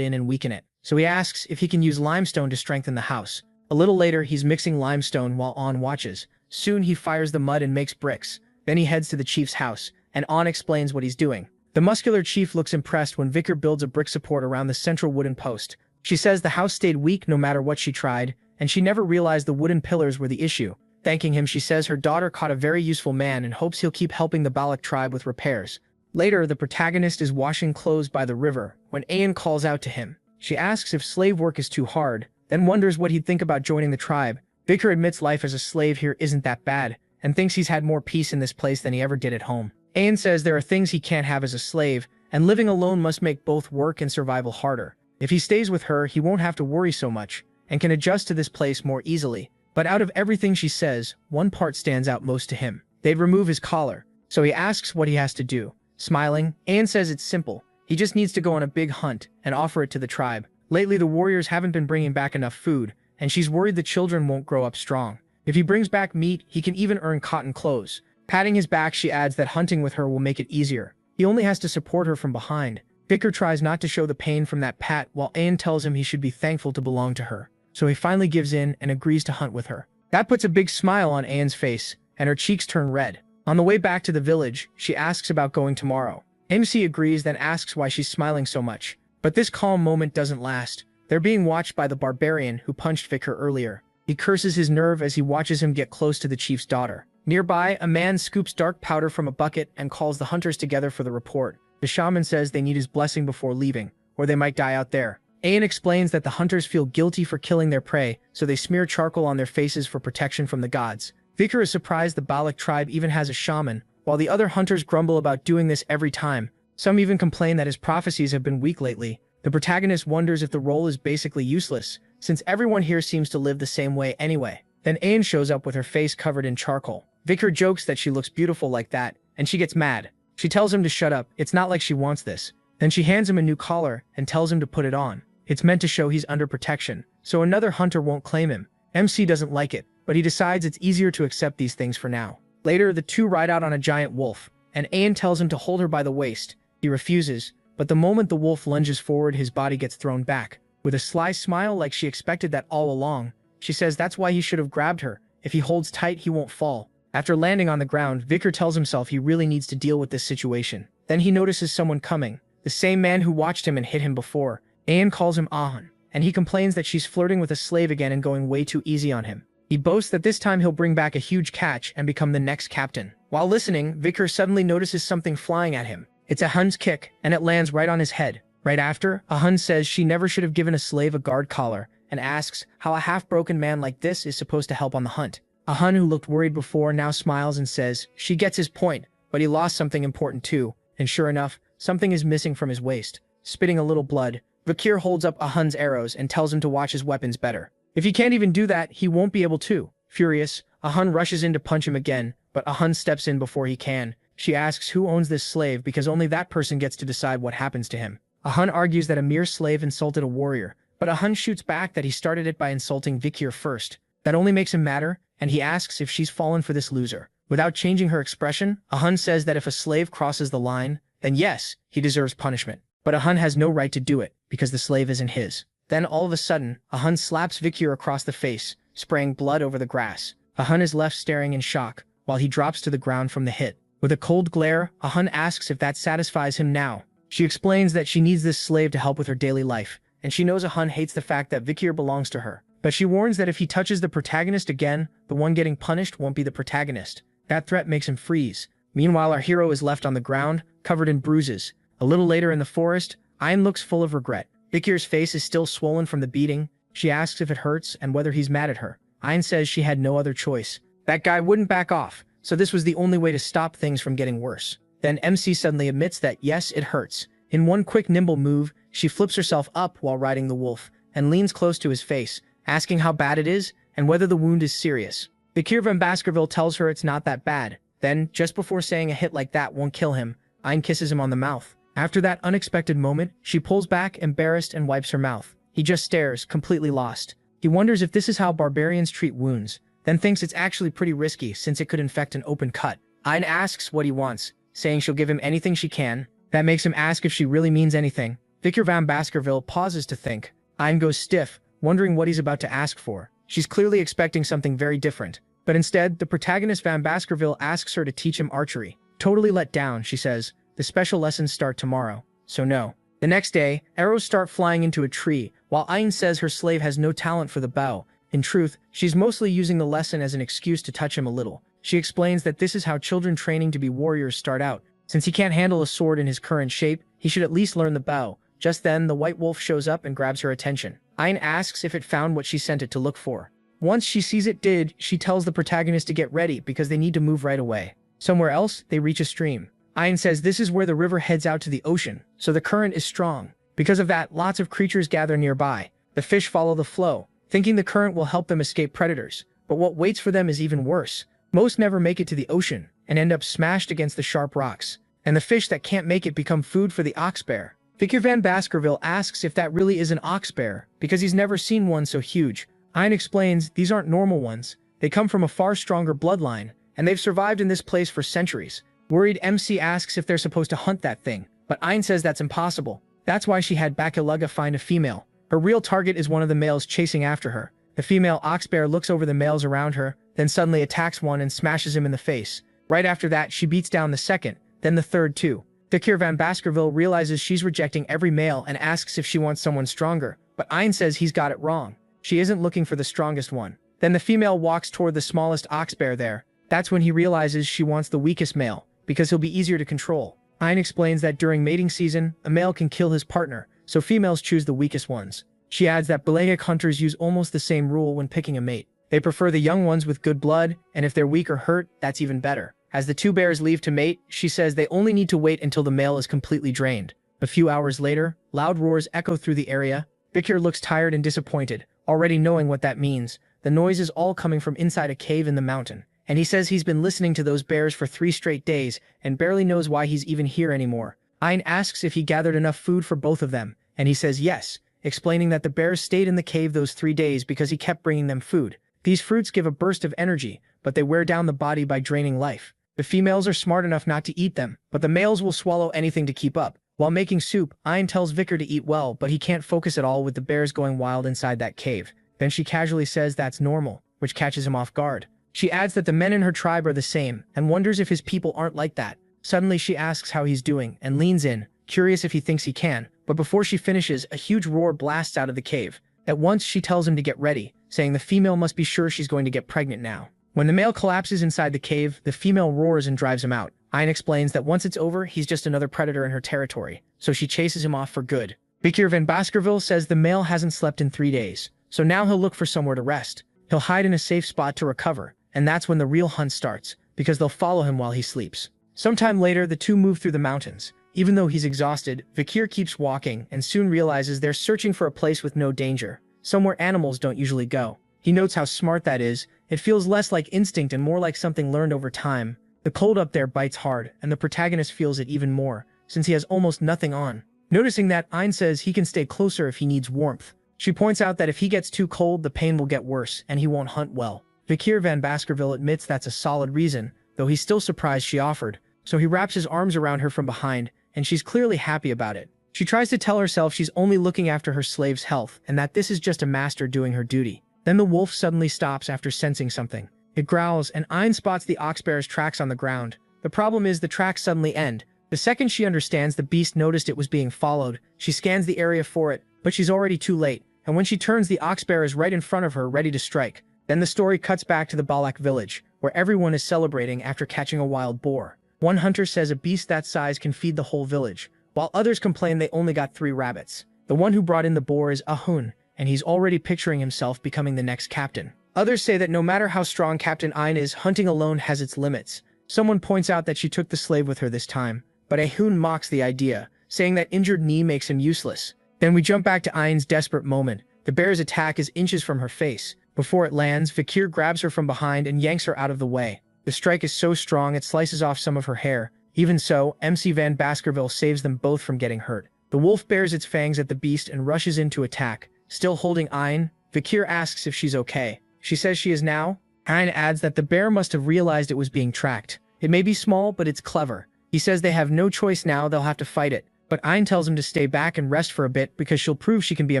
in and weaken it. So he asks if he can use limestone to strengthen the house. A little later, he's mixing limestone while An watches. Soon he fires the mud and makes bricks. Then he heads to the chief's house, and An explains what he's doing. The muscular chief looks impressed when Vicker builds a brick support around the central wooden post. She says the house stayed weak no matter what she tried, and she never realized the wooden pillars were the issue. Thanking him, she says her daughter caught a very useful man and hopes he'll keep helping the Balak tribe with repairs. Later, the protagonist is washing clothes by the river when Ayan calls out to him. She asks if slave work is too hard, then wonders what he'd think about joining the tribe. Vicker admits life as a slave here isn't that bad, and thinks he's had more peace in this place than he ever did at home. Ayan says there are things he can't have as a slave, and living alone must make both work and survival harder. If he stays with her, he won't have to worry so much, and can adjust to this place more easily. But out of everything she says, one part stands out most to him. They'd remove his collar, so he asks what he has to do. Smiling, Ayan says it's simple. He just needs to go on a big hunt and offer it to the tribe. Lately, the warriors haven't been bringing back enough food, and she's worried the children won't grow up strong. If he brings back meat, he can even earn cotton clothes. Patting his back, she adds that hunting with her will make it easier. He only has to support her from behind. Vicker tries not to show the pain from that pat, while Ayan tells him he should be thankful to belong to her. So he finally gives in and agrees to hunt with her. That puts a big smile on Ayan's face, and her cheeks turn red. On the way back to the village, she asks about going tomorrow. MC agrees, then asks why she's smiling so much. But this calm moment doesn't last. They're being watched by the barbarian who punched Vicker earlier. He curses his nerve as he watches him get close to the chief's daughter. Nearby, a man scoops dark powder from a bucket and calls the hunters together for the report. The shaman says they need his blessing before leaving, or they might die out there. Ayan explains that the hunters feel guilty for killing their prey, so they smear charcoal on their faces for protection from the gods. Vicker is surprised the Balak tribe even has a shaman, while the other hunters grumble about doing this every time. Some even complain that his prophecies have been weak lately. The protagonist wonders if the role is basically useless, since everyone here seems to live the same way anyway. Then Ayan shows up with her face covered in charcoal. Vicker jokes that she looks beautiful like that, and she gets mad. She tells him to shut up, it's not like she wants this. Then she hands him a new collar and tells him to put it on. It's meant to show he's under protection, so another hunter won't claim him. MC doesn't like it, but he decides it's easier to accept these things for now. Later, the two ride out on a giant wolf, and Ayan tells him to hold her by the waist. He refuses, but the moment the wolf lunges forward, his body gets thrown back. With a sly smile like she expected that all along, she says that's why he should have grabbed her. If he holds tight, he won't fall. After landing on the ground, Vicar tells himself he really needs to deal with this situation. Then he notices someone coming, the same man who watched him and hit him before. Ayan calls him Ahun, and he complains that she's flirting with a slave again and going way too easy on him. He boasts that this time he'll bring back a huge catch and become the next captain. While listening, Vicar suddenly notices something flying at him. It's Ahun's kick, and it lands right on his head. Right after, Ahun says she never should have given a slave a guard collar, and asks how a half-broken man like this is supposed to help on the hunt. Ahun, who looked worried before, now smiles and says she gets his point, but he lost something important too, and sure enough, something is missing from his waist. Spitting a little blood, Vakir holds up Ahun's arrows and tells him to watch his weapons better. If he can't even do that, he won't be able to. Furious, Ahun rushes in to punch him again, but Ahun steps in before he can. She asks who owns this slave because only that person gets to decide what happens to him. Ahun argues that a mere slave insulted a warrior, but Ahun shoots back that he started it by insulting Vakir first. That only makes him madder, and he asks if she's fallen for this loser. Without changing her expression, Ahun says that if a slave crosses the line, then yes, he deserves punishment. But Ahun has no right to do it, because the slave isn't his. Then all of a sudden, Ahun slaps Vakir across the face, spraying blood over the grass. Ahun is left staring in shock, while he drops to the ground from the hit. With a cold glare, Ahun asks if that satisfies him now. She explains that she needs this slave to help with her daily life, and she knows Ahun hates the fact that Vakir belongs to her. But she warns that if he touches the protagonist again, the one getting punished won't be the protagonist. That threat makes him freeze. Meanwhile, our hero is left on the ground, covered in bruises. A little later in the forest, Ayan looks full of regret. Vakir's face is still swollen from the beating. She asks if it hurts and whether he's mad at her. Ayan says she had no other choice. That guy wouldn't back off, so this was the only way to stop things from getting worse. Then MC suddenly admits that yes, it hurts. In one quick nimble move, she flips herself up while riding the wolf, and leans close to his face, asking how bad it is and whether the wound is serious. Vakir van Baskerville tells her it's not that bad. Then, just before saying a hit like that won't kill him, Ayan kisses him on the mouth. After that unexpected moment, she pulls back, embarrassed, and wipes her mouth. He just stares, completely lost. He wonders if this is how barbarians treat wounds, then thinks it's actually pretty risky since it could infect an open cut. Ayan asks what he wants, saying she'll give him anything she can. That makes him ask if she really means anything. Vakir van Baskerville pauses to think. Ayan goes stiff, wondering what he's about to ask for. She's clearly expecting something very different. But instead, the protagonist Van Baskerville asks her to teach him archery. Totally let down, she says. The special lessons start tomorrow, so no. The next day, arrows start flying into a tree, while Ayan says her slave has no talent for the bow. In truth, she's mostly using the lesson as an excuse to touch him a little. She explains that this is how children training to be warriors start out. Since he can't handle a sword in his current shape, he should at least learn the bow. Just then, the white wolf shows up and grabs her attention. Ayan asks if it found what she sent it to look for. Once she sees it did, she tells the protagonist to get ready because they need to move right away. Somewhere else, they reach a stream. Ayan says this is where the river heads out to the ocean, so the current is strong. Because of that, lots of creatures gather nearby. The fish follow the flow, thinking the current will help them escape predators. But what waits for them is even worse. Most never make it to the ocean, and end up smashed against the sharp rocks. And the fish that can't make it become food for the ox bear. Vakir van Baskerville asks if that really is an ox bear, because he's never seen one so huge. Ayan explains these aren't normal ones. They come from a far stronger bloodline, and they've survived in this place for centuries. Worried, MC asks if they're supposed to hunt that thing, but Ayan says that's impossible. That's why she had Bakiluga find a female. Her real target is one of the males chasing after her. The female ox bear looks over the males around her, then suddenly attacks one and smashes him in the face. Right after that, she beats down the second, then the third too. Vakir van Baskerville realizes she's rejecting every male and asks if she wants someone stronger, but Ayan says he's got it wrong. She isn't looking for the strongest one. Then the female walks toward the smallest ox bear there. That's when he realizes she wants the weakest male, because he'll be easier to control. Ayan explains that during mating season, a male can kill his partner, so females choose the weakest ones. She adds that Belagic hunters use almost the same rule when picking a mate. They prefer the young ones with good blood, and if they're weak or hurt, that's even better. As the two bears leave to mate, she says they only need to wait until the male is completely drained. A few hours later, loud roars echo through the area. Vakir looks tired and disappointed, already knowing what that means. The noise is all coming from inside a cave in the mountain, and he says he's been listening to those bears for 3 straight days and barely knows why he's even here anymore. Ain asks if he gathered enough food for both of them, and he says yes, explaining that the bears stayed in the cave those 3 days because he kept bringing them food. These fruits give a burst of energy, but they wear down the body by draining life. The females are smart enough not to eat them, but the males will swallow anything to keep up. While making soup, Ain tells Vicar to eat well, but he can't focus at all with the bears going wild inside that cave. Then she casually says that's normal, which catches him off guard. She adds that the men in her tribe are the same, and wonders if his people aren't like that. Suddenly she asks how he's doing, and leans in, curious if he thinks he can, but before she finishes, a huge roar blasts out of the cave. At once she tells him to get ready, saying the female must be sure she's going to get pregnant now. When the male collapses inside the cave, the female roars and drives him out. Ain explains that once it's over, he's just another predator in her territory, so she chases him off for good. Vicar van Baskerville says the male hasn't slept in 3 days, so now he'll look for somewhere to rest. He'll hide in a safe spot to recover, and that's when the real hunt starts, because they'll follow him while he sleeps. Sometime later, the two move through the mountains. Even though he's exhausted, Vicar keeps walking and soon realizes they're searching for a place with no danger, somewhere animals don't usually go. He notes how smart that is. It feels less like instinct and more like something learned over time. The cold up there bites hard, and the protagonist feels it even more, since he has almost nothing on. Noticing that, Ain says he can stay closer if he needs warmth. She points out that if he gets too cold, the pain will get worse, and he won't hunt well. Vicar van Baskerville admits that's a solid reason, though he's still surprised she offered, so he wraps his arms around her from behind, and she's clearly happy about it. She tries to tell herself she's only looking after her slave's health, and that this is just a master doing her duty. Then the wolf suddenly stops after sensing something. It growls, and Ain spots the oxbear's tracks on the ground. The problem is the tracks suddenly end. The second she understands the beast noticed it was being followed, she scans the area for it, but she's already too late, and when she turns, the oxbear is right in front of her, ready to strike. Then the story cuts back to the Balak village, where everyone is celebrating after catching a wild boar. One hunter says a beast that size can feed the whole village, while others complain they only got 3 rabbits. The one who brought in the boar is Ahun, and he's already picturing himself becoming the next captain. Others say that no matter how strong Captain Ain is, hunting alone has its limits. Someone points out that she took the slave with her this time, but Ahun mocks the idea, saying that injured knee makes him useless. Then we jump back to Ain's desperate moment. The bear's attack is inches from her face. Before it lands, Vicar grabs her from behind and yanks her out of the way. The strike is so strong it slices off some of her hair. Even so, MC Van Baskerville saves them both from getting hurt. The wolf bares its fangs at the beast and rushes in to attack. Still holding Ain, Vicar asks if she's okay. She says she is now. Ain adds that the bear must have realized it was being tracked. It may be small, but it's clever. He says they have no choice now, they'll have to fight it. But Ain tells him to stay back and rest for a bit because she'll prove she can be a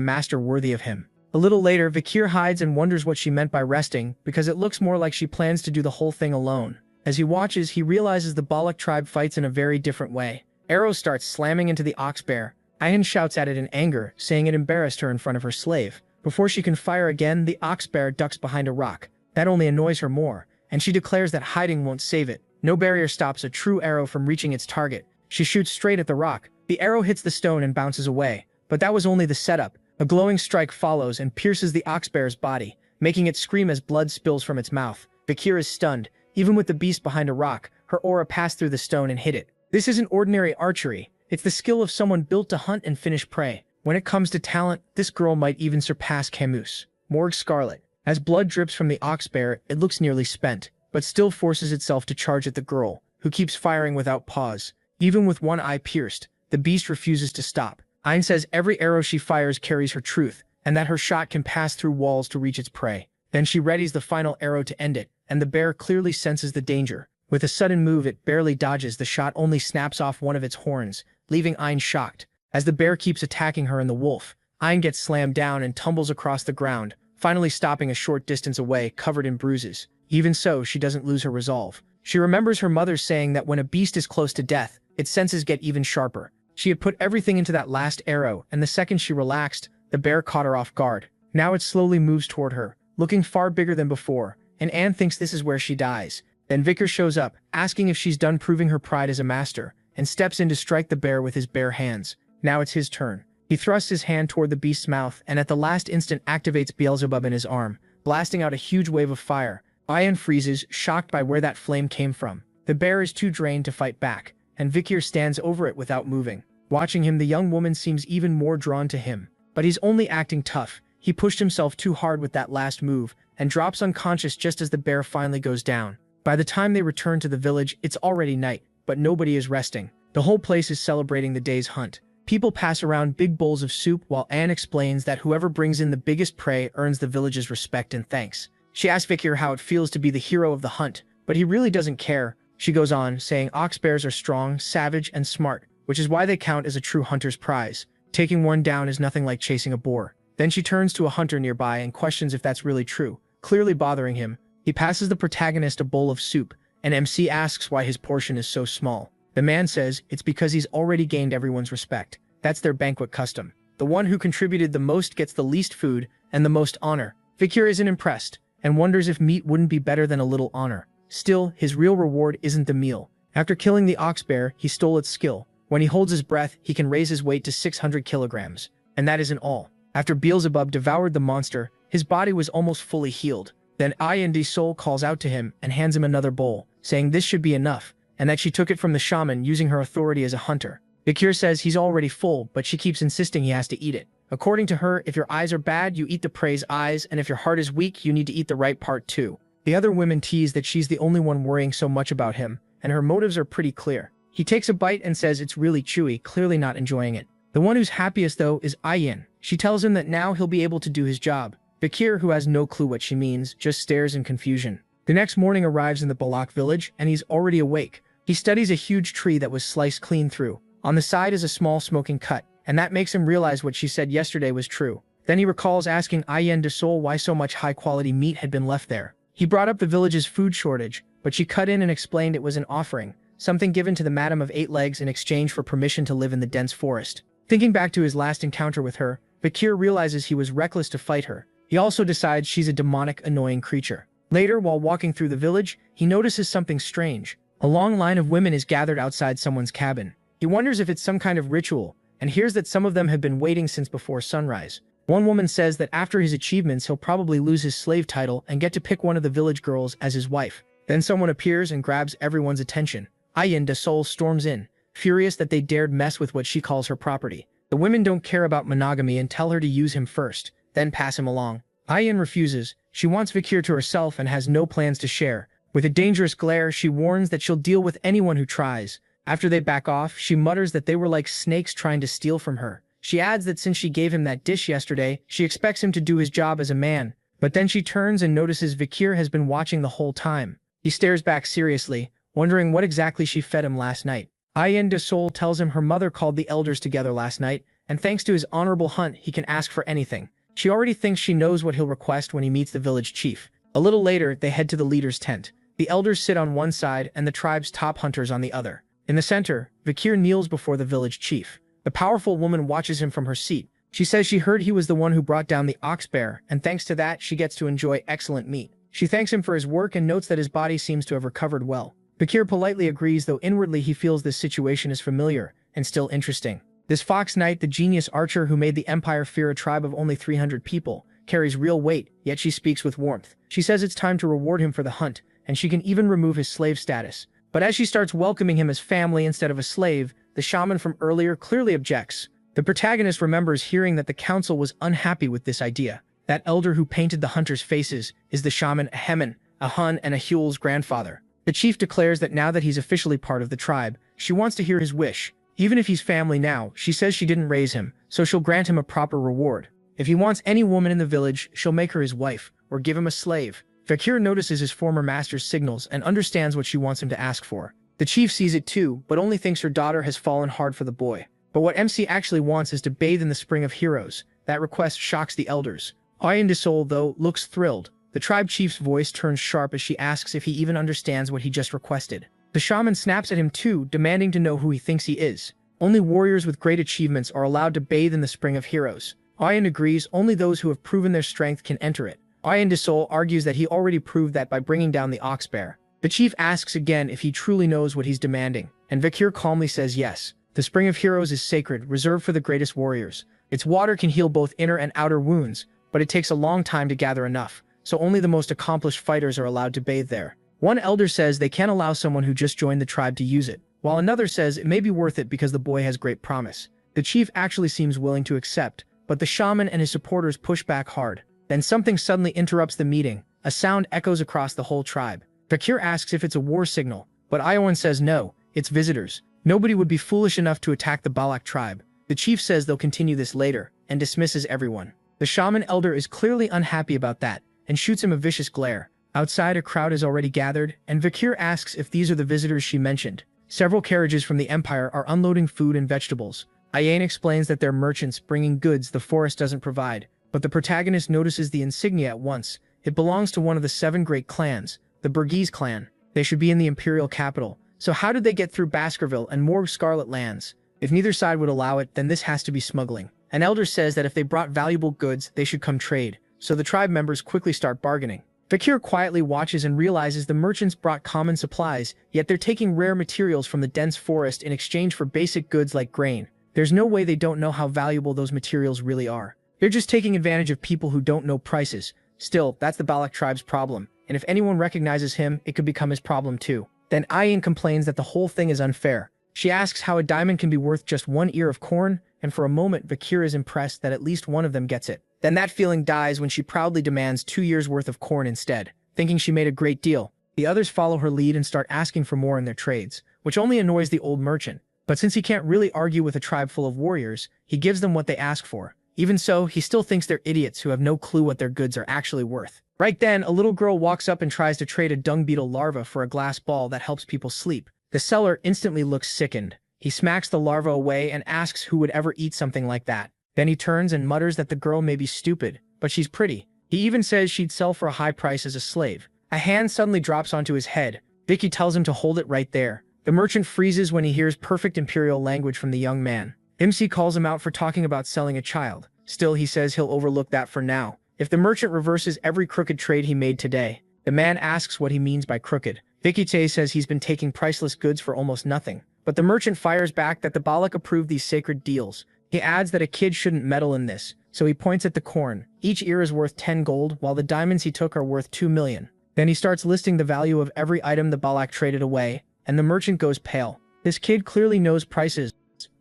master worthy of him. A little later, Vicar hides and wonders what she meant by resting because it looks more like she plans to do the whole thing alone. As he watches, he realizes the Balak tribe fights in a very different way. Arrows start slamming into the oxbear. Ain shouts at it in anger, saying it embarrassed her in front of her slave. Before she can fire again, the oxbear ducks behind a rock. That only annoys her more, and she declares that hiding won't save it. No barrier stops a true arrow from reaching its target. She shoots straight at the rock. The arrow hits the stone and bounces away. But that was only the setup. A glowing strike follows and pierces the oxbear's body, making it scream as blood spills from its mouth. Vicar is stunned. Even with the beast behind a rock, her aura passed through the stone and hit it. This isn't ordinary archery. It's the skill of someone built to hunt and finish prey. When it comes to talent, this girl might even surpass Camus. Morgue Scarlet. As blood drips from the oxbear, it looks nearly spent, but still forces itself to charge at the girl, who keeps firing without pause. Even with one eye pierced, the beast refuses to stop. Ain says every arrow she fires carries her truth, and that her shot can pass through walls to reach its prey. Then she readies the final arrow to end it, and the bear clearly senses the danger. With a sudden move, it barely dodges. The shot only snaps off one of its horns, leaving Ain shocked. As the bear keeps attacking her and the wolf, Ain gets slammed down and tumbles across the ground, finally stopping a short distance away, covered in bruises. Even so, she doesn't lose her resolve. She remembers her mother saying that when a beast is close to death, its senses get even sharper. She had put everything into that last arrow, and the second she relaxed, the bear caught her off guard. Now it slowly moves toward her, looking far bigger than before, and Anne thinks this is where she dies. Then Vicar shows up, asking if she's done proving her pride as a master, and steps in to strike the bear with his bare hands. Now it's his turn. He thrusts his hand toward the beast's mouth and at the last instant activates Beelzebub in his arm, blasting out a huge wave of fire. Ayan freezes, shocked by where that flame came from. The bear is too drained to fight back, and Vicar stands over it without moving. Watching him, the young woman seems even more drawn to him. But he's only acting tough. He pushed himself too hard with that last move, and drops unconscious just as the bear finally goes down. By the time they return to the village, it's already night, but nobody is resting. The whole place is celebrating the day's hunt. People pass around big bowls of soup while Anne explains that whoever brings in the biggest prey earns the village's respect and thanks. She asks Vikir how it feels to be the hero of the hunt, but he really doesn't care. She goes on, saying ox bears are strong, savage, and smart, which is why they count as a true hunter's prize. Taking one down is nothing like chasing a boar. Then she turns to a hunter nearby and questions if that's really true, clearly bothering him. He passes the protagonist a bowl of soup, and MC asks why his portion is so small. The man says it's because he's already gained everyone's respect. That's their banquet custom. The one who contributed the most gets the least food and the most honor. Vikir isn't impressed, and wonders if meat wouldn't be better than a little honor. Still, his real reward isn't the meal. After killing the ox bear, he stole its skill. When he holds his breath, he can raise his weight to 600 kilograms. And that isn't all. After Beelzebub devoured the monster, his body was almost fully healed. Then Ayendi's soul calls out to him and hands him another bowl, saying this should be enough, and that she took it from the shaman using her authority as a hunter. Vikir says he's already full, but she keeps insisting he has to eat it. According to her, if your eyes are bad, you eat the prey's eyes, and if your heart is weak, you need to eat the right part too. The other women tease that she's the only one worrying so much about him, and her motives are pretty clear. He takes a bite and says it's really chewy, clearly not enjoying it. The one who's happiest though is Ayen. She tells him that now he'll be able to do his job. Vikir, who has no clue what she means, just stares in confusion. The next morning arrives in the Balak village, and he's already awake. He studies a huge tree that was sliced clean through. On the side is a small smoking cut, and that makes him realize what she said yesterday was true. Then he recalls asking Ayen de Sol why so much high-quality meat had been left there. He brought up the village's food shortage, but she cut in and explained it was an offering, something given to the Madam of Eight Legs in exchange for permission to live in the dense forest. Thinking back to his last encounter with her, Vikir realizes he was reckless to fight her. He also decides she's a demonic, annoying creature. Later, while walking through the village, he notices something strange. A long line of women is gathered outside someone's cabin. He wonders if it's some kind of ritual, and hears that some of them have been waiting since before sunrise. One woman says that after his achievements, he'll probably lose his slave title and get to pick one of the village girls as his wife. Then someone appears and grabs everyone's attention. Ayen de Sol storms in, furious that they dared mess with what she calls her property. The women don't care about monogamy and tell her to use him first, then pass him along. Ayen refuses. She wants Vikir to herself and has no plans to share. With a dangerous glare, she warns that she'll deal with anyone who tries. After they back off, she mutters that they were like snakes trying to steal from her. She adds that since she gave him that dish yesterday, she expects him to do his job as a man. But then she turns and notices Vikir has been watching the whole time. He stares back seriously, wondering what exactly she fed him last night. Ayen de Sol tells him her mother called the elders together last night, and thanks to his honorable hunt, he can ask for anything. She already thinks she knows what he'll request when he meets the village chief. A little later, they head to the leader's tent. The elders sit on one side and the tribe's top hunters on the other. In the center, Vikir kneels before the village chief. The powerful woman watches him from her seat. She says she heard he was the one who brought down the ox bear, and thanks to that, she gets to enjoy excellent meat. She thanks him for his work and notes that his body seems to have recovered well. Vikir politely agrees, though inwardly he feels this situation is familiar and still interesting. This fox knight, the genius archer who made the empire fear a tribe of only 300 people, carries real weight, yet she speaks with warmth. She says it's time to reward him for the hunt, and she can even remove his slave status. But as she starts welcoming him as family instead of a slave, the shaman from earlier clearly objects. The protagonist remembers hearing that the council was unhappy with this idea. That elder who painted the hunters' faces is the shaman Ahemen, a Hun and a Huel's grandfather. The chief declares that now that he's officially part of the tribe, she wants to hear his wish. Even if he's family now, she says she didn't raise him, so she'll grant him a proper reward. If he wants any woman in the village, she'll make her his wife, or give him a slave. Vikir notices his former master's signals and understands what she wants him to ask for. The chief sees it too, but only thinks her daughter has fallen hard for the boy. But what MC actually wants is to bathe in the Spring of Heroes. That request shocks the elders. Ayen de Sol, though, looks thrilled. The tribe chief's voice turns sharp as she asks if he even understands what he just requested. The shaman snaps at him too, demanding to know who he thinks he is. Only warriors with great achievements are allowed to bathe in the Spring of Heroes. Ayen agrees only those who have proven their strength can enter it. Ayen de Sol argues that he already proved that by bringing down the ox bear. The chief asks again if he truly knows what he's demanding, and Vikir calmly says yes. The Spring of Heroes is sacred, reserved for the greatest warriors. Its water can heal both inner and outer wounds, but it takes a long time to gather enough, so only the most accomplished fighters are allowed to bathe there. One elder says they can't allow someone who just joined the tribe to use it, while another says it may be worth it because the boy has great promise. The chief actually seems willing to accept, but the shaman and his supporters push back hard. Then something suddenly interrupts the meeting. A sound echoes across the whole tribe. Fakir asks if it's a war signal, but Iowan says no, it's visitors. Nobody would be foolish enough to attack the Balak tribe. The chief says they'll continue this later, and dismisses everyone. The shaman elder is clearly unhappy about that, and shoots him a vicious glare. Outside, a crowd is already gathered, and Fakir asks if these are the visitors she mentioned. Several carriages from the empire are unloading food and vegetables. Ayan explains that they're merchants bringing goods the forest doesn't provide, but the protagonist notices the insignia at once. It belongs to one of the 7 great clans, the Burgese clan. They should be in the imperial capital. So how did they get through Baskerville and more Scarlet lands? If neither side would allow it, then this has to be smuggling. An elder says that if they brought valuable goods, they should come trade. So the tribe members quickly start bargaining. Fakir quietly watches and realizes the merchants brought common supplies, yet they're taking rare materials from the dense forest in exchange for basic goods like grain. There's no way they don't know how valuable those materials really are. They're just taking advantage of people who don't know prices. Still, that's the Balak tribe's problem, and if anyone recognizes him, it could become his problem too. Then Ayin complains that the whole thing is unfair. She asks how a diamond can be worth just 1 ear of corn, and for a moment Fakir is impressed that at least one of them gets it. Then that feeling dies when she proudly demands 2 years' worth of corn instead, thinking she made a great deal. The others follow her lead and start asking for more in their trades, which only annoys the old merchant. But since he can't really argue with a tribe full of warriors, he gives them what they ask for. Even so, he still thinks they're idiots who have no clue what their goods are actually worth. Right then, a little girl walks up and tries to trade a dung beetle larva for a glass ball that helps people sleep. The seller instantly looks sickened. He smacks the larva away and asks who would ever eat something like that. Then he turns and mutters that the girl may be stupid, but she's pretty. He even says she'd sell for a high price as a slave. A hand suddenly drops onto his head. Vicky tells him to hold it right there. The merchant freezes when he hears perfect imperial language from the young man. MC calls him out for talking about selling a child. Still, he says he'll overlook that for now. If the merchant reverses every crooked trade he made today, the man asks what he means by crooked. Vikite says he's been taking priceless goods for almost nothing. But the merchant fires back that the Balak approved these sacred deals. He adds that a kid shouldn't meddle in this, so he points at the corn. Each ear is worth 10 gold, while the diamonds he took are worth 2 million. Then he starts listing the value of every item the Balak traded away, and the merchant goes pale. This kid clearly knows prices.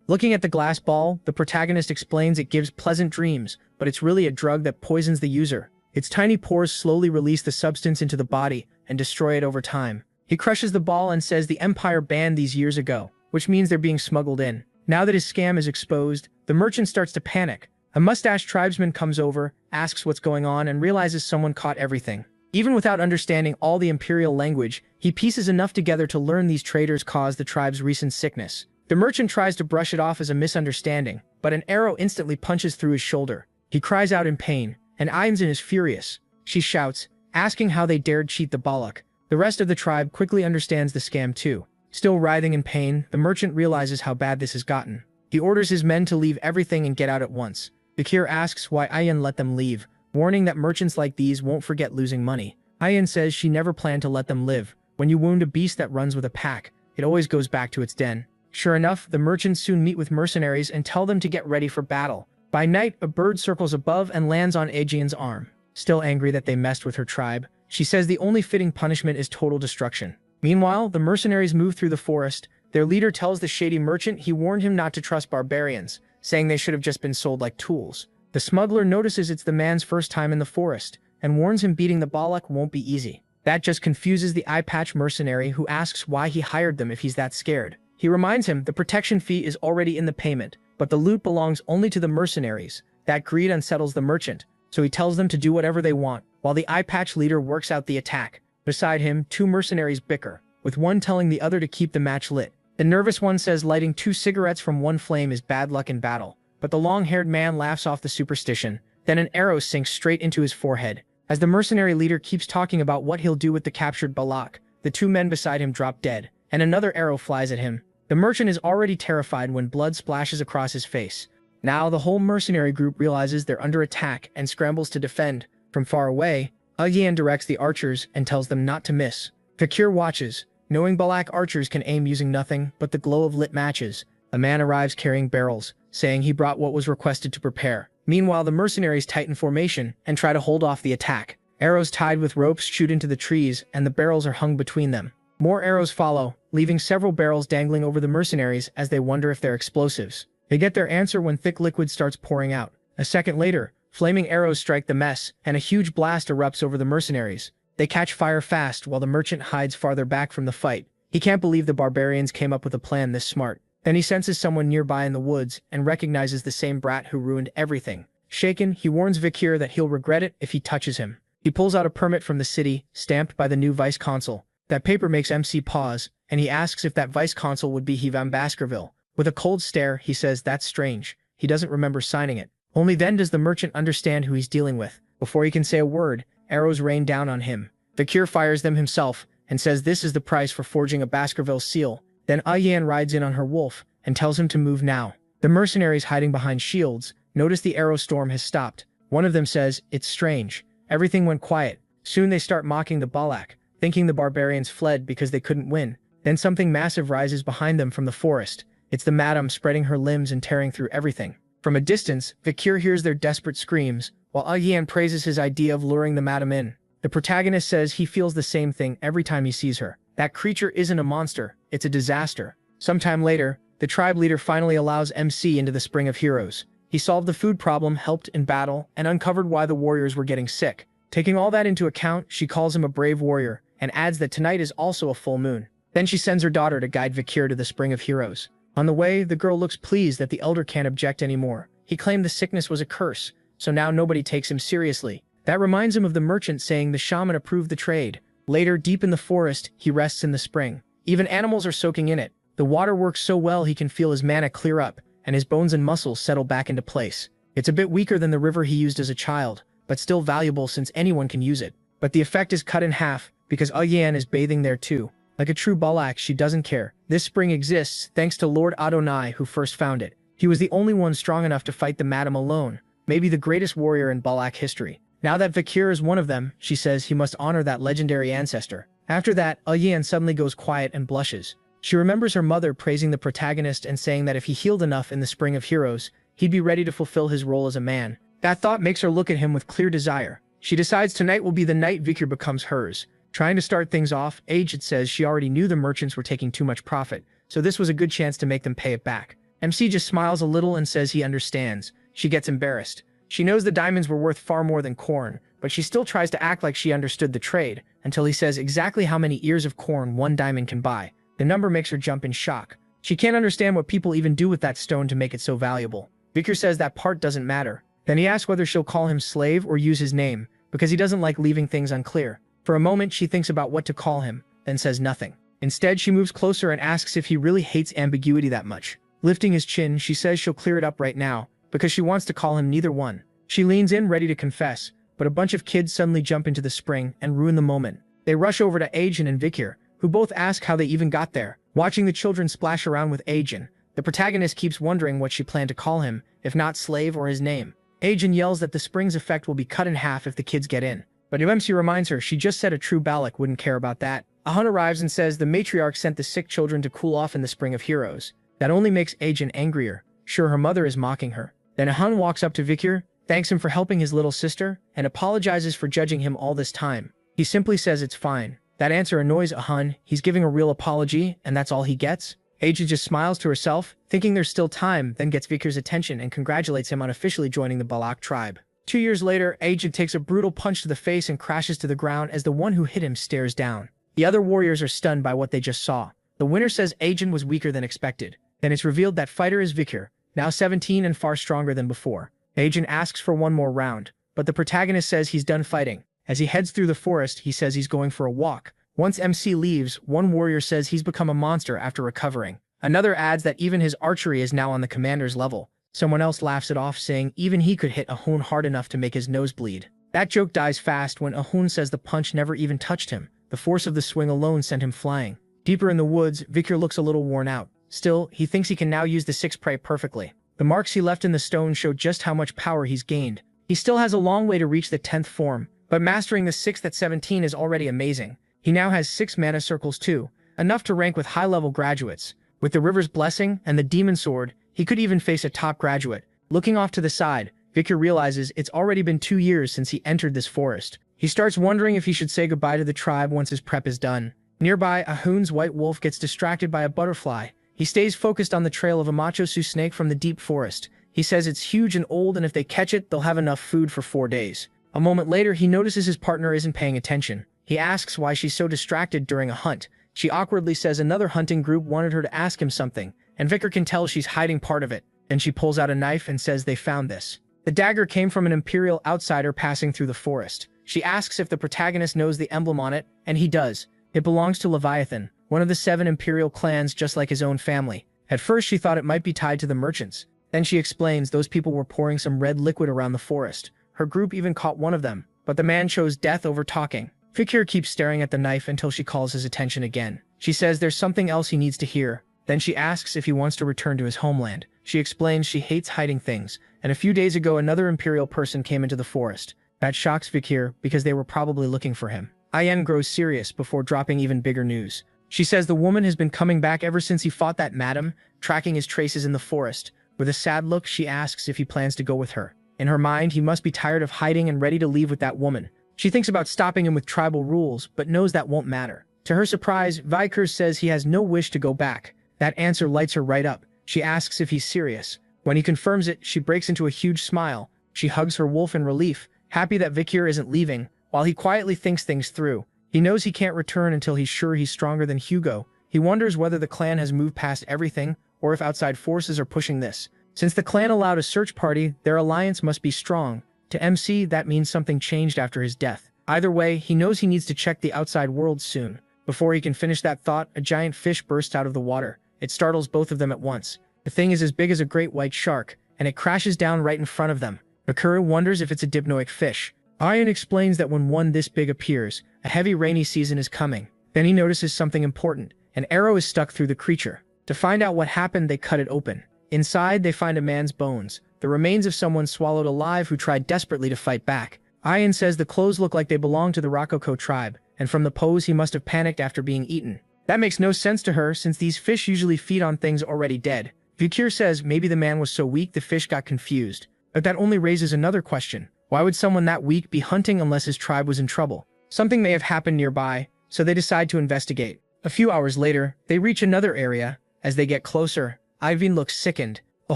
Looking at the glass ball, the protagonist explains it gives pleasant dreams, but it's really a drug that poisons the user. Its tiny pores slowly release the substance into the body and destroy it over time. He crushes the ball and says the Empire banned these years ago, which means they're being smuggled in. Now that his scam is exposed, the merchant starts to panic. A mustached tribesman comes over, asks what's going on, and realizes someone caught everything. Even without understanding all the imperial language, he pieces enough together to learn these traders caused the tribe's recent sickness. The merchant tries to brush it off as a misunderstanding, but an arrow instantly punches through his shoulder. He cries out in pain, and Ainzin is furious. She shouts, asking how they dared cheat the Balak. The rest of the tribe quickly understands the scam too. Still writhing in pain, the merchant realizes how bad this has gotten. He orders his men to leave everything and get out at once. Bakir asks why Ayan let them leave, warning that merchants like these won't forget losing money. Ayan says she never planned to let them live. When you wound a beast that runs with a pack, it always goes back to its den. Sure enough, the merchants soon meet with mercenaries and tell them to get ready for battle. By night, a bird circles above and lands on Aegean's arm. Still angry that they messed with her tribe, she says the only fitting punishment is total destruction. Meanwhile, the mercenaries move through the forest. Their leader tells the shady merchant he warned him not to trust barbarians, saying they should have just been sold like tools. The smuggler notices it's the man's first time in the forest, and warns him beating the Balak won't be easy. That just confuses the eye-patch mercenary, who asks why he hired them if he's that scared. He reminds him the protection fee is already in the payment, but the loot belongs only to the mercenaries. That greed unsettles the merchant, so he tells them to do whatever they want, while the eye-patch leader works out the attack. Beside him, 2 mercenaries bicker, with one telling the other to keep the match lit. The nervous one says lighting 2 cigarettes from one flame is bad luck in battle, but the long-haired man laughs off the superstition. Then an arrow sinks straight into his forehead. As the mercenary leader keeps talking about what he'll do with the captured Balak, the 2 men beside him drop dead, and another arrow flies at him. The merchant is already terrified when blood splashes across his face. Now the whole mercenary group realizes they're under attack and scrambles to defend. From far away, Agyan directs the archers and tells them not to miss. Fakir watches, knowing Balak archers can aim using nothing but the glow of lit matches. A man arrives carrying barrels, saying he brought what was requested to prepare. Meanwhile, the mercenaries tighten formation and try to hold off the attack. Arrows tied with ropes shoot into the trees, and the barrels are hung between them. More arrows follow, leaving several barrels dangling over the mercenaries as they wonder if they're explosives. They get their answer when thick liquid starts pouring out. A second later, flaming arrows strike the mess, and a huge blast erupts over the mercenaries. They catch fire fast while the merchant hides farther back from the fight. He can't believe the barbarians came up with a plan this smart. Then he senses someone nearby in the woods and recognizes the same brat who ruined everything. Shaken, he warns Vikir that he'll regret it if he touches him. He pulls out a permit from the city, stamped by the new vice consul. That paper makes MC pause, and he asks if that vice consul would be Van Baskerville. With a cold stare, he says that's strange. He doesn't remember signing it. Only then does the merchant understand who he's dealing with. Before he can say a word, arrows rain down on him. Vikir fires them himself and says this is the price for forging a Baskerville seal. Then Yan rides in on her wolf and tells him to move now. The mercenaries hiding behind shields notice the arrow storm has stopped. One of them says, "It's strange. Everything went quiet." Soon they start mocking the Balak, thinking the barbarians fled because they couldn't win. Then something massive rises behind them from the forest. It's the madam spreading her limbs and tearing through everything. From a distance, Vikir hears their desperate screams, while Yan praises his idea of luring the madam in. The protagonist says he feels the same thing every time he sees her. That creature isn't a monster, it's a disaster. Sometime later, the tribe leader finally allows MC into the Spring of Heroes. He solved the food problem, helped in battle, and uncovered why the warriors were getting sick. Taking all that into account, she calls him a brave warrior, and adds that tonight is also a full moon. Then she sends her daughter to guide Vikir to the Spring of Heroes. On the way, the girl looks pleased that the elder can't object anymore. He claimed the sickness was a curse, so now nobody takes him seriously. That reminds him of the merchant saying the shaman approved the trade. Later, deep in the forest, he rests in the spring. Even animals are soaking in it. The water works so well he can feel his mana clear up, and his bones and muscles settle back into place. It's a bit weaker than the river he used as a child, but still valuable since anyone can use it. But the effect is cut in half, because Yan is bathing there too. Like a true Balak, she doesn't care. This spring exists thanks to Lord Adonai who first found it. He was the only one strong enough to fight the madam alone, maybe the greatest warrior in Balak history. Now that Vikir is one of them, she says he must honor that legendary ancestor. After that, Yan suddenly goes quiet and blushes. She remembers her mother praising the protagonist and saying that if he healed enough in the Spring of Heroes, he'd be ready to fulfill his role as a man. That thought makes her look at him with clear desire. She decides tonight will be the night Vikir becomes hers. Trying to start things off, Aged says she already knew the merchants were taking too much profit, so this was a good chance to make them pay it back. MC just smiles a little and says he understands. She gets embarrassed. She knows the diamonds were worth far more than corn, but she still tries to act like she understood the trade, until he says exactly how many ears of corn one diamond can buy. The number makes her jump in shock. She can't understand what people even do with that stone to make it so valuable. Vikir says that part doesn't matter. Then he asks whether she'll call him slave or use his name, because he doesn't like leaving things unclear. For a moment, she thinks about what to call him, then says nothing. Instead, she moves closer and asks if he really hates ambiguity that much. Lifting his chin, she says she'll clear it up right now, because she wants to call him neither one. She leans in ready to confess, but a bunch of kids suddenly jump into the spring and ruin the moment. They rush over to Ajin and Vikir, who both ask how they even got there. Watching the children splash around with Ajin, the protagonist keeps wondering what she planned to call him, if not slave or his name. Ajin yells that the spring's effect will be cut in half if the kids get in. But UMC reminds her she just said a true Balak wouldn't care about that. Ahun arrives and says the matriarch sent the sick children to cool off in the Spring of Heroes. That only makes Ajin angrier. Sure, her mother is mocking her. Then Ahun walks up to Vikir, thanks him for helping his little sister, and apologizes for judging him all this time. He simply says it's fine. That answer annoys Ahun. He's giving a real apology, and that's all he gets. Ajin just smiles to herself, thinking there's still time, then gets Vikir's attention and congratulates him on officially joining the Balak tribe. 2 years later, Ajin takes a brutal punch to the face and crashes to the ground as the one who hit him stares down. The other warriors are stunned by what they just saw. The winner says Ajin was weaker than expected. Then it's revealed that fighter is Vikir, now 17 and far stronger than before. Ajin asks for one more round, but the protagonist says he's done fighting. As he heads through the forest, he says he's going for a walk. Once MC leaves, one warrior says he's become a monster after recovering. Another adds that even his archery is now on the commander's level. Someone else laughs it off, saying even he could hit Ahun hard enough to make his nose bleed. That joke dies fast when Ahun says the punch never even touched him. The force of the swing alone sent him flying. Deeper in the woods, Vikir looks a little worn out. Still, he thinks he can now use the sixth prey perfectly. The marks he left in the stone show just how much power he's gained. He still has a long way to reach the 10th form, but mastering the 6th at 17 is already amazing. He now has 6 mana circles too, enough to rank with high-level graduates. With the river's blessing and the demon sword, he could even face a top graduate. Looking off to the side, Vikir realizes it's already been 2 years since he entered this forest. He starts wondering if he should say goodbye to the tribe once his prep is done. Nearby, Ahun's white wolf gets distracted by a butterfly. He stays focused on the trail of a machosu snake from the deep forest. He says it's huge and old, and if they catch it, they'll have enough food for 4 days. A moment later, he notices his partner isn't paying attention. He asks why she's so distracted during a hunt. She awkwardly says another hunting group wanted her to ask him something, and Vicar can tell she's hiding part of it. Then she pulls out a knife and says they found this. The dagger came from an Imperial outsider passing through the forest. She asks if the protagonist knows the emblem on it, and he does. It belongs to Leviathan, one of the 7 Imperial clans just like his own family. At first she thought it might be tied to the merchants. Then she explains those people were pouring some red liquid around the forest. Her group even caught one of them, but the man chose death over talking. Vicar keeps staring at the knife until she calls his attention again. She says there's something else he needs to hear. Then she asks if he wants to return to his homeland. She explains she hates hiding things, and a few days ago another Imperial person came into the forest. That shocks Vicar because they were probably looking for him. Ayen grows serious before dropping even bigger news. She says the woman has been coming back ever since he fought that madam, tracking his traces in the forest. With a sad look, she asks if he plans to go with her. In her mind, he must be tired of hiding and ready to leave with that woman. She thinks about stopping him with tribal rules, but knows that won't matter. To her surprise, Vicar says he has no wish to go back. That answer lights her right up. She asks if he's serious. When he confirms it, she breaks into a huge smile. She hugs her wolf in relief, happy that Vicar isn't leaving, while he quietly thinks things through. He knows he can't return until he's sure he's stronger than Hugo. He wonders whether the clan has moved past everything, or if outside forces are pushing this. Since the clan allowed a search party, their alliance must be strong. To MC, that means something changed after his death. Either way, he knows he needs to check the outside world soon. Before he can finish that thought, a giant fish bursts out of the water. It startles both of them at once. The thing is as big as a great white shark, and it crashes down right in front of them. Bakura wonders if it's a dipnoic fish. Ayen explains that when one this big appears, a heavy rainy season is coming. Then he notices something important. An arrow is stuck through the creature. To find out what happened, they cut it open. Inside, they find a man's bones, the remains of someone swallowed alive who tried desperately to fight back. Ayen says the clothes look like they belong to the Rococo tribe, and from the pose he must have panicked after being eaten. That makes no sense to her, since these fish usually feed on things already dead. Vicar says maybe the man was so weak the fish got confused. But that only raises another question. Why would someone that weak be hunting unless his tribe was in trouble? Something may have happened nearby, so they decide to investigate. A few hours later, they reach another area. As they get closer, Iveen looks sickened. The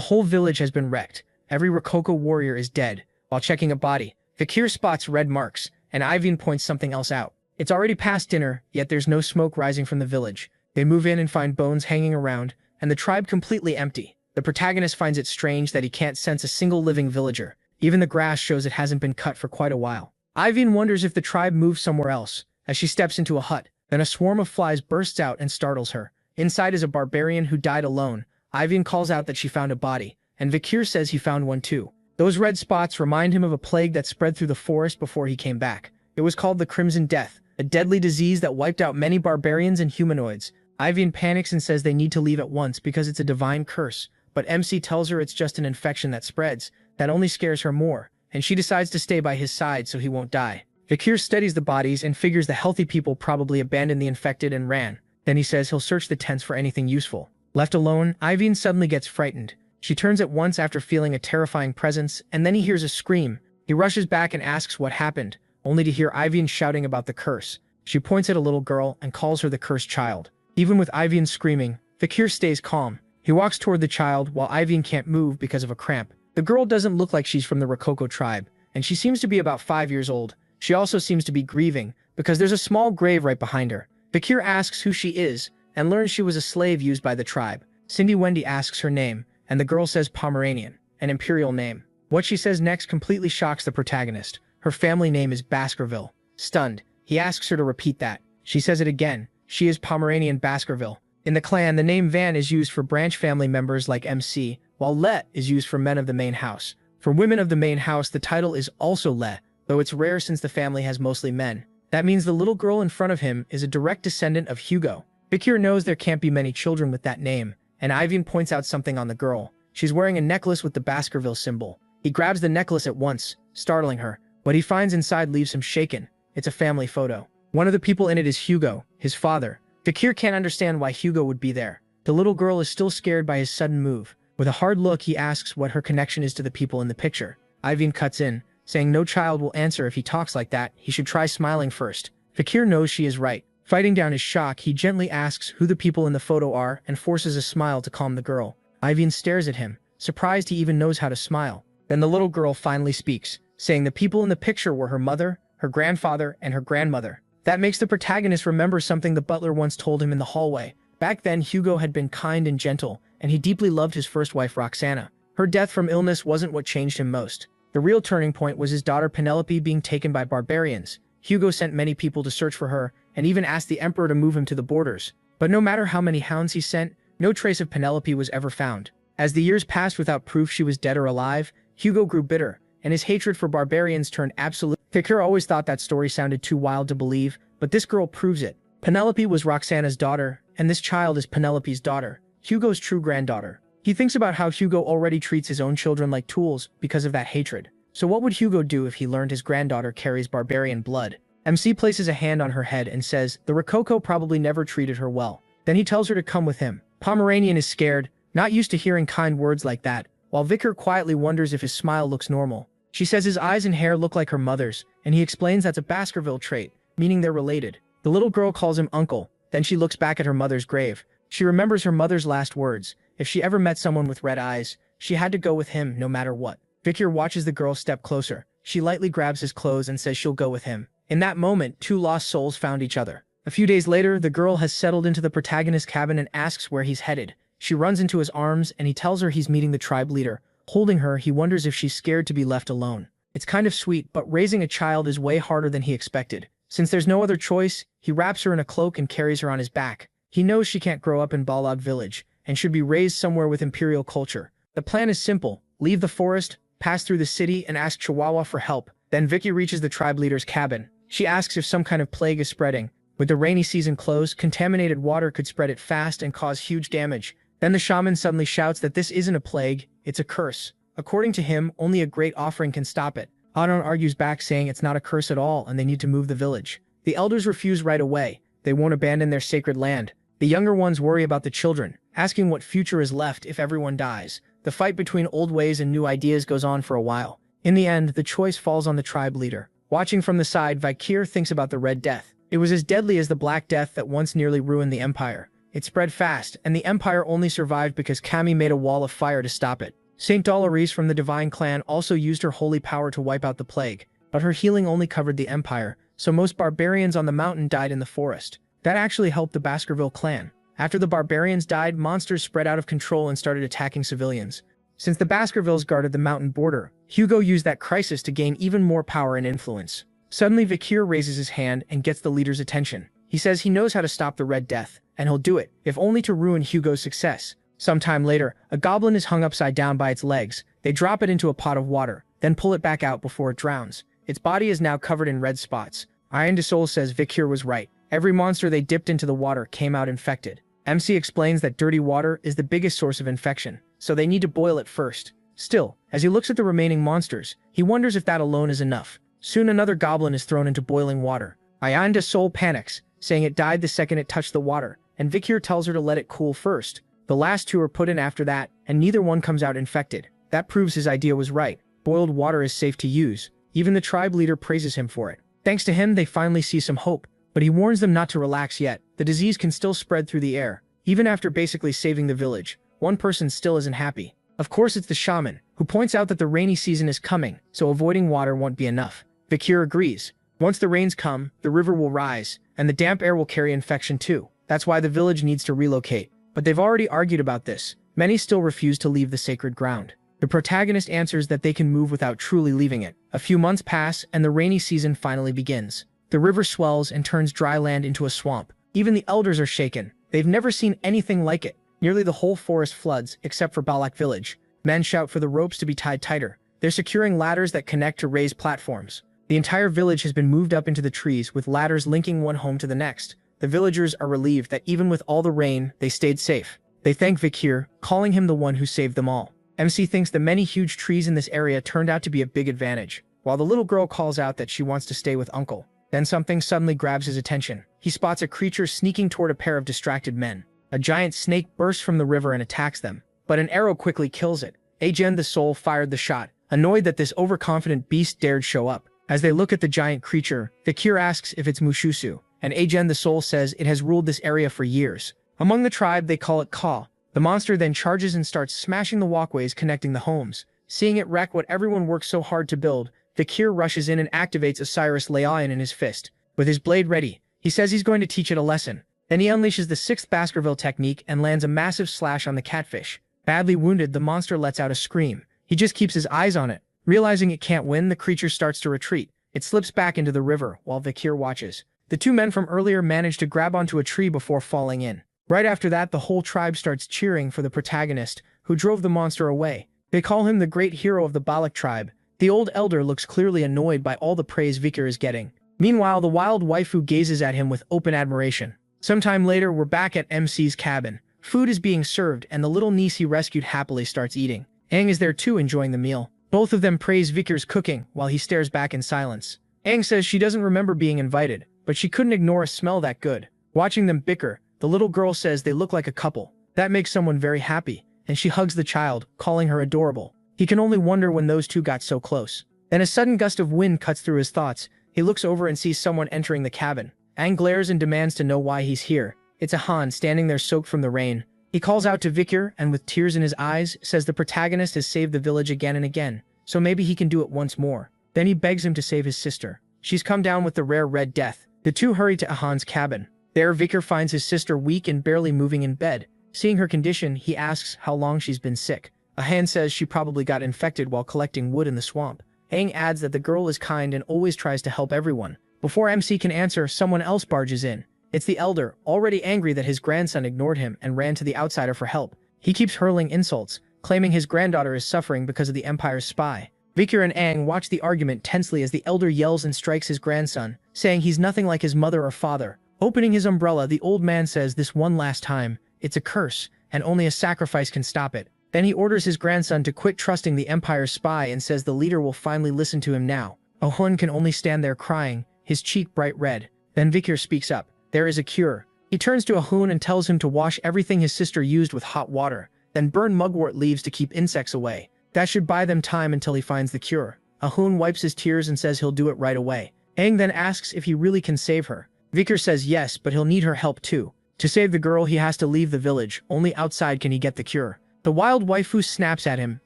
whole village has been wrecked. Every Rococo warrior is dead. While checking a body, Vicar spots red marks, and Iveen points something else out. It's already past dinner, yet there's no smoke rising from the village. They move in and find bones hanging around, and the tribe completely empty. The protagonist finds it strange that he can't sense a single living villager. Even the grass shows it hasn't been cut for quite a while. Iveen wonders if the tribe moved somewhere else. As she steps into a hut, then a swarm of flies bursts out and startles her. Inside is a barbarian who died alone. Iveen calls out that she found a body, and Vicar says he found one too. Those red spots remind him of a plague that spread through the forest before he came back. It was called the Crimson Death, a deadly disease that wiped out many barbarians and humanoids. Iveen panics and says they need to leave at once because it's a divine curse, but MC tells her it's just an infection that spreads. That only scares her more, and she decides to stay by his side so he won't die. Vicar studies the bodies and figures the healthy people probably abandoned the infected and ran. Then he says he'll search the tents for anything useful. Left alone, Iveen suddenly gets frightened. She turns at once after feeling a terrifying presence, and then he hears a scream. He rushes back and asks what happened, only to hear Iveen shouting about the curse. She points at a little girl and calls her the cursed child. Even with Iveen screaming, Vicar stays calm. He walks toward the child while Iveen can't move because of a cramp. The girl doesn't look like she's from the Rococo tribe, and she seems to be about 5 years old. She also seems to be grieving, because there's a small grave right behind her. Vicar asks who she is, and learns she was a slave used by the tribe. Cindy Wendy asks her name, and the girl says Pomeranian, an imperial name. What she says next completely shocks the protagonist. Her family name is Baskerville. Stunned, he asks her to repeat that. She says it again. She is Pomeranian Baskerville. In the clan, the name Van is used for branch family members like MC, while Let is used for men of the main house. For women of the main house, the title is also Let, though it's rare since the family has mostly men. That means the little girl in front of him is a direct descendant of Hugo. Vicar knows there can't be many children with that name, and Iveen points out something on the girl. She's wearing a necklace with the Baskerville symbol. He grabs the necklace at once, startling her. What he finds inside leaves him shaken. It's a family photo. One of the people in it is Hugo, his father. Vicar can't understand why Hugo would be there. The little girl is still scared by his sudden move. With a hard look, he asks what her connection is to the people in the picture. Iveen cuts in, saying no child will answer if he talks like that. He should try smiling first. Vicar knows she is right. Fighting down his shock, he gently asks who the people in the photo are and forces a smile to calm the girl. Iveen stares at him, surprised he even knows how to smile. Then the little girl finally speaks, saying the people in the picture were her mother, her grandfather, and her grandmother. That makes the protagonist remember something the butler once told him in the hallway. Back then, Hugo had been kind and gentle, and he deeply loved his first wife, Roxana. Her death from illness wasn't what changed him most. The real turning point was his daughter Penelope being taken by barbarians. Hugo sent many people to search for her, and even asked the emperor to move him to the borders. But no matter how many hounds he sent, no trace of Penelope was ever found. As the years passed without proof she was dead or alive, Hugo grew bitter, and his hatred for barbarians turned absolute. Victor always thought that story sounded too wild to believe, but this girl proves it. Penelope was Roxana's daughter, and this child is Penelope's daughter, Hugo's true granddaughter. He thinks about how Hugo already treats his own children like tools because of that hatred. So what would Hugo do if he learned his granddaughter carries barbarian blood? MC places a hand on her head and says the Rococo probably never treated her well. Then he tells her to come with him. Pomeranian is scared, not used to hearing kind words like that, while Vicar quietly wonders if his smile looks normal. She says his eyes and hair look like her mother's, and he explains that's a Baskerville trait, meaning they're related. The little girl calls him uncle, then she looks back at her mother's grave. She remembers her mother's last words. If she ever met someone with red eyes, she had to go with him no matter what. Vicar watches the girl step closer. She lightly grabs his clothes and says she'll go with him. In that moment, two lost souls found each other. A few days later, the girl has settled into the protagonist's cabin and asks where he's headed. She runs into his arms and he tells her he's meeting the tribe leader. Holding her, he wonders if she's scared to be left alone. It's kind of sweet, but raising a child is way harder than he expected. Since there's no other choice, he wraps her in a cloak and carries her on his back. He knows she can't grow up in Balog village and should be raised somewhere with imperial culture. The plan is simple. Leave the forest, pass through the city, and ask Chihuahua for help. Then Vicky reaches the tribe leader's cabin. She asks if some kind of plague is spreading. With the rainy season close, contaminated water could spread it fast and cause huge damage. Then the shaman suddenly shouts that this isn't a plague, it's a curse. According to him, only a great offering can stop it. Adon argues back saying it's not a curse at all and they need to move the village. The elders refuse right away. They won't abandon their sacred land. The younger ones worry about the children, asking what future is left if everyone dies. The fight between old ways and new ideas goes on for a while. In the end, the choice falls on the tribe leader. Watching from the side, Vikir thinks about the Red Death. It was as deadly as the Black Death that once nearly ruined the Empire. It spread fast, and the Empire only survived because Kami made a wall of fire to stop it. Saint Dolores from the Divine Clan also used her holy power to wipe out the plague, but her healing only covered the Empire, so most barbarians on the mountain died in the forest. That actually helped the Baskerville clan. After the barbarians died, monsters spread out of control and started attacking civilians. Since the Baskervilles guarded the mountain border, Hugo used that crisis to gain even more power and influence. Suddenly, Vikir raises his hand and gets the leader's attention. He says he knows how to stop the Red Death, and he'll do it, if only to ruin Hugo's success. Sometime later, a goblin is hung upside down by its legs. They drop it into a pot of water, then pull it back out before it drowns. Its body is now covered in red spots. Iron de Soul says Vikir was right. Every monster they dipped into the water came out infected. MC explains that dirty water is the biggest source of infection, so they need to boil it first. Still, as he looks at the remaining monsters, he wonders if that alone is enough. Soon another goblin is thrown into boiling water. Iron de Soul panics, saying it died the second it touched the water, and Vikir tells her to let it cool first. The last two are put in after that, and neither one comes out infected. That proves his idea was right. Boiled water is safe to use. Even the tribe leader praises him for it. Thanks to him, they finally see some hope. But he warns them not to relax yet. The disease can still spread through the air. Even after basically saving the village, one person still isn't happy. Of course, it's the shaman, who points out that the rainy season is coming, so avoiding water won't be enough. Vikir agrees. Once the rains come, the river will rise, and the damp air will carry infection too. That's why the village needs to relocate. But they've already argued about this. Many still refuse to leave the sacred ground. The protagonist answers that they can move without truly leaving it. A few months pass, and the rainy season finally begins. The river swells and turns dry land into a swamp. Even the elders are shaken. They've never seen anything like it. Nearly the whole forest floods, except for Balak village. Men shout for the ropes to be tied tighter. They're securing ladders that connect to raised platforms. The entire village has been moved up into the trees, with ladders linking one home to the next. The villagers are relieved that even with all the rain, they stayed safe. They thank Vikir, calling him the one who saved them all. MC thinks the many huge trees in this area turned out to be a big advantage, while the little girl calls out that she wants to stay with Uncle. Then something suddenly grabs his attention. He spots a creature sneaking toward a pair of distracted men. A giant snake bursts from the river and attacks them, but an arrow quickly kills it. Agen the Soul fired the shot, annoyed that this overconfident beast dared show up. As they look at the giant creature, Vikir asks if it's Mushusu, and Agen the Soul says it has ruled this area for years. Among the tribe, they call it Ka. The monster then charges and starts smashing the walkways connecting the homes. Seeing it wreck what everyone worked so hard to build, Vikir rushes in and activates Osiris Laion in his fist. With his blade ready, he says he's going to teach it a lesson. Then he unleashes the 6th Baskerville technique and lands a massive slash on the catfish. Badly wounded, the monster lets out a scream. He just keeps his eyes on it. Realizing it can't win, the creature starts to retreat. It slips back into the river while Vikir watches. The 2 men from earlier manage to grab onto a tree before falling in. Right after that, the whole tribe starts cheering for the protagonist, who drove the monster away. They call him the great hero of the Balak tribe. The old elder looks clearly annoyed by all the praise Vikir is getting. Meanwhile, the wild waifu gazes at him with open admiration. Sometime later, we're back at MC's cabin. Food is being served, and the little niece he rescued happily starts eating. Aang is there too, enjoying the meal. Both of them praise Vikir's cooking, while he stares back in silence. Aang says she doesn't remember being invited, but she couldn't ignore a smell that good. Watching them bicker, the little girl says they look like a couple. That makes someone very happy, and she hugs the child, calling her adorable. He can only wonder when those two got so close. Then a sudden gust of wind cuts through his thoughts. He looks over and sees someone entering the cabin. Aang glares and demands to know why he's here. It's a Han standing there soaked from the rain. He calls out to Vikir and with tears in his eyes, says the protagonist has saved the village again and again, so maybe he can do it once more. Then he begs him to save his sister. She's come down with the rare Red Death. The two hurry to Ahan's cabin. There, Vikir finds his sister weak and barely moving in bed. Seeing her condition, he asks how long she's been sick. Ahan says she probably got infected while collecting wood in the swamp. Aang adds that the girl is kind and always tries to help everyone. Before MC can answer, someone else barges in. It's the elder, already angry that his grandson ignored him and ran to the outsider for help. He keeps hurling insults, claiming his granddaughter is suffering because of the Empire's spy. Vikir and Aang watch the argument tensely as the elder yells and strikes his grandson, saying he's nothing like his mother or father. Opening his umbrella, the old man says this one last time, it's a curse, and only a sacrifice can stop it. Then he orders his grandson to quit trusting the Empire's spy and says the leader will finally listen to him now. Ahun can only stand there crying, his cheek bright red. Then Vikir speaks up. There is a cure. He turns to Ahun and tells him to wash everything his sister used with hot water, then burn mugwort leaves to keep insects away. That should buy them time until he finds the cure. Ahun wipes his tears and says he'll do it right away. Aang then asks if he really can save her. Vikir says yes, but he'll need her help too. To save the girl, he has to leave the village. Only outside can he get the cure. The wild waifu snaps at him,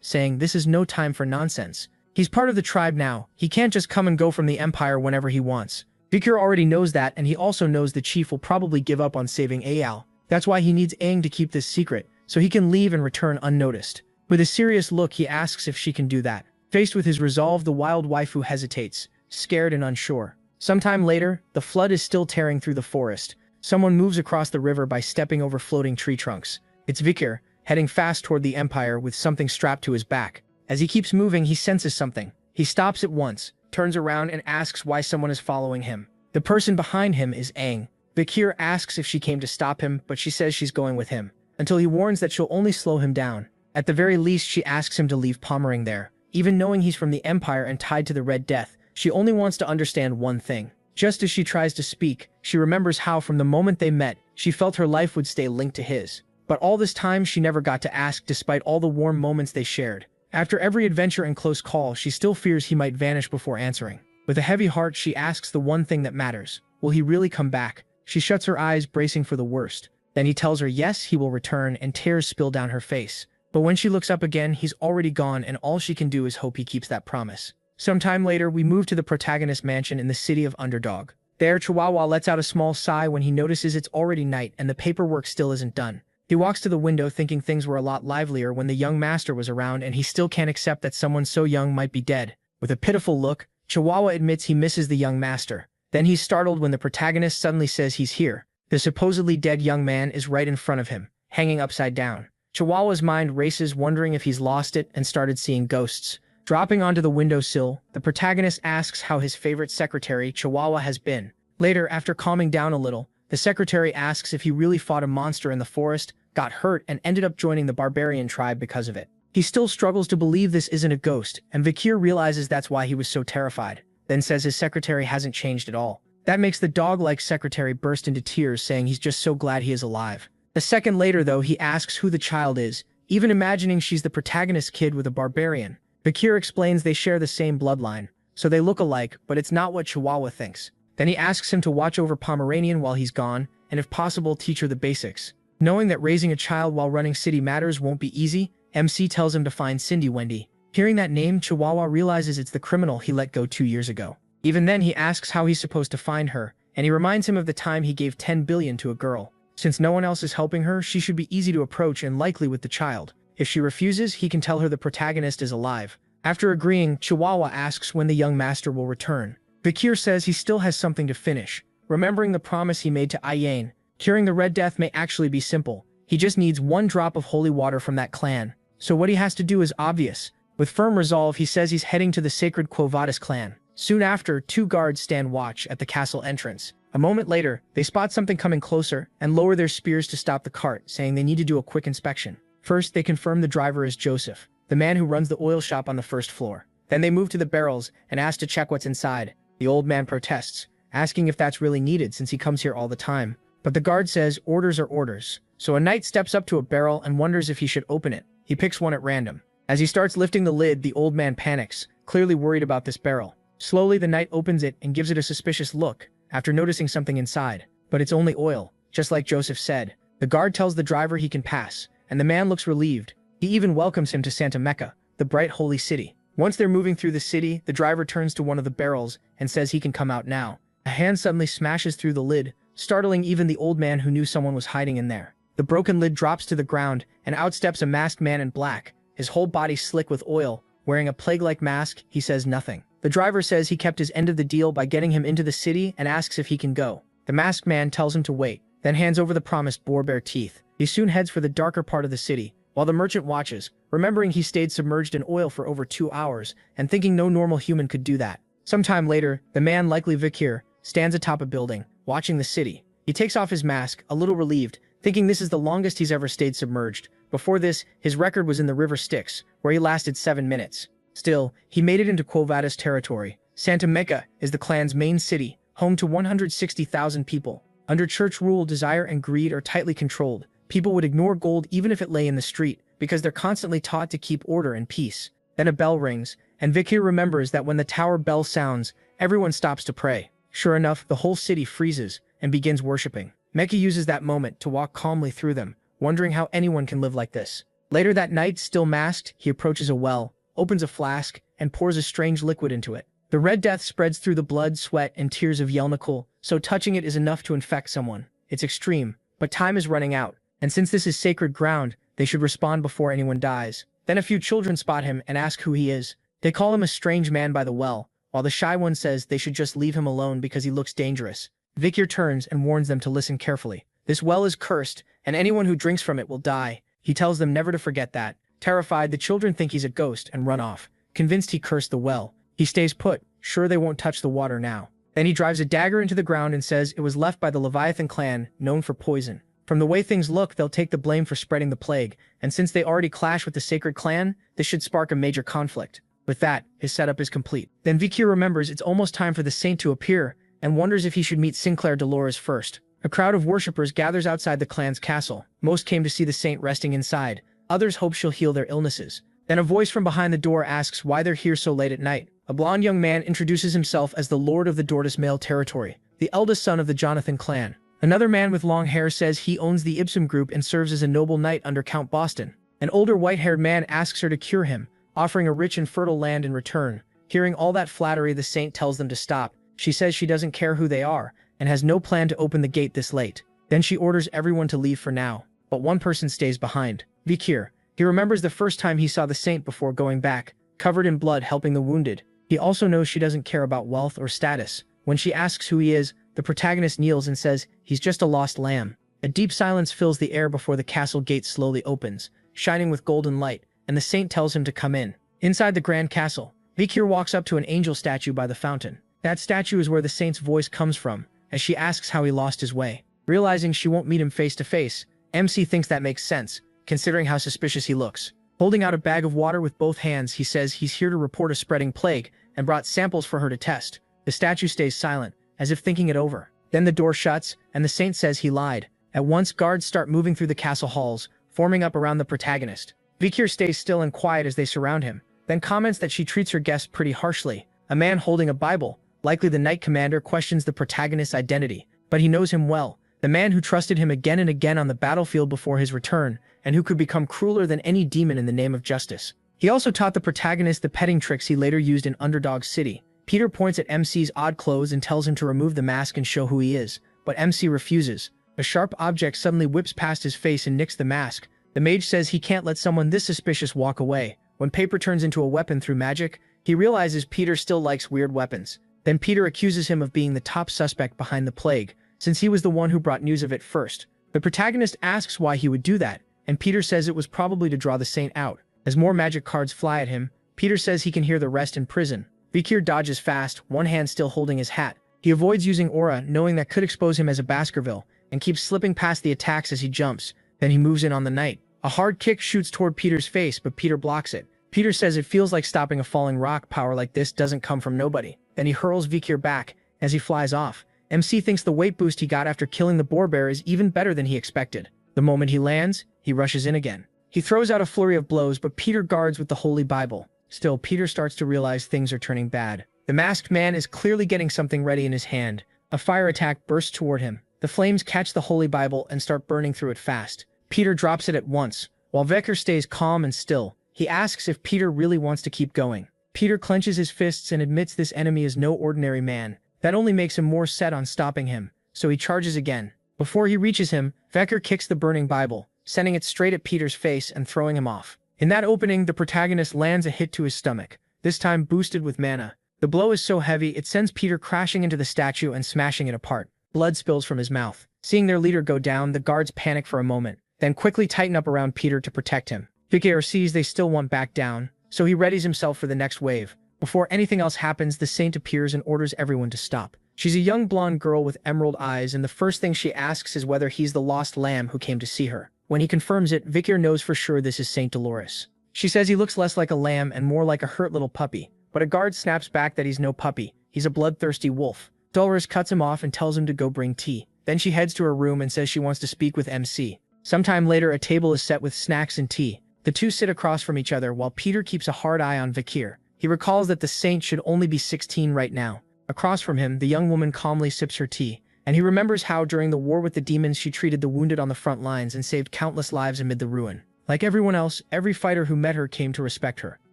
saying this is no time for nonsense. He's part of the tribe now. He can't just come and go from the Empire whenever he wants. Vikir already knows that, and he also knows the chief will probably give up on saving Ayal. That's why he needs Aang to keep this secret, so he can leave and return unnoticed. With a serious look, he asks if she can do that. Faced with his resolve, the wild waifu hesitates, scared and unsure. Sometime later, the flood is still tearing through the forest. Someone moves across the river by stepping over floating tree trunks. It's Vikir, heading fast toward the Empire with something strapped to his back. As he keeps moving, he senses something. He stops at once, turns around and asks why someone is following him. The person behind him is Aang. Vikir asks if she came to stop him, but she says she's going with him, until he warns that she'll only slow him down. At the very least, she asks him to leave Pomerang there. Even knowing he's from the Empire and tied to the Red Death, she only wants to understand one thing. Just as she tries to speak, she remembers how from the moment they met, she felt her life would stay linked to his. But all this time, she never got to ask despite all the warm moments they shared. After every adventure and close call, she still fears he might vanish before answering. With a heavy heart, she asks the one thing that matters. Will he really come back? She shuts her eyes, bracing for the worst. Then he tells her yes, he will return, and tears spill down her face. But when she looks up again, he's already gone, and all she can do is hope he keeps that promise. Sometime later, we move to the protagonist's mansion in the city of Underdog. There, Chihuahua lets out a small sigh when he notices it's already night and the paperwork still isn't done. He walks to the window thinking things were a lot livelier when the young master was around, and he still can't accept that someone so young might be dead. With a pitiful look, Chihuahua admits he misses the young master. Then he's startled when the protagonist suddenly says he's here. The supposedly dead young man is right in front of him, hanging upside down. Chihuahua's mind races, wondering if he's lost it and started seeing ghosts. Dropping onto the windowsill, the protagonist asks how his favorite secretary, Chihuahua, has been. Later, after calming down a little, the secretary asks if he really fought a monster in the forest, got hurt, and ended up joining the barbarian tribe because of it. He still struggles to believe this isn't a ghost, and Vikir realizes that's why he was so terrified, then says his secretary hasn't changed at all. That makes the dog-like secretary burst into tears, saying he's just so glad he is alive. A second later, though, he asks who the child is, even imagining she's the protagonist's kid with a barbarian. Vikir explains they share the same bloodline, so they look alike, but it's not what Chihuahua thinks. Then he asks him to watch over Pomeranian while he's gone, and if possible, teach her the basics. Knowing that raising a child while running city matters won't be easy, MC tells him to find Cindy Wendy. Hearing that name, Chihuahua realizes it's the criminal he let go 2 years ago. Even then, he asks how he's supposed to find her, and he reminds him of the time he gave 10 billion to a girl. Since no one else is helping her, she should be easy to approach and likely with the child. If she refuses, he can tell her the protagonist is alive. After agreeing, Chihuahua asks when the young master will return. Vikir says he still has something to finish. Remembering the promise he made to Ayane, curing the Red Death may actually be simple. He just needs one drop of holy water from that clan. So what he has to do is obvious. With firm resolve, he says he's heading to the sacred Quo Vadis clan. Soon after, two guards stand watch at the castle entrance. A moment later, they spot something coming closer and lower their spears to stop the cart, saying they need to do a quick inspection. First, they confirm the driver is Joseph, the man who runs the oil shop on the first floor. Then they move to the barrels and ask to check what's inside. The old man protests, asking if that's really needed since he comes here all the time. But the guard says orders are orders. So a knight steps up to a barrel and wonders if he should open it. He picks one at random. As he starts lifting the lid, the old man panics, clearly worried about this barrel. Slowly, the knight opens it and gives it a suspicious look, after noticing something inside. But it's only oil, just like Joseph said. The guard tells the driver he can pass, and the man looks relieved. He even welcomes him to Santa Mecca, the bright holy city. Once they're moving through the city, the driver turns to one of the barrels and says he can come out now. A hand suddenly smashes through the lid, startling even the old man who knew someone was hiding in there. The broken lid drops to the ground, and out steps a masked man in black, his whole body slick with oil. Wearing a plague-like mask, he says nothing. The driver says he kept his end of the deal by getting him into the city and asks if he can go. The masked man tells him to wait, then hands over the promised boar-bear teeth. He soon heads for the darker part of the city, while the merchant watches, remembering he stayed submerged in oil for over 2 hours, and thinking no normal human could do that. Sometime later, the man, likely Vikir, stands atop a building, watching the city. He takes off his mask, a little relieved, thinking this is the longest he's ever stayed submerged. Before this, his record was in the river Styx, where he lasted 7 minutes. Still, he made it into Quo Vadis territory. Santa Mecca is the clan's main city, home to 160,000 people. Under church rule, desire and greed are tightly controlled. People would ignore gold even if it lay in the street, because they're constantly taught to keep order and peace. Then a bell rings, and Vikir remembers that when the tower bell sounds, everyone stops to pray. Sure enough, the whole city freezes and begins worshipping. Mecca uses that moment to walk calmly through them, wondering how anyone can live like this. Later that night, still masked, he approaches a well, opens a flask, and pours a strange liquid into it. The Red Death spreads through the blood, sweat, and tears of Yelnikul, so touching it is enough to infect someone. It's extreme, but time is running out, and since this is sacred ground, they should respond before anyone dies. Then a few children spot him and ask who he is. They call him a strange man by the well, while the shy one says they should just leave him alone because he looks dangerous. Vikir turns and warns them to listen carefully. This well is cursed, and anyone who drinks from it will die. He tells them never to forget that. Terrified, the children think he's a ghost and run off. Convinced he cursed the well, he stays put, sure they won't touch the water now. Then he drives a dagger into the ground and says it was left by the Leviathan clan, known for poison. From the way things look, they'll take the blame for spreading the plague, and since they already clash with the sacred clan, this should spark a major conflict. With that, his setup is complete. Then Vikir remembers it's almost time for the saint to appear, and wonders if he should meet Sinclair Dolores first. A crowd of worshippers gathers outside the clan's castle. Most came to see the saint resting inside. Others hope she'll heal their illnesses. Then a voice from behind the door asks why they're here so late at night. A blond young man introduces himself as the Lord of the Dortus Male Territory, the eldest son of the Jonathan clan. Another man with long hair says he owns the Ipsum Group and serves as a noble knight under Count Boston. An older white-haired man asks her to cure him, offering a rich and fertile land in return. Hearing all that flattery, the saint tells them to stop. She says she doesn't care who they are, and has no plan to open the gate this late. Then she orders everyone to leave for now, but one person stays behind. Vikir. He remembers the first time he saw the saint before going back, covered in blood helping the wounded. He also knows she doesn't care about wealth or status. When she asks who he is, the protagonist kneels and says he's just a lost lamb. A deep silence fills the air before the castle gate slowly opens, shining with golden light, and the saint tells him to come in. Inside the grand castle, Vikir walks up to an angel statue by the fountain. That statue is where the saint's voice comes from, as she asks how he lost his way. Realizing she won't meet him face to face, MC thinks that makes sense, considering how suspicious he looks. Holding out a bag of water with both hands, he says he's here to report a spreading plague and brought samples for her to test. The statue stays silent, as if thinking it over. Then the door shuts, and the saint says he lied. At once, guards start moving through the castle halls, forming up around the protagonist. Vikir stays still and quiet as they surround him, then comments that she treats her guests pretty harshly. A man holding a Bible, likely the knight commander, questions the protagonist's identity, but he knows him well. The man who trusted him again and again on the battlefield before his return, and who could become crueler than any demon in the name of justice. He also taught the protagonist the petting tricks he later used in Underdog City. Peter points at MC's odd clothes and tells him to remove the mask and show who he is, but MC refuses. A sharp object suddenly whips past his face and nicks the mask. The mage says he can't let someone this suspicious walk away. When paper turns into a weapon through magic, he realizes Peter still likes weird weapons. Then Peter accuses him of being the top suspect behind the plague, since he was the one who brought news of it first. The protagonist asks why he would do that, and Peter says it was probably to draw the saint out. As more magic cards fly at him, Peter says he can hear the rest in prison. Vikir dodges fast, one hand still holding his hat. He avoids using aura, knowing that could expose him as a Baskerville, and keeps slipping past the attacks as he jumps. Then he moves in on the knight. A hard kick shoots toward Peter's face, but Peter blocks it. Peter says it feels like stopping a falling rock. Power like this doesn't come from nobody. Then he hurls Vikir back. As he flies off, MC thinks the weight boost he got after killing the boar bear is even better than he expected. The moment he lands, he rushes in again. He throws out a flurry of blows, but Peter guards with the Holy Bible. Still, Peter starts to realize things are turning bad. The masked man is clearly getting something ready in his hand. A fire attack bursts toward him. The flames catch the Holy Bible and start burning through it fast. Peter drops it at once. While Vikir stays calm and still, he asks if Peter really wants to keep going. Peter clenches his fists and admits this enemy is no ordinary man. That only makes him more set on stopping him, so he charges again. Before he reaches him, Vikir kicks the burning Bible, sending it straight at Peter's face and throwing him off. In that opening, the protagonist lands a hit to his stomach, this time boosted with mana. The blow is so heavy it sends Peter crashing into the statue and smashing it apart. Blood spills from his mouth. Seeing their leader go down, the guards panic for a moment, then quickly tighten up around Peter to protect him. Vikir sees they still won't back down, so he readies himself for the next wave. Before anything else happens, the saint appears and orders everyone to stop. She's a young blonde girl with emerald eyes, and the first thing she asks is whether he's the lost lamb who came to see her. When he confirms it, Vikir knows for sure this is Saint Dolores. She says he looks less like a lamb and more like a hurt little puppy, but a guard snaps back that he's no puppy. He's a bloodthirsty wolf. Dolores cuts him off and tells him to go bring tea. Then she heads to her room and says she wants to speak with MC. Sometime later, a table is set with snacks and tea. The two sit across from each other while Peter keeps a hard eye on Vikir. He recalls that the saint should only be 16 right now. Across from him, the young woman calmly sips her tea, and he remembers how during the war with the demons she treated the wounded on the front lines and saved countless lives amid the ruin. Like everyone else, every fighter who met her came to respect her.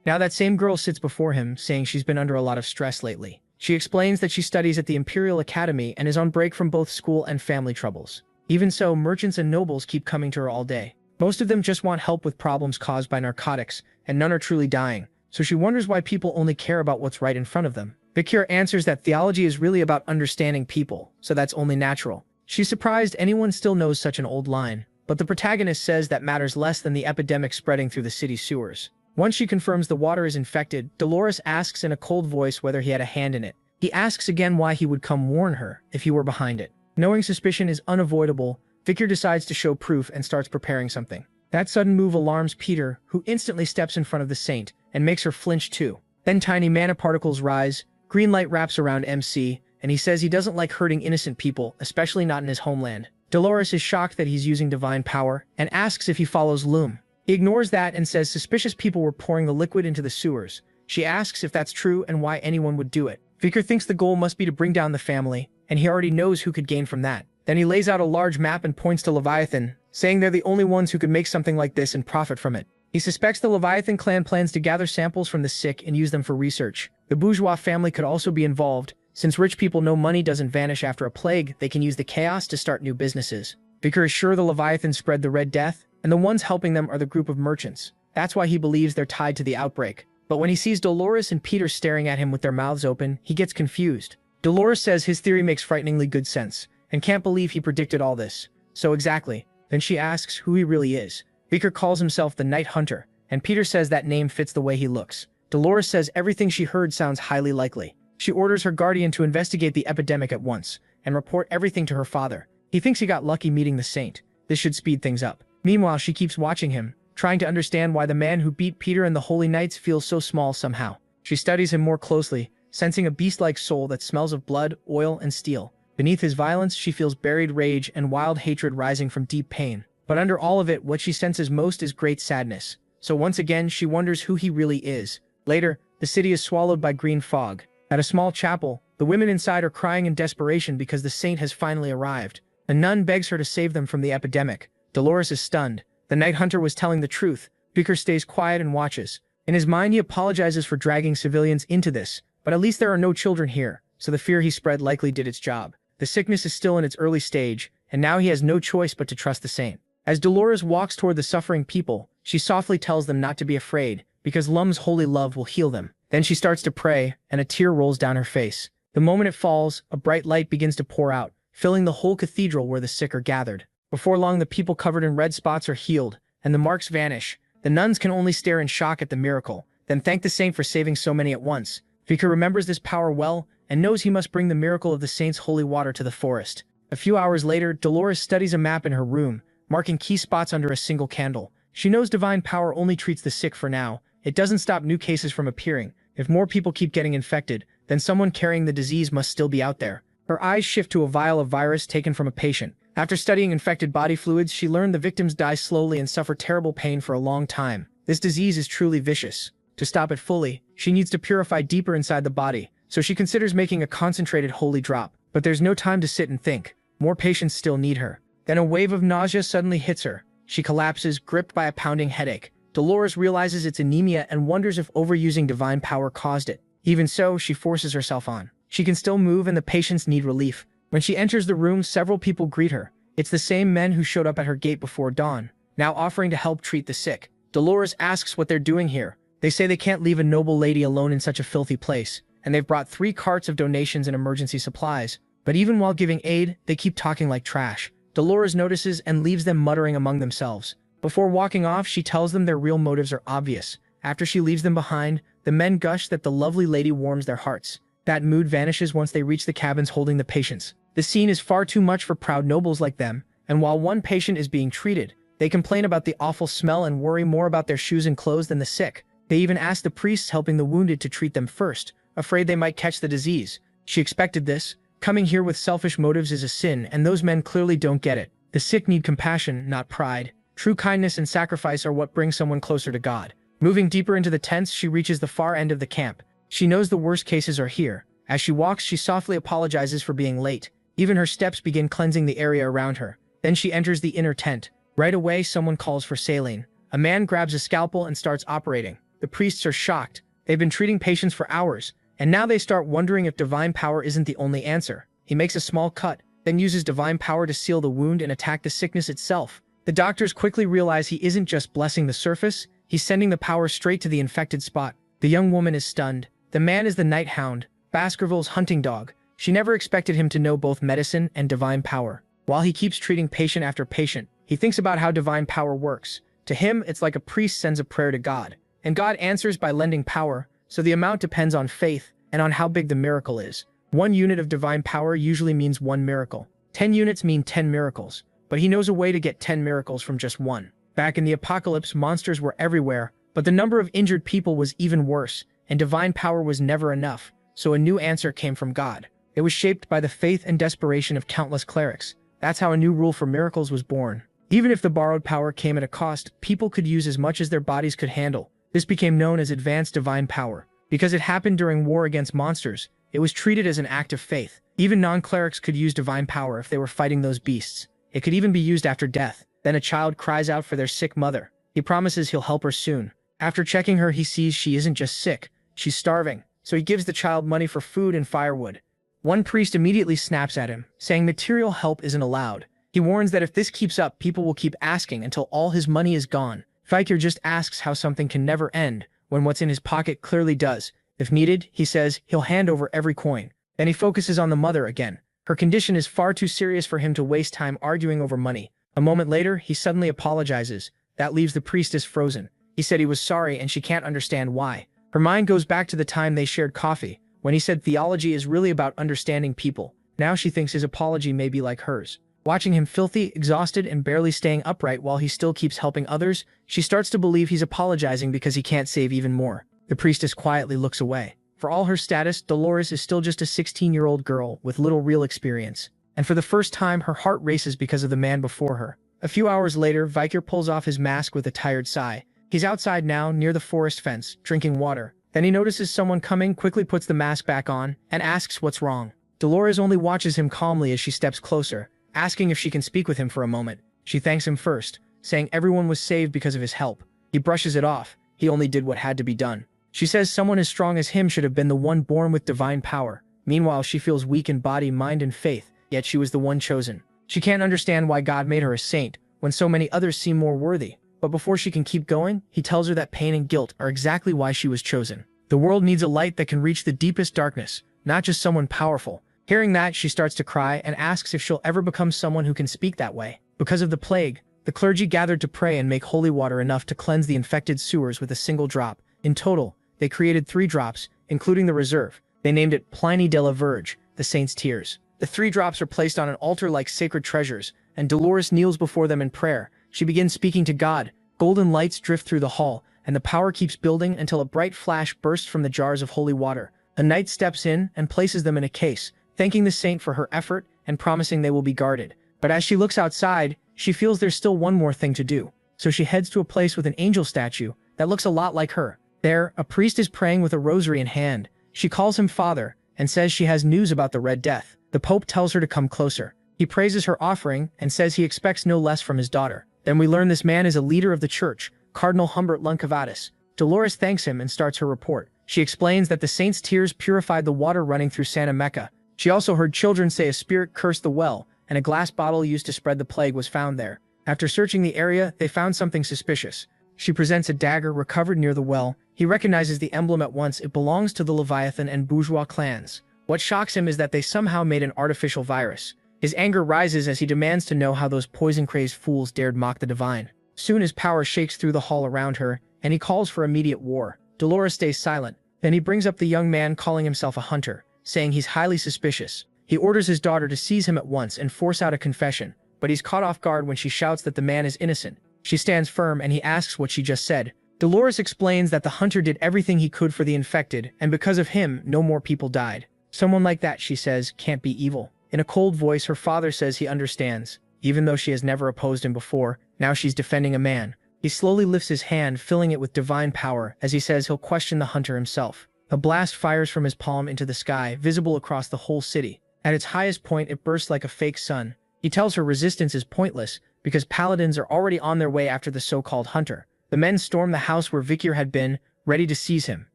Now that same girl sits before him, saying she's been under a lot of stress lately. She explains that she studies at the Imperial Academy and is on break from both school and family troubles. Even so, merchants and nobles keep coming to her all day. Most of them just want help with problems caused by narcotics, and none are truly dying, so she wonders why people only care about what's right in front of them. Vikir answers that theology is really about understanding people, so that's only natural. She's surprised anyone still knows such an old line, but the protagonist says that matters less than the epidemic spreading through the city's sewers. Once she confirms the water is infected, Dolores asks in a cold voice whether he had a hand in it. He asks again why he would come warn her if he were behind it. Knowing suspicion is unavoidable, Vikir decides to show proof and starts preparing something. That sudden move alarms Peter, who instantly steps in front of the saint and makes her flinch too. Then tiny mana particles rise, green light wraps around MC, and he says he doesn't like hurting innocent people, especially not in his homeland. Dolores is shocked that he's using divine power and asks if he follows Loom. He ignores that and says suspicious people were pouring the liquid into the sewers. She asks if that's true and why anyone would do it. Vikir thinks the goal must be to bring down the family, and he already knows who could gain from that. Then he lays out a large map and points to Leviathan, saying they're the only ones who could make something like this and profit from it. He suspects the Leviathan clan plans to gather samples from the sick and use them for research. The bourgeois family could also be involved. Since rich people know money doesn't vanish after a plague, they can use the chaos to start new businesses. Vikir is sure the Leviathan spread the Red Death, and the ones helping them are the group of merchants. That's why he believes they're tied to the outbreak. But when he sees Dolores and Peter staring at him with their mouths open, he gets confused. Dolores says his theory makes frighteningly good sense, and can't believe he predicted all this. So exactly. Then she asks who he really is. Vikir calls himself the Night Hunter, and Peter says that name fits the way he looks. Dolores says everything she heard sounds highly likely. She orders her guardian to investigate the epidemic at once, and report everything to her father. He thinks he got lucky meeting the saint. This should speed things up. Meanwhile, she keeps watching him, trying to understand why the man who beat Peter and the Holy Knights feels so small somehow. She studies him more closely, sensing a beast-like soul that smells of blood, oil, and steel. Beneath his violence, she feels buried rage and wild hatred rising from deep pain. But under all of it, what she senses most is great sadness. So once again, she wonders who he really is. Later, the city is swallowed by green fog. At a small chapel, the women inside are crying in desperation because the saint has finally arrived. A nun begs her to save them from the epidemic. Dolores is stunned. The Night Hunter was telling the truth. Vikir stays quiet and watches. In his mind, he apologizes for dragging civilians into this, But at least there are no children here, so the fear he spread likely did its job. The sickness is still in its early stage, and now he has no choice but to trust the saint. As Dolores walks toward the suffering people, she softly tells them not to be afraid, because Lum's holy love will heal them. Then she starts to pray, and a tear rolls down her face. The moment it falls, a bright light begins to pour out, filling the whole cathedral where the sick are gathered. Before long, the people covered in red spots are healed, and the marks vanish. The nuns can only stare in shock at the miracle, then thank the saint for saving so many at once. Vicar remembers this power well, and knows he must bring the miracle of the saint's holy water to the forest. A few hours later, Dolores studies a map in her room, marking key spots under a single candle. She knows divine power only treats the sick for now. It doesn't stop new cases from appearing. If more people keep getting infected, then someone carrying the disease must still be out there. Her eyes shift to a vial of virus taken from a patient. After studying infected body fluids, she learned the victims die slowly and suffer terrible pain for a long time. This disease is truly vicious. To stop it fully, she needs to purify deeper inside the body, so she considers making a concentrated holy drop. But there's no time to sit and think. More patients still need her. Then a wave of nausea suddenly hits her. She collapses, gripped by a pounding headache. Dolores realizes it's anemia and wonders if overusing divine power caused it. Even so, she forces herself on. She can still move and the patients need relief. When she enters the room, several people greet her. It's the same men who showed up at her gate before dawn, now offering to help treat the sick. Dolores asks what they're doing here. They say they can't leave a noble lady alone in such a filthy place, and they've brought 3 carts of donations and emergency supplies. But even while giving aid, they keep talking like trash. Dolores notices and leaves them muttering among themselves. Before walking off, she tells them their real motives are obvious. After she leaves them behind, the men gush that the lovely lady warms their hearts. That mood vanishes once they reach the cabins holding the patients. The scene is far too much for proud nobles like them, and while one patient is being treated, they complain about the awful smell and worry more about their shoes and clothes than the sick. They even ask the priests helping the wounded to treat them first, afraid they might catch the disease. She expected this. Coming here with selfish motives is a sin, and those men clearly don't get it. The sick need compassion, not pride. True kindness and sacrifice are what bring someone closer to God. Moving deeper into the tents, she reaches the far end of the camp. She knows the worst cases are here. As she walks, she softly apologizes for being late. Even her steps begin cleansing the area around her. Then she enters the inner tent. Right away, someone calls for saline. A man grabs a scalpel and starts operating. The priests are shocked. They've been treating patients for hours, and now they start wondering if divine power isn't the only answer. He makes a small cut, then uses divine power to seal the wound and attack the sickness itself. The doctors quickly realize he isn't just blessing the surface, he's sending the power straight to the infected spot. The young woman is stunned. The man is the Night Hound, Baskerville's hunting dog. She never expected him to know both medicine and divine power. While he keeps treating patient after patient, he thinks about how divine power works. To him, it's like a priest sends a prayer to God, and God answers by lending power, so the amount depends on faith and on how big the miracle is. 1 unit of divine power usually means 1 miracle. 10 units mean 10 miracles, but he knows a way to get 10 miracles from just 1. Back in the apocalypse, monsters were everywhere, but the number of injured people was even worse, and divine power was never enough, so a new answer came from God. It was shaped by the faith and desperation of countless clerics. That's how a new rule for miracles was born. Even if the borrowed power came at a cost, people could use as much as their bodies could handle. This became known as advanced divine power. Because it happened during war against monsters, it was treated as an act of faith. Even non-clerics could use divine power if they were fighting those beasts. It could even be used after death. Then a child cries out for their sick mother. He promises he'll help her soon. After checking her, he sees she isn't just sick, she's starving. So he gives the child money for food and firewood. One priest immediately snaps at him, saying material help isn't allowed. He warns that if this keeps up, people will keep asking until all his money is gone. Fikir just asks how something can never end, when what's in his pocket clearly does. If needed, he says he'll hand over every coin. Then he focuses on the mother again. Her condition is far too serious for him to waste time arguing over money. A moment later, he suddenly apologizes. That leaves the priestess frozen. He said he was sorry and she can't understand why. Her mind goes back to the time they shared coffee, when he said theology is really about understanding people. Now she thinks his apology may be like hers. Watching him filthy, exhausted, and barely staying upright while he still keeps helping others, she starts to believe he's apologizing because he can't save even more. The priestess quietly looks away. For all her status, Dolores is still just a 16-year-old girl with little real experience. And for the first time, her heart races because of the man before her. A few hours later, Vikir pulls off his mask with a tired sigh. He's outside now, near the forest fence, drinking water. Then he notices someone coming, quickly puts the mask back on, and asks what's wrong. Dolores only watches him calmly as she steps closer, asking if she can speak with him for a moment. She thanks him first, saying everyone was saved because of his help. He brushes it off. He only did what had to be done. She says someone as strong as him should have been the one born with divine power. Meanwhile, she feels weak in body, mind, and faith, yet she was the one chosen. She can't understand why God made her a saint when so many others seem more worthy. But before she can keep going, he tells her that pain and guilt are exactly why she was chosen. The world needs a light that can reach the deepest darkness, not just someone powerful. Hearing that, she starts to cry and asks if she'll ever become someone who can speak that way. Because of the plague, the clergy gathered to pray and make holy water enough to cleanse the infected sewers with a single drop. In total, they created 3 drops, including the reserve. They named it Pliny de la Verge, the saint's tears. The 3 drops are placed on an altar like sacred treasures, and Dolores kneels before them in prayer. She begins speaking to God. Golden lights drift through the hall, and the power keeps building until a bright flash bursts from the jars of holy water. A knight steps in and places them in a case, thanking the saint for her effort and promising they will be guarded. But as she looks outside, she feels there's still one more thing to do. So she heads to a place with an angel statue that looks a lot like her. There, a priest is praying with a rosary in hand. She calls him father and says she has news about the Red Death. The Pope tells her to come closer. He praises her offering and says he expects no less from his daughter. Then we learn this man is a leader of the church, Cardinal Humbert Luncavadis. Dolores thanks him and starts her report. She explains that the saint's tears purified the water running through Santa Mecca. She also heard children say a spirit cursed the well, and a glass bottle used to spread the plague was found there. After searching the area, they found something suspicious. She presents a dagger recovered near the well. He recognizes the emblem at once. It belongs to the Leviathan and Bourgeois clans. What shocks him is that they somehow made an artificial virus. His anger rises as he demands to know how those poison-crazed fools dared mock the divine. Soon his power shakes through the hall around her, and he calls for immediate war. Dolores stays silent. Then he brings up the young man calling himself a hunter, saying he's highly suspicious. He orders his daughter to seize him at once and force out a confession, but he's caught off guard when she shouts that the man is innocent. She stands firm and he asks what she just said. Dolores explains that the hunter did everything he could for the infected, and because of him, no more people died. Someone like that, she says, can't be evil. In a cold voice, her father says he understands. Even though she has never opposed him before, now she's defending a man. He slowly lifts his hand, filling it with divine power, as he says he'll question the hunter himself. A blast fires from his palm into the sky, visible across the whole city. At its highest point, it bursts like a fake sun. He tells her resistance is pointless, because paladins are already on their way after the so-called hunter. The men storm the house where Vikir had been, ready to seize him.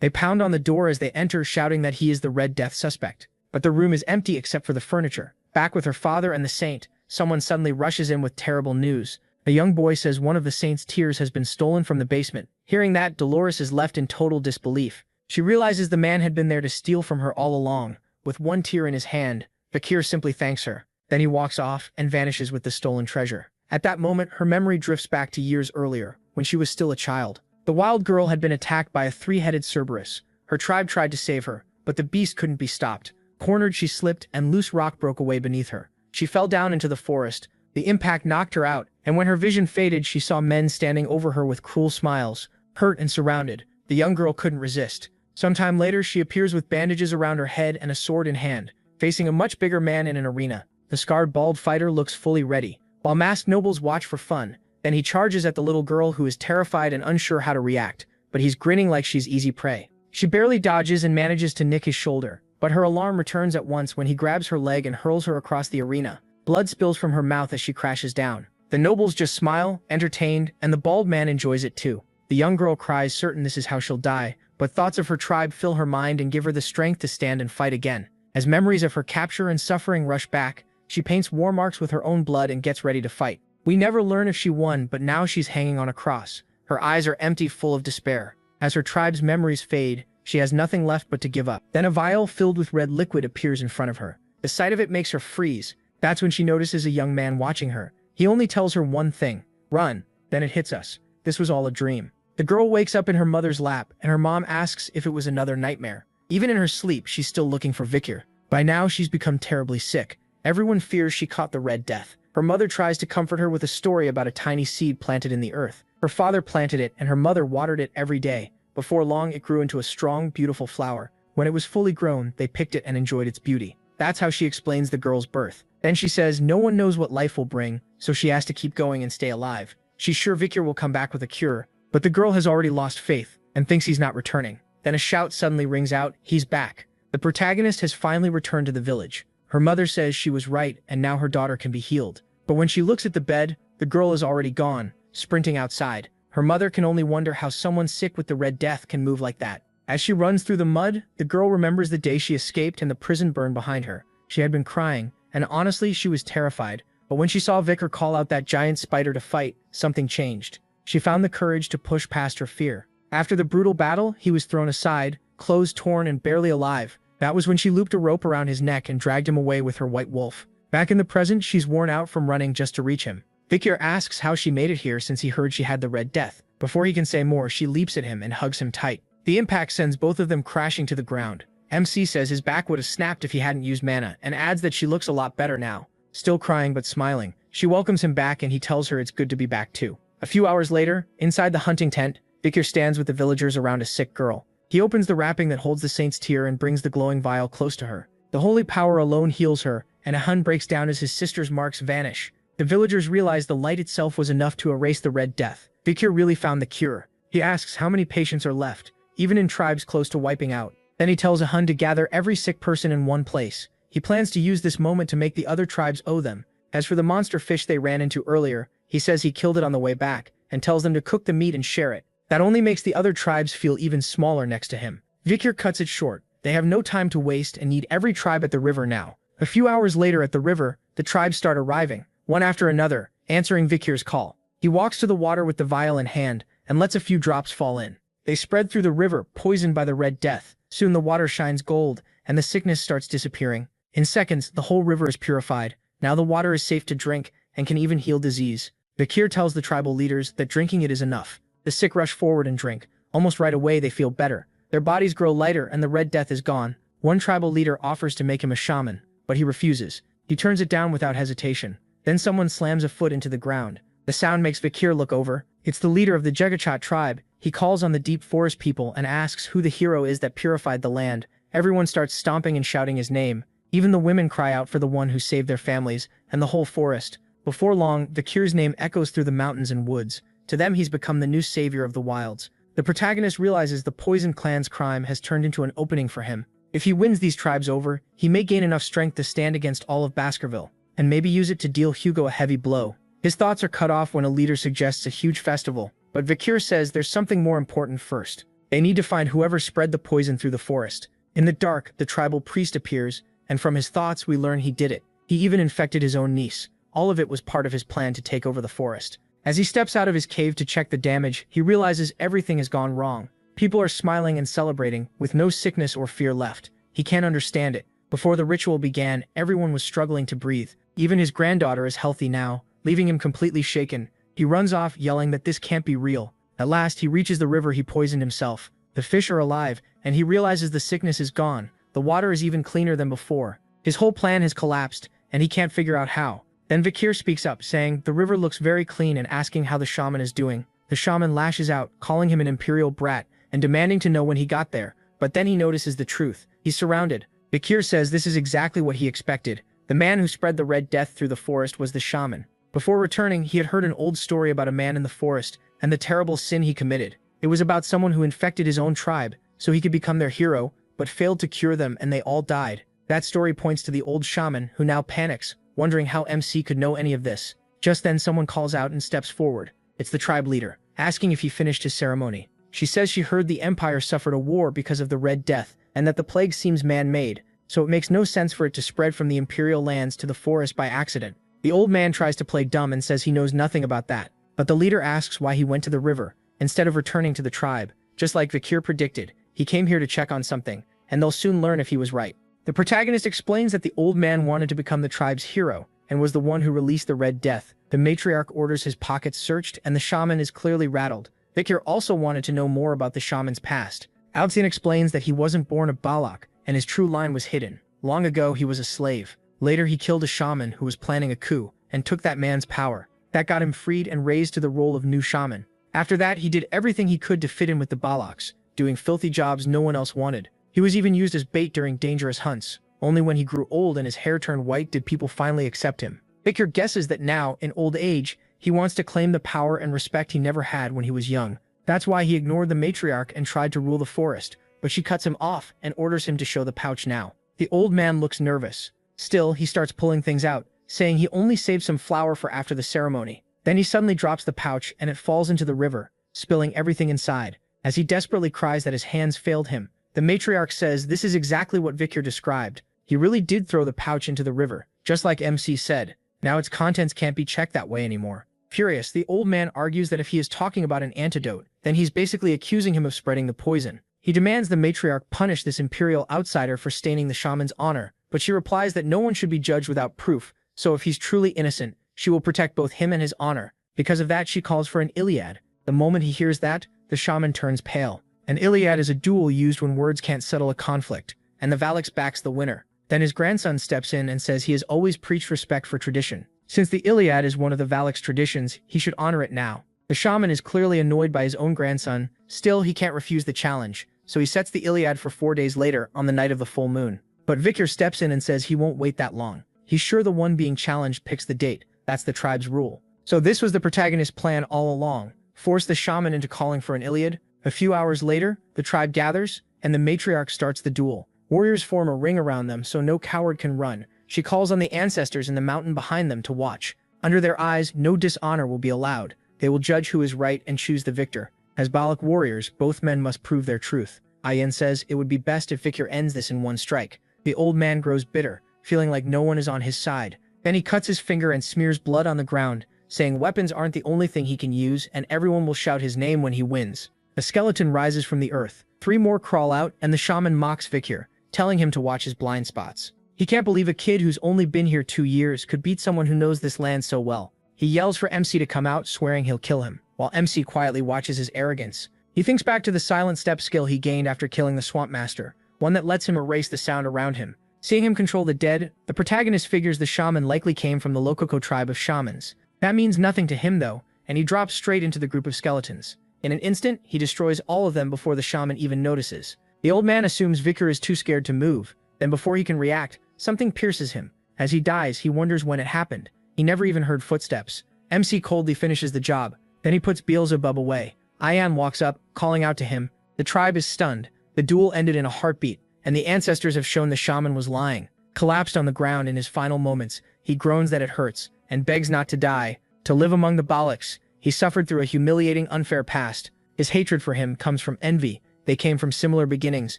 They pound on the door as they enter, shouting that he is the Red Death suspect. But the room is empty except for the furniture. Back with her father and the saint, someone suddenly rushes in with terrible news. A young boy says one of the saint's tears has been stolen from the basement. Hearing that, Dolores is left in total disbelief. She realizes the man had been there to steal from her all along. With one tear in his hand, Vikir simply thanks her. Then he walks off and vanishes with the stolen treasure. At that moment, her memory drifts back to years earlier, when she was still a child. The wild girl had been attacked by a 3-headed Cerberus. Her tribe tried to save her, but the beast couldn't be stopped. Cornered, she slipped, and loose rock broke away beneath her. She fell down into the forest. The impact knocked her out, and when her vision faded, she saw men standing over her with cruel smiles. Hurt and surrounded, the young girl couldn't resist. Sometime later, she appears with bandages around her head and a sword in hand, facing a much bigger man in an arena. The scarred bald fighter looks fully ready, while masked nobles watch for fun. Then he charges at the little girl, who is terrified and unsure how to react, but he's grinning like she's easy prey. She barely dodges and manages to nick his shoulder, but her alarm returns at once when he grabs her leg and hurls her across the arena. Blood spills from her mouth as she crashes down. The nobles just smile, entertained, and the bald man enjoys it too. The young girl cries, certain this is how she'll die, but thoughts of her tribe fill her mind and give her the strength to stand and fight again. As memories of her capture and suffering rush back, she paints war marks with her own blood and gets ready to fight. We never learn if she won, but now she's hanging on a cross. Her eyes are empty, full of despair. As her tribe's memories fade, she has nothing left but to give up. Then a vial filled with red liquid appears in front of her. The sight of it makes her freeze. That's when she notices a young man watching her. He only tells her one thing: run. Then it hits us. This was all a dream. The girl wakes up in her mother's lap, and her mom asks if it was another nightmare. Even in her sleep, she's still looking for Vikir. By now, she's become terribly sick. Everyone fears she caught the Red Death. Her mother tries to comfort her with a story about a tiny seed planted in the earth. Her father planted it, and her mother watered it every day. Before long, it grew into a strong, beautiful flower. When it was fully grown, they picked it and enjoyed its beauty. That's how she explains the girl's birth. Then she says no one knows what life will bring, so she has to keep going and stay alive. She's sure Vikir will come back with a cure, but the girl has already lost faith and thinks he's not returning. Then a shout suddenly rings out, he's back. The protagonist has finally returned to the village. Her mother says she was right and now her daughter can be healed. But when she looks at the bed, the girl is already gone, sprinting outside. Her mother can only wonder how someone sick with the Red Death can move like that. As she runs through the mud, the girl remembers the day she escaped and the prison burned behind her. She had been crying, and honestly, she was terrified. But when she saw Vicar call out that giant spider to fight, something changed. She found the courage to push past her fear. After the brutal battle, he was thrown aside, clothes torn and barely alive. That was when she looped a rope around his neck and dragged him away with her white wolf. Back in the present, she's worn out from running just to reach him. Vicar asks how she made it here since he heard she had the Red Death. Before he can say more, she leaps at him and hugs him tight. The impact sends both of them crashing to the ground. MC says his back would have snapped if he hadn't used mana, and adds that she looks a lot better now. Still crying but smiling, she welcomes him back and he tells her it's good to be back too. A few hours later, inside the hunting tent, Vicar stands with the villagers around a sick girl. He opens the wrapping that holds the saint's tear and brings the glowing vial close to her. The holy power alone heals her, and a hun breaks down as his sister's marks vanish. The villagers realize the light itself was enough to erase the Red Death. Vicar really found the cure. He asks how many patients are left, even in tribes close to wiping out. Then he tells a hun to gather every sick person in one place. He plans to use this moment to make the other tribes owe them. As for the monster fish they ran into earlier, he says he killed it on the way back, and tells them to cook the meat and share it. That only makes the other tribes feel even smaller next to him. Vicar cuts it short. They have no time to waste and need every tribe at the river now. A few hours later at the river, the tribes start arriving, one after another, answering Vicar's call. He walks to the water with the vial in hand, and lets a few drops fall in. They spread through the river, poisoned by the Red Death. Soon the water shines gold, and the sickness starts disappearing. In seconds, the whole river is purified. Now the water is safe to drink, and can even heal disease. Vicar tells the tribal leaders that drinking it is enough. The sick rush forward and drink. Almost right away they feel better. Their bodies grow lighter and the Red Death is gone. One tribal leader offers to make him a shaman, but he refuses. He turns it down without hesitation. Then someone slams a foot into the ground. The sound makes Vicar look over. It's the leader of the Jagachat tribe. He calls on the deep forest people and asks who the hero is that purified the land. Everyone starts stomping and shouting his name. Even the women cry out for the one who saved their families, and the whole forest. Before long, Vicar's name echoes through the mountains and woods. To them he's become the new savior of the wilds. The protagonist realizes the Poison Clan's crime has turned into an opening for him. If he wins these tribes over, he may gain enough strength to stand against all of Baskerville, and maybe use it to deal Hugo a heavy blow. His thoughts are cut off when a leader suggests a huge festival, but Vicar says there's something more important first. They need to find whoever spread the poison through the forest. In the dark, the tribal priest appears, and from his thoughts we learn he did it. He even infected his own niece. All of it was part of his plan to take over the forest. As he steps out of his cave to check the damage, he realizes everything has gone wrong. People are smiling and celebrating, with no sickness or fear left. He can't understand it. Before the ritual began, everyone was struggling to breathe. Even his granddaughter is healthy now, leaving him completely shaken. He runs off, yelling that this can't be real. At last, he reaches the river he poisoned himself. The fish are alive, and he realizes the sickness is gone. The water is even cleaner than before. His whole plan has collapsed, and he can't figure out how. Then Vicar speaks up, saying the river looks very clean and asking how the shaman is doing. The shaman lashes out, calling him an imperial brat, and demanding to know when he got there. But then he notices the truth. He's surrounded. Vicar says this is exactly what he expected. The man who spread the Red Death through the forest was the shaman. Before returning, he had heard an old story about a man in the forest, and the terrible sin he committed. It was about someone who infected his own tribe, so he could become their hero, but failed to cure them and they all died. That story points to the old shaman, who now panics, wondering how MC could know any of this. Just then someone calls out and steps forward. It's the tribe leader, asking if he finished his ceremony. She says she heard the Empire suffered a war because of the Red Death, and that the plague seems man-made, so it makes no sense for it to spread from the Imperial lands to the forest by accident. The old man tries to play dumb and says he knows nothing about that, but the leader asks why he went to the river, instead of returning to the tribe. Just like Vicar predicted, he came here to check on something, and they'll soon learn if he was right. The protagonist explains that the old man wanted to become the tribe's hero, and was the one who released the Red Death. The matriarch orders his pockets searched, and the shaman is clearly rattled. Vicar also wanted to know more about the shaman's past. Alcyon explains that he wasn't born a Balak, and his true line was hidden. Long ago, he was a slave. Later, he killed a shaman who was planning a coup, and took that man's power. That got him freed and raised to the role of new shaman. After that, he did everything he could to fit in with the Balaks, doing filthy jobs no one else wanted. He was even used as bait during dangerous hunts. Only when he grew old and his hair turned white did people finally accept him. Vicar guesses that now, in old age, he wants to claim the power and respect he never had when he was young. That's why he ignored the matriarch and tried to rule the forest, but she cuts him off and orders him to show the pouch now. The old man looks nervous. Still, he starts pulling things out, saying he only saved some flour for after the ceremony. Then he suddenly drops the pouch and it falls into the river, spilling everything inside. As he desperately cries that his hands failed him, the matriarch says this is exactly what Victor described. He really did throw the pouch into the river, just like MC said. Now its contents can't be checked that way anymore. Furious, the old man argues that if he is talking about an antidote, then he's basically accusing him of spreading the poison. He demands the matriarch punish this imperial outsider for staining the shaman's honor, but she replies that no one should be judged without proof, so if he's truly innocent, she will protect both him and his honor. Because of that, she calls for an Iliad. The moment he hears that, the shaman turns pale. An Iliad is a duel used when words can't settle a conflict, and the Valak backs the winner. Then his grandson steps in and says he has always preached respect for tradition. Since the Iliad is one of the Valak's traditions, he should honor it now. The shaman is clearly annoyed by his own grandson. Still, he can't refuse the challenge, so he sets the Iliad for 4 days later on the night of the full moon. But Victor steps in and says he won't wait that long. He's sure the one being challenged picks the date. That's the tribe's rule. So this was the protagonist's plan all along. Force the shaman into calling for an Iliad. A few hours later, the tribe gathers, and the matriarch starts the duel. Warriors form a ring around them so no coward can run. She calls on the ancestors in the mountain behind them to watch. Under their eyes, no dishonor will be allowed. They will judge who is right and choose the victor. As Balak warriors, both men must prove their truth. Ayin says it would be best if Victor ends this in one strike. The old man grows bitter, feeling like no one is on his side. Then he cuts his finger and smears blood on the ground, saying weapons aren't the only thing he can use and everyone will shout his name when he wins. A skeleton rises from the earth. 3 more crawl out and the shaman mocks Victor, telling him to watch his blind spots. He can't believe a kid who's only been here 2 years could beat someone who knows this land so well. He yells for MC to come out, swearing he'll kill him, while MC quietly watches his arrogance. He thinks back to the silent step skill he gained after killing the swamp master, one that lets him erase the sound around him. Seeing him control the dead, the protagonist figures the shaman likely came from the Lococo tribe of shamans. That means nothing to him though, and he drops straight into the group of skeletons. In an instant, he destroys all of them before the shaman even notices. The old man assumes Victor is too scared to move, then before he can react, something pierces him. As he dies, he wonders when it happened. He never even heard footsteps. MC coldly finishes the job. Then he puts Beelzebub away. Ayan walks up, calling out to him. The tribe is stunned. The duel ended in a heartbeat, and the ancestors have shown the shaman was lying. Collapsed on the ground in his final moments, he groans that it hurts, and begs not to die, to live among the Balaks. He suffered through a humiliating, unfair past. His hatred for him comes from envy. They came from similar beginnings,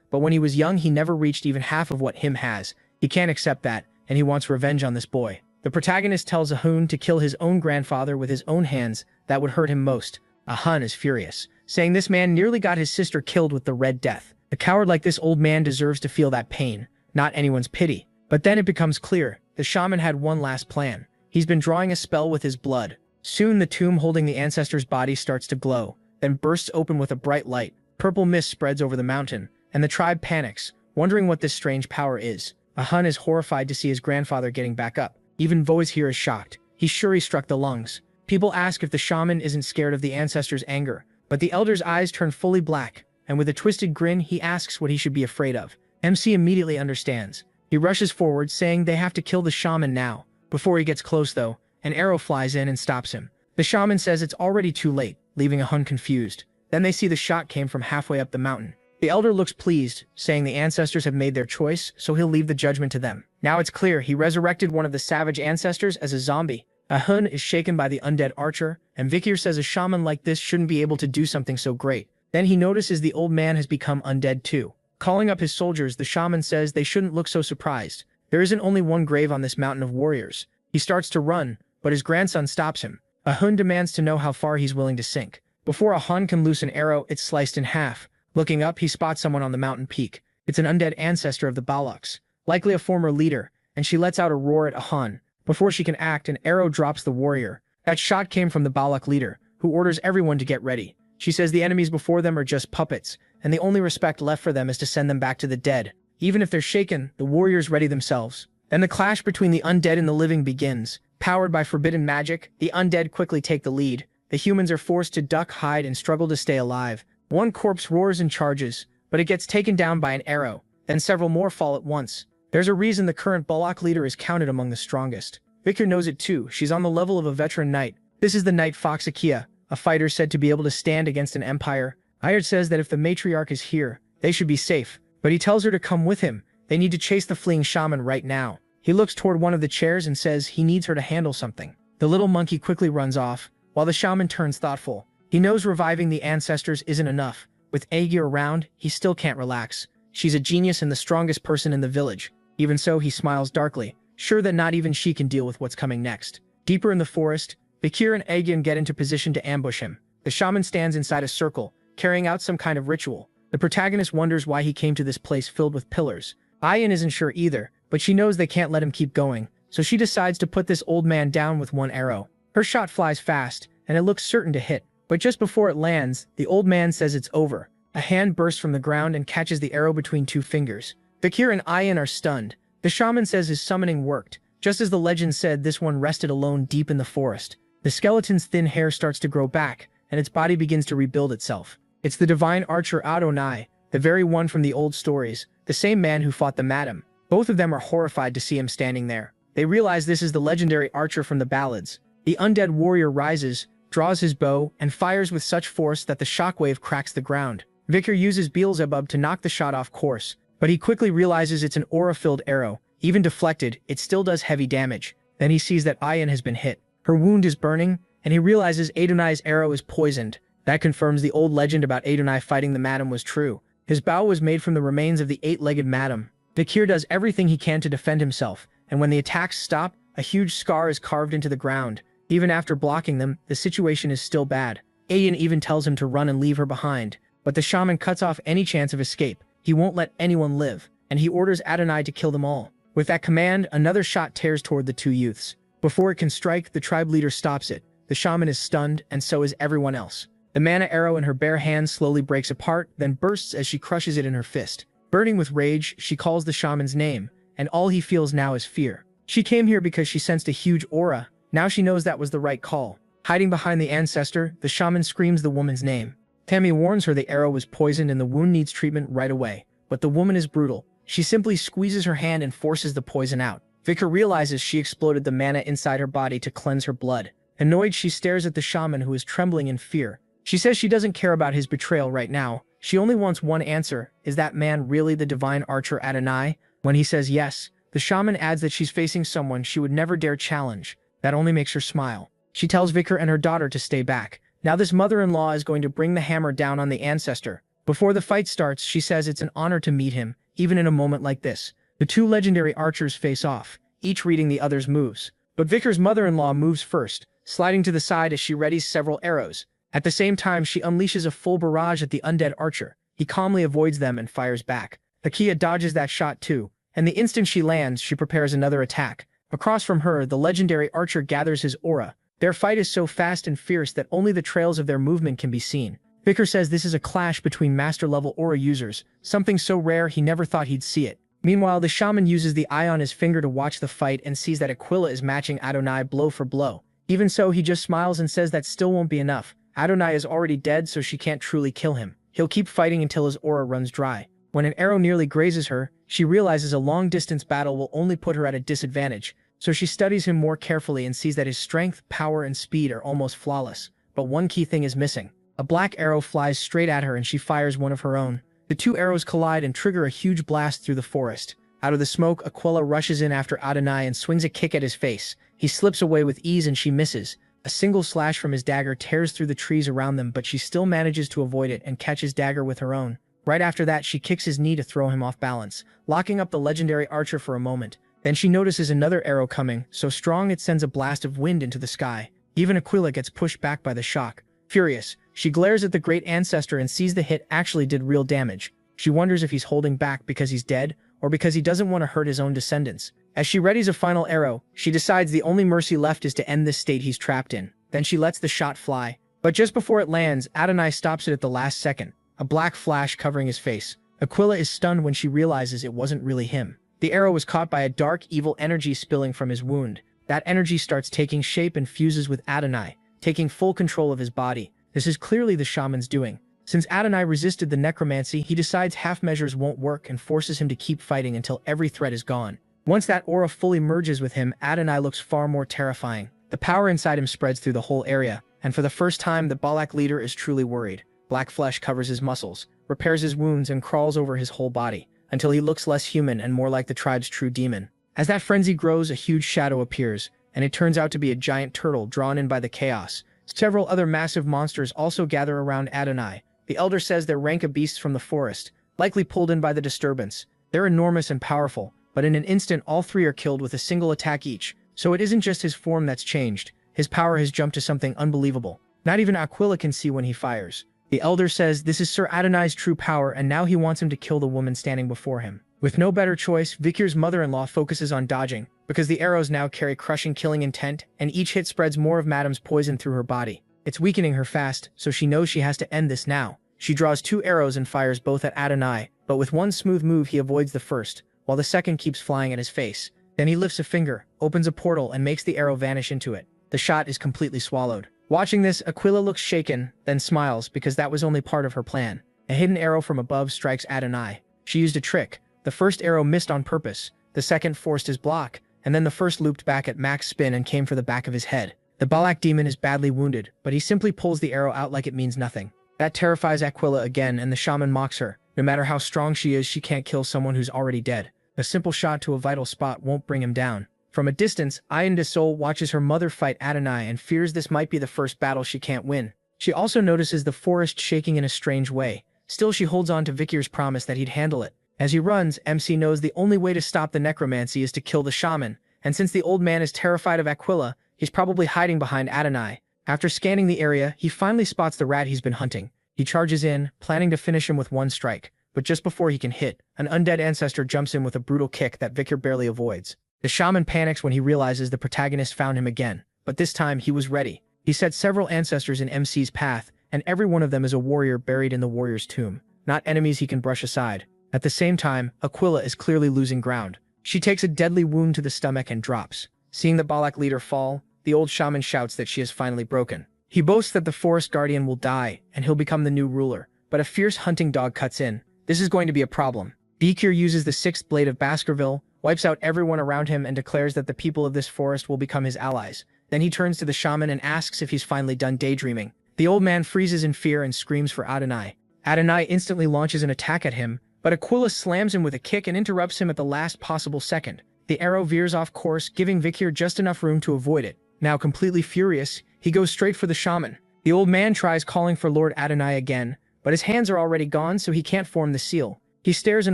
but when he was young he never reached even half of what him has. He can't accept that, and he wants revenge on this boy. The protagonist tells Ahun to kill his own grandfather with his own hands. That would hurt him most. Ahun is furious, saying this man nearly got his sister killed with the Red Death. A coward like this old man deserves to feel that pain, not anyone's pity. But then it becomes clear, the shaman had one last plan. He's been drawing a spell with his blood. Soon the tomb holding the ancestor's body starts to glow, then bursts open with a bright light. Purple mist spreads over the mountain, and the tribe panics, wondering what this strange power is. Ahun is horrified to see his grandfather getting back up. Even Voice here is shocked. He's sure he struck the lungs. People ask if the shaman isn't scared of the ancestor's anger, but the elder's eyes turn fully black, and with a twisted grin he asks what he should be afraid of. MC immediately understands. He rushes forward, saying they have to kill the shaman now. Before he gets close though, an arrow flies in and stops him. The shaman says it's already too late, leaving Ahun confused. Then they see the shot came from halfway up the mountain. The elder looks pleased, saying the ancestors have made their choice, so he'll leave the judgment to them. Now it's clear he resurrected one of the savage ancestors as a zombie. Ahun is shaken by the undead archer, and Vikir says a shaman like this shouldn't be able to do something so great. Then he notices the old man has become undead too. Calling up his soldiers, the shaman says they shouldn't look so surprised. There isn't only one grave on this mountain of warriors. He starts to run, but his grandson stops him. Ahun demands to know how far he's willing to sink. Before Ahun can loose an arrow, it's sliced in half. Looking up, he spots someone on the mountain peak. It's an undead ancestor of the Balaks, likely a former leader, and she lets out a roar at Ahun. Before she can act, an arrow drops the warrior. That shot came from the Balak leader, who orders everyone to get ready. She says the enemies before them are just puppets, and the only respect left for them is to send them back to the dead. Even if they're shaken, the warriors ready themselves. Then the clash between the undead and the living begins. Powered by forbidden magic, the undead quickly take the lead. The humans are forced to duck, hide, and struggle to stay alive. One corpse roars and charges, but it gets taken down by an arrow. Then several more fall at once. There's a reason the current Balak leader is counted among the strongest. Victor knows it too. She's on the level of a veteran knight. This is the knight Foxakia, a fighter said to be able to stand against an empire. Ayard says that if the matriarch is here, they should be safe, but he tells her to come with him. They need to chase the fleeing shaman right now. He looks toward one of the chairs and says he needs her to handle something. The little monkey quickly runs off, while the shaman turns thoughtful. He knows reviving the ancestors isn't enough. With Aegir around, he still can't relax. She's a genius and the strongest person in the village. Even so, he smiles darkly, sure that not even she can deal with what's coming next. Deeper in the forest, Bakir and Aegeon get into position to ambush him. The shaman stands inside a circle, carrying out some kind of ritual. The protagonist wonders why he came to this place filled with pillars. Ayan isn't sure either, but she knows they can't let him keep going, so she decides to put this old man down with one arrow. Her shot flies fast, and it looks certain to hit, but just before it lands, the old man says it's over. A hand bursts from the ground and catches the arrow between two fingers. Bakir and Ayan are stunned. The shaman says his summoning worked. Just as the legend said, this one rested alone deep in the forest. The skeleton's thin hair starts to grow back, and its body begins to rebuild itself. It's the divine archer Adonai, the very one from the old stories, the same man who fought the madam. Both of them are horrified to see him standing there. They realize this is the legendary archer from the ballads. The undead warrior rises, draws his bow, and fires with such force that the shockwave cracks the ground. Viktor uses Beelzebub to knock the shot off course, but he quickly realizes it's an aura-filled arrow. Even deflected, it still does heavy damage. Then he sees that Ayan has been hit. Her wound is burning, and he realizes Adonai's arrow is poisoned. That confirms the old legend about Adonai fighting the madam was true. His bow was made from the remains of the eight-legged madam. Viktor does everything he can to defend himself, and when the attacks stop, a huge scar is carved into the ground. Even after blocking them, the situation is still bad. Ayan even tells him to run and leave her behind. But the shaman cuts off any chance of escape. He won't let anyone live, and he orders Adonai to kill them all. With that command, another shot tears toward the two youths. Before it can strike, the tribe leader stops it. The shaman is stunned, and so is everyone else. The mana arrow in her bare hand slowly breaks apart, then bursts as she crushes it in her fist. Burning with rage, she calls the shaman's name, and all he feels now is fear. She came here because she sensed a huge aura. Now she knows that was the right call. Hiding behind the ancestor, the shaman screams the woman's name. Tammy warns her the arrow was poisoned and the wound needs treatment right away. But the woman is brutal. She simply squeezes her hand and forces the poison out. Viktor realizes she exploded the mana inside her body to cleanse her blood. Annoyed, she stares at the shaman who is trembling in fear. She says she doesn't care about his betrayal right now. She only wants one answer. Is that man really the divine archer Adonai? When he says yes, the shaman adds that she's facing someone she would never dare challenge. That only makes her smile. She tells Viktor and her daughter to stay back. Now this mother-in-law is going to bring the hammer down on the ancestor. Before the fight starts, she says it's an honor to meet him, even in a moment like this. The two legendary archers face off, each reading the other's moves. But Viktor's mother-in-law moves first, sliding to the side as she readies several arrows. At the same time, she unleashes a full barrage at the undead archer. He calmly avoids them and fires back. Takia dodges that shot too, and the instant she lands, she prepares another attack. Across from her, the legendary archer gathers his aura. Their fight is so fast and fierce that only the trails of their movement can be seen. Viktor says this is a clash between master-level aura users, something so rare he never thought he'd see it. Meanwhile, the shaman uses the eye on his finger to watch the fight and sees that Aquila is matching Adonai blow for blow. Even so, he just smiles and says that still won't be enough. Adonai is already dead, so she can't truly kill him. He'll keep fighting until his aura runs dry. When an arrow nearly grazes her, she realizes a long-distance battle will only put her at a disadvantage. So she studies him more carefully and sees that his strength, power, and speed are almost flawless. But one key thing is missing. A black arrow flies straight at her and she fires one of her own. The two arrows collide and trigger a huge blast through the forest. Out of the smoke, Aquila rushes in after Adonai and swings a kick at his face. He slips away with ease and she misses. A single slash from his dagger tears through the trees around them, but she still manages to avoid it and catch his dagger with her own. Right after that, she kicks his knee to throw him off balance, locking up the legendary archer for a moment. Then she notices another arrow coming, so strong it sends a blast of wind into the sky. Even Aquila gets pushed back by the shock. Furious, she glares at the great ancestor and sees the hit actually did real damage. She wonders if he's holding back because he's dead, or because he doesn't want to hurt his own descendants. As she readies a final arrow, she decides the only mercy left is to end this state he's trapped in. Then she lets the shot fly. But just before it lands, Adonai stops it at the last second, a black flash covering his face. Aquila is stunned when she realizes it wasn't really him. The arrow was caught by a dark, evil energy spilling from his wound. That energy starts taking shape and fuses with Adonai, taking full control of his body. This is clearly the shaman's doing. Since Adonai resisted the necromancy, he decides half measures won't work and forces him to keep fighting until every threat is gone. Once that aura fully merges with him, Adonai looks far more terrifying. The power inside him spreads through the whole area, and for the first time, the Balak leader is truly worried. Black flesh covers his muscles, repairs his wounds, and crawls over his whole body, until he looks less human and more like the tribe's true demon. As that frenzy grows, a huge shadow appears, and it turns out to be a giant turtle drawn in by the chaos. Several other massive monsters also gather around Adonai. The elder says they're rank of beasts from the forest, likely pulled in by the disturbance. They're enormous and powerful, but in an instant all three are killed with a single attack each. So it isn't just his form that's changed. His power has jumped to something unbelievable. Not even Aquila can see when he fires. The elder says this is Sir Adonai's true power, and now he wants him to kill the woman standing before him. With no better choice, Vikir's mother-in-law focuses on dodging, because the arrows now carry crushing killing intent, and each hit spreads more of Madam's poison through her body. It's weakening her fast, so she knows she has to end this now. She draws 2 arrows and fires both at Adonai, but with one smooth move he avoids the first, while the second keeps flying at his face. Then he lifts a finger, opens a portal, and makes the arrow vanish into it. The shot is completely swallowed. Watching this, Aquila looks shaken, then smiles, because that was only part of her plan. A hidden arrow from above strikes Adonai. She used a trick. The first arrow missed on purpose, the second forced his block, and then the first looped back at max spin and came for the back of his head. The Balak demon is badly wounded, but he simply pulls the arrow out like it means nothing. That terrifies Aquila again, and the shaman mocks her. No matter how strong she is, she can't kill someone who's already dead. A simple shot to a vital spot won't bring him down. From a distance, Ayan de Sol watches her mother fight Adonai and fears this might be the first battle she can't win. She also notices the forest shaking in a strange way. Still, she holds on to Vikir's promise that he'd handle it. As he runs, MC knows the only way to stop the necromancy is to kill the shaman, and since the old man is terrified of Aquila, he's probably hiding behind Adonai. After scanning the area, he finally spots the rat he's been hunting. He charges in, planning to finish him with one strike, but just before he can hit, an undead ancestor jumps in with a brutal kick that Vikir barely avoids. The shaman panics when he realizes the protagonist found him again, but this time he was ready. He set several ancestors in MC's path, and every one of them is a warrior buried in the warrior's tomb, not enemies he can brush aside. At the same time, Aquila is clearly losing ground. She takes a deadly wound to the stomach and drops. Seeing the Balak leader fall, the old shaman shouts that she is finally broken. He boasts that the forest guardian will die, and he'll become the new ruler, but a fierce hunting dog cuts in. This is going to be a problem. Vikir uses the 6th blade of Baskerville, wipes out everyone around him, and declares that the people of this forest will become his allies. Then he turns to the shaman and asks if he's finally done daydreaming. The old man freezes in fear and screams for Adonai. Adonai instantly launches an attack at him, but Aquila slams him with a kick and interrupts him at the last possible second. The arrow veers off course, giving Vikir just enough room to avoid it. Now completely furious, he goes straight for the shaman. The old man tries calling for Lord Adonai again, but his hands are already gone, so he can't form the seal. He stares in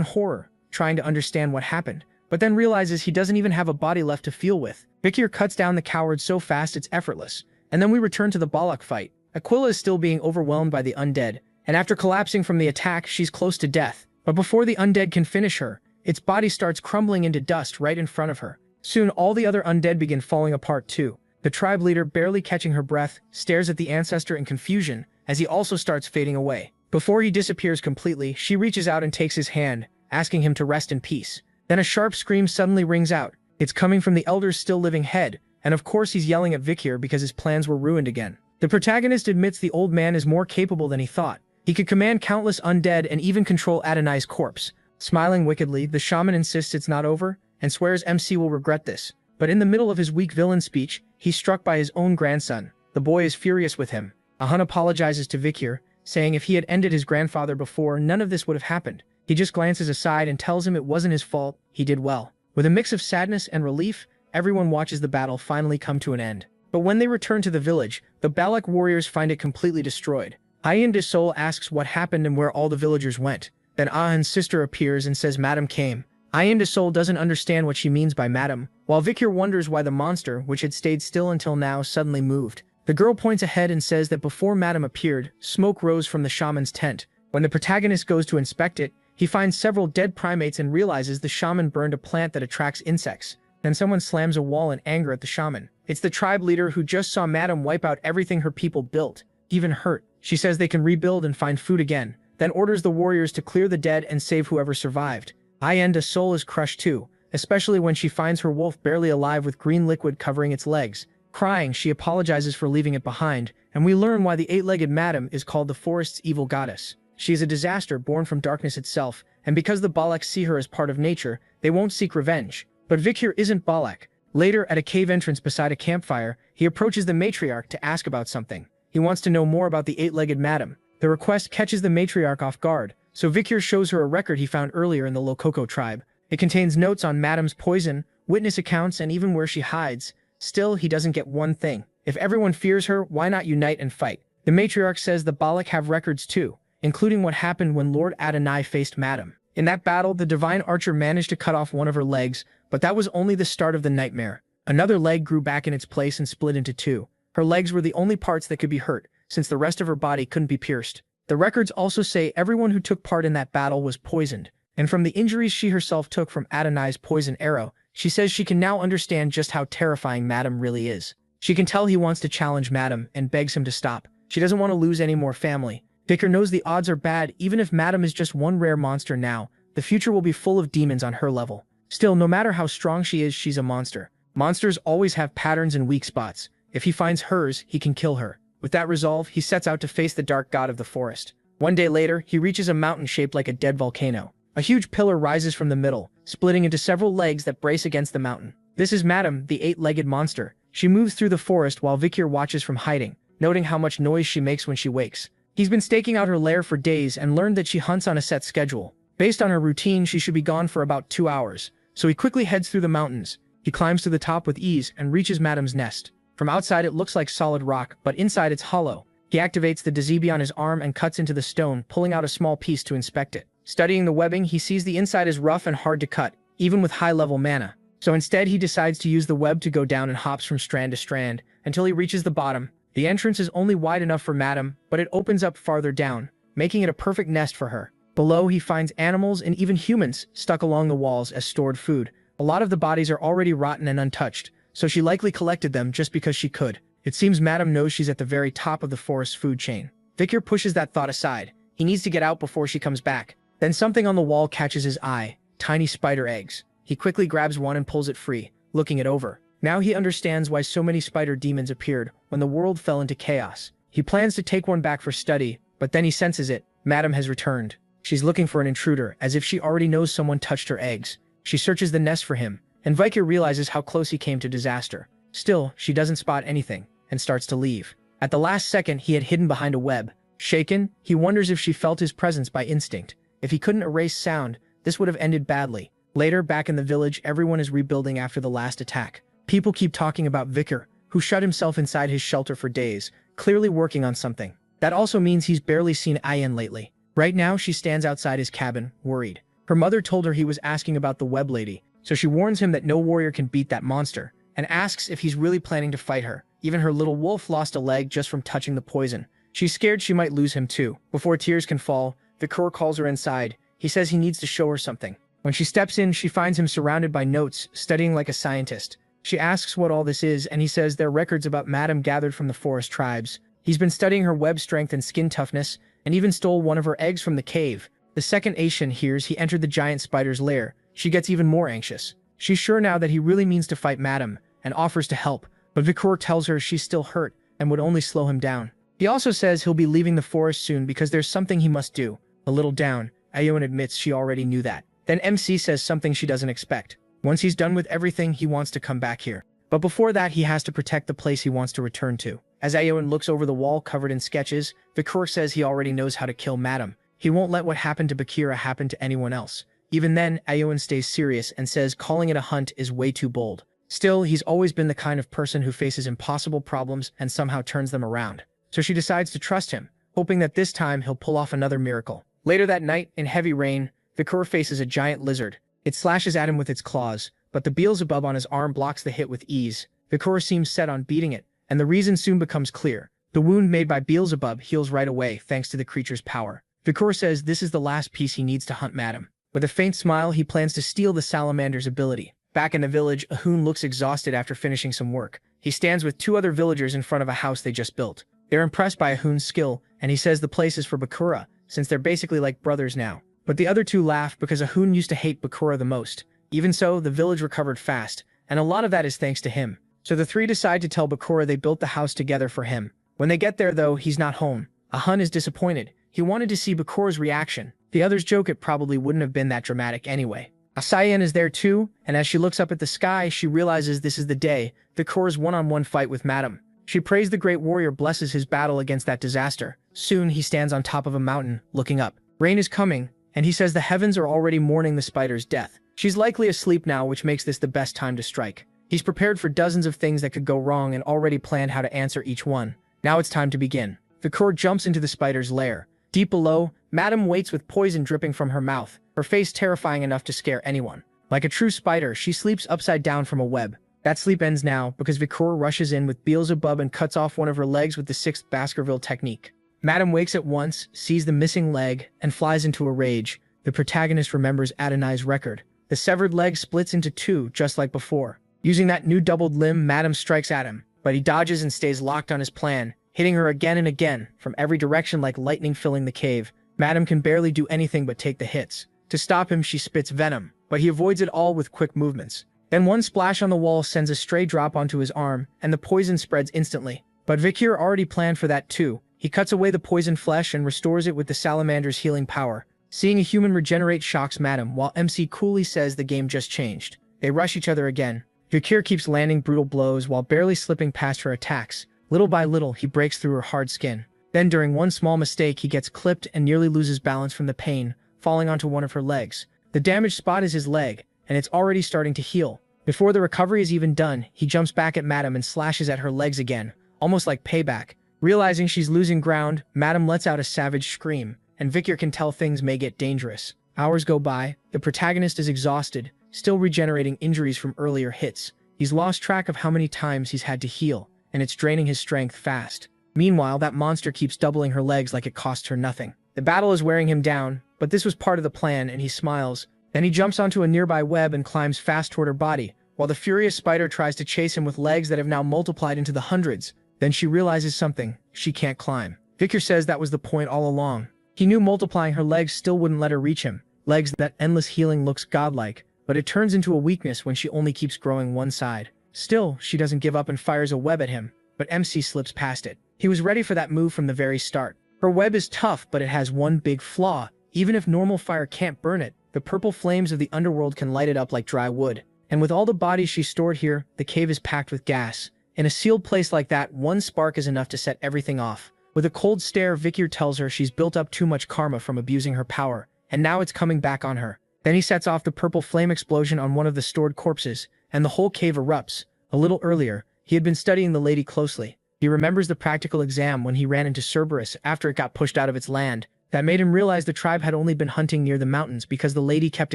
horror, trying to understand what happened, but then realizes he doesn't even have a body left to feel with. Vikir cuts down the coward so fast it's effortless. And then we return to the Balak fight. Aquila is still being overwhelmed by the undead, and after collapsing from the attack, she's close to death. But before the undead can finish her, its body starts crumbling into dust right in front of her. Soon, all the other undead begin falling apart too. The tribe leader, barely catching her breath, stares at the ancestor in confusion as he also starts fading away. Before he disappears completely, she reaches out and takes his hand, asking him to rest in peace. Then a sharp scream suddenly rings out. It's coming from the elder's still living head, and of course he's yelling at Vikir because his plans were ruined again. The protagonist admits the old man is more capable than he thought. He could command countless undead and even control Adonai's corpse. Smiling wickedly, the shaman insists it's not over, and swears MC will regret this. But in the middle of his weak villain speech, he's struck by his own grandson. The boy is furious with him. Ahun apologizes to Vikir, saying if he had ended his grandfather before, none of this would have happened. He just glances aside and tells him it wasn't his fault, he did well. With a mix of sadness and relief, everyone watches the battle finally come to an end. But when they return to the village, the Balak warriors find it completely destroyed. Ayan de Sol asks what happened and where all the villagers went. Then Ahun's sister appears and says Madam came. Ayan de Sol doesn't understand what she means by Madam, while Vikir wonders why the monster, which had stayed still until now, suddenly moved. The girl points ahead and says that before Madam appeared, smoke rose from the shaman's tent. When the protagonist goes to inspect it, he finds several dead primates and realizes the shaman burned a plant that attracts insects. Then someone slams a wall in anger at the shaman. It's the tribe leader who just saw Madam wipe out everything her people built, even hurt. She says they can rebuild and find food again, then orders the warriors to clear the dead and save whoever survived. Ayan de Sol is crushed too, especially when she finds her wolf barely alive with green liquid covering its legs. Crying, she apologizes for leaving it behind, and we learn why the 8-legged Madam is called the forest's evil goddess. She is a disaster born from darkness itself, and because the Balak see her as part of nature, they won't seek revenge. But Vikir isn't Balak. Later, at a cave entrance beside a campfire, he approaches the matriarch to ask about something. He wants to know more about the 8-legged Madam. The request catches the matriarch off guard, so Vikir shows her a record he found earlier in the Lokoko tribe. It contains notes on Madam's poison, witness accounts, and even where she hides. Still, he doesn't get one thing. If everyone fears her, why not unite and fight? The matriarch says the Balak have records too, including what happened when Lord Adonai faced Madam. In that battle, the divine archer managed to cut off one of her legs, but that was only the start of the nightmare. Another leg grew back in its place and split into two. Her legs were the only parts that could be hurt, since the rest of her body couldn't be pierced. The records also say everyone who took part in that battle was poisoned, and from the injuries she herself took from Adonai's poison arrow, she says she can now understand just how terrifying Madam really is. She can tell he wants to challenge Madam and begs him to stop. She doesn't want to lose any more family. Vicar knows the odds are bad. Even if Madam is just one rare monster now, the future will be full of demons on her level. Still, no matter how strong she is, she's a monster. Monsters always have patterns and weak spots. If he finds hers, he can kill her. With that resolve, he sets out to face the dark god of the forest. One day later, he reaches a mountain shaped like a dead volcano. A huge pillar rises from the middle, splitting into several legs that brace against the mountain. This is Madam, the eight-legged monster. She moves through the forest while Vikir watches from hiding, noting how much noise she makes when she wakes. He's been staking out her lair for days and learned that she hunts on a set schedule. Based on her routine, she should be gone for about 2 hours, so he quickly heads through the mountains. He climbs to the top with ease and reaches Madam's nest. From outside it looks like solid rock, but inside it's hollow. He activates the dazibi on his arm and cuts into the stone, pulling out a small piece to inspect it. Studying the webbing, he sees the inside is rough and hard to cut, even with high-level mana. So instead he decides to use the web to go down and hops from strand to strand, until he reaches the bottom. The entrance is only wide enough for Madam, but it opens up farther down, making it a perfect nest for her. Below, he finds animals and even humans stuck along the walls as stored food. A lot of the bodies are already rotten and untouched, so she likely collected them just because she could. It seems Madam knows she's at the very top of the forest's food chain. Vikir pushes that thought aside. He needs to get out before she comes back. Then something on the wall catches his eye. Tiny spider eggs. He quickly grabs one and pulls it free, looking it over. Now he understands why so many spider demons appeared when the world fell into chaos. He plans to take one back for study, but then he senses it. Madam has returned. She's looking for an intruder, as if she already knows someone touched her eggs. She searches the nest for him, and Vikir realizes how close he came to disaster. Still, she doesn't spot anything, and starts to leave. At the last second, he had hidden behind a web. Shaken, he wonders if she felt his presence by instinct. If he couldn't erase sound, this would have ended badly. Later, back in the village, everyone is rebuilding after the last attack. People keep talking about Vikir, who shut himself inside his shelter for days, clearly working on something. That also means he's barely seen Ayen lately. Right now, she stands outside his cabin, worried. Her mother told her he was asking about the web lady, so she warns him that no warrior can beat that monster, and asks if he's really planning to fight her. Even her little wolf lost a leg just from touching the poison. She's scared she might lose him too. Before tears can fall, Vikir calls her inside. He says he needs to show her something. When she steps in, she finds him surrounded by notes, studying like a scientist. She asks what all this is, and he says they're records about Madam gathered from the forest tribes. He's been studying her web strength and skin toughness, and even stole one of her eggs from the cave. The second Asian hears he entered the giant spider's lair, she gets even more anxious. She's sure now that he really means to fight Madam, and offers to help, but Vikir tells her she's still hurt, and would only slow him down. He also says he'll be leaving the forest soon because there's something he must do. A little down, Ayon admits she already knew that. Then MC says something she doesn't expect. Once he's done with everything, he wants to come back here. But before that, he has to protect the place he wants to return to. As Ayon looks over the wall covered in sketches, Vikir says he already knows how to kill Madam. He won't let what happened to Bakira happen to anyone else. Even then, Ayon stays serious and says calling it a hunt is way too bold. Still, he's always been the kind of person who faces impossible problems and somehow turns them around. So she decides to trust him, hoping that this time he'll pull off another miracle. Later that night, in heavy rain, Vikir faces a giant lizard. It slashes at him with its claws, but the Beelzebub on his arm blocks the hit with ease. Vikir seems set on beating it, and the reason soon becomes clear. The wound made by Beelzebub heals right away thanks to the creature's power. Vikir says this is the last piece he needs to hunt Madam. With a faint smile, he plans to steal the salamander's ability. Back in the village, Ahun looks exhausted after finishing some work. He stands with 2 other villagers in front of a house they just built. They're impressed by Ahun's skill, and he says the place is for Bakura, since they're basically like brothers now. But the other 2 laugh because Ahun used to hate Bakura the most. Even so, the village recovered fast, and a lot of that is thanks to him. So the 3 decide to tell Bakura they built the house together for him. When they get there though, he's not home. Ahun is disappointed. He wanted to see Bakura's reaction. The others joke it probably wouldn't have been that dramatic anyway. Asayan is there too, and as she looks up at the sky, she realizes this is the day, Bakura's one-on-one fight with Madam. She prays the great warrior blesses his battle against that disaster. Soon he stands on top of a mountain, looking up. Rain is coming, and he says the heavens are already mourning the spider's death. She's likely asleep now, which makes this the best time to strike. He's prepared for dozens of things that could go wrong and already planned how to answer each one. Now it's time to begin. Vikir jumps into the spider's lair. Deep below, Madame waits with poison dripping from her mouth, her face terrifying enough to scare anyone. Like a true spider, she sleeps upside down from a web. That sleep ends now because Victor rushes in with Beelzebub and cuts off one of her legs with the 6th Baskerville technique. Madame wakes at once, sees the missing leg, and flies into a rage. The protagonist remembers Adonai's record. The severed leg splits into 2, just like before. Using that new doubled limb, Madame strikes at him, but he dodges and stays locked on his plan, hitting her again and again, from every direction like lightning filling the cave. Madame can barely do anything but take the hits. To stop him, she spits venom, but he avoids it all with quick movements. Then one splash on the wall sends a stray drop onto his arm, and the poison spreads instantly. But Victor already planned for that too. He cuts away the poisoned flesh and restores it with the salamander's healing power. Seeing a human regenerate shocks Madame, while MC coolly says the game just changed. They rush each other again. Victor keeps landing brutal blows while barely slipping past her attacks. Little by little, he breaks through her hard skin. Then during one small mistake, he gets clipped and nearly loses balance from the pain, falling onto one of her legs. The damaged spot is his leg, and it's already starting to heal. Before the recovery is even done, he jumps back at Madame and slashes at her legs again, almost like payback. Realizing she's losing ground, Madame lets out a savage scream, and Victor can tell things may get dangerous. Hours go by, the protagonist is exhausted, still regenerating injuries from earlier hits. He's lost track of how many times he's had to heal, and it's draining his strength fast. Meanwhile, that monster keeps doubling her legs like it costs her nothing. The battle is wearing him down, but this was part of the plan, and he smiles. Then he jumps onto a nearby web and climbs fast toward her body, while the furious spider tries to chase him with legs that have now multiplied into the hundreds. Then she realizes something: she can't climb. Victor says that was the point all along. He knew multiplying her legs still wouldn't let her reach him. Legs that endless healing looks godlike, but it turns into a weakness when she only keeps growing one side. Still, she doesn't give up and fires a web at him, but MC slips past it. He was ready for that move from the very start. Her web is tough, but it has one big flaw. Even if normal fire can't burn it, the purple flames of the underworld can light it up like dry wood. And with all the bodies she stored here, the cave is packed with gas. In a sealed place like that, one spark is enough to set everything off. With a cold stare, Victor tells her she's built up too much karma from abusing her power, and now it's coming back on her. Then he sets off the purple flame explosion on one of the stored corpses, and the whole cave erupts. A little earlier, he had been studying the lady closely. He remembers the practical exam when he ran into Cerberus after it got pushed out of its land. That made him realize the tribe had only been hunting near the mountains because the lady kept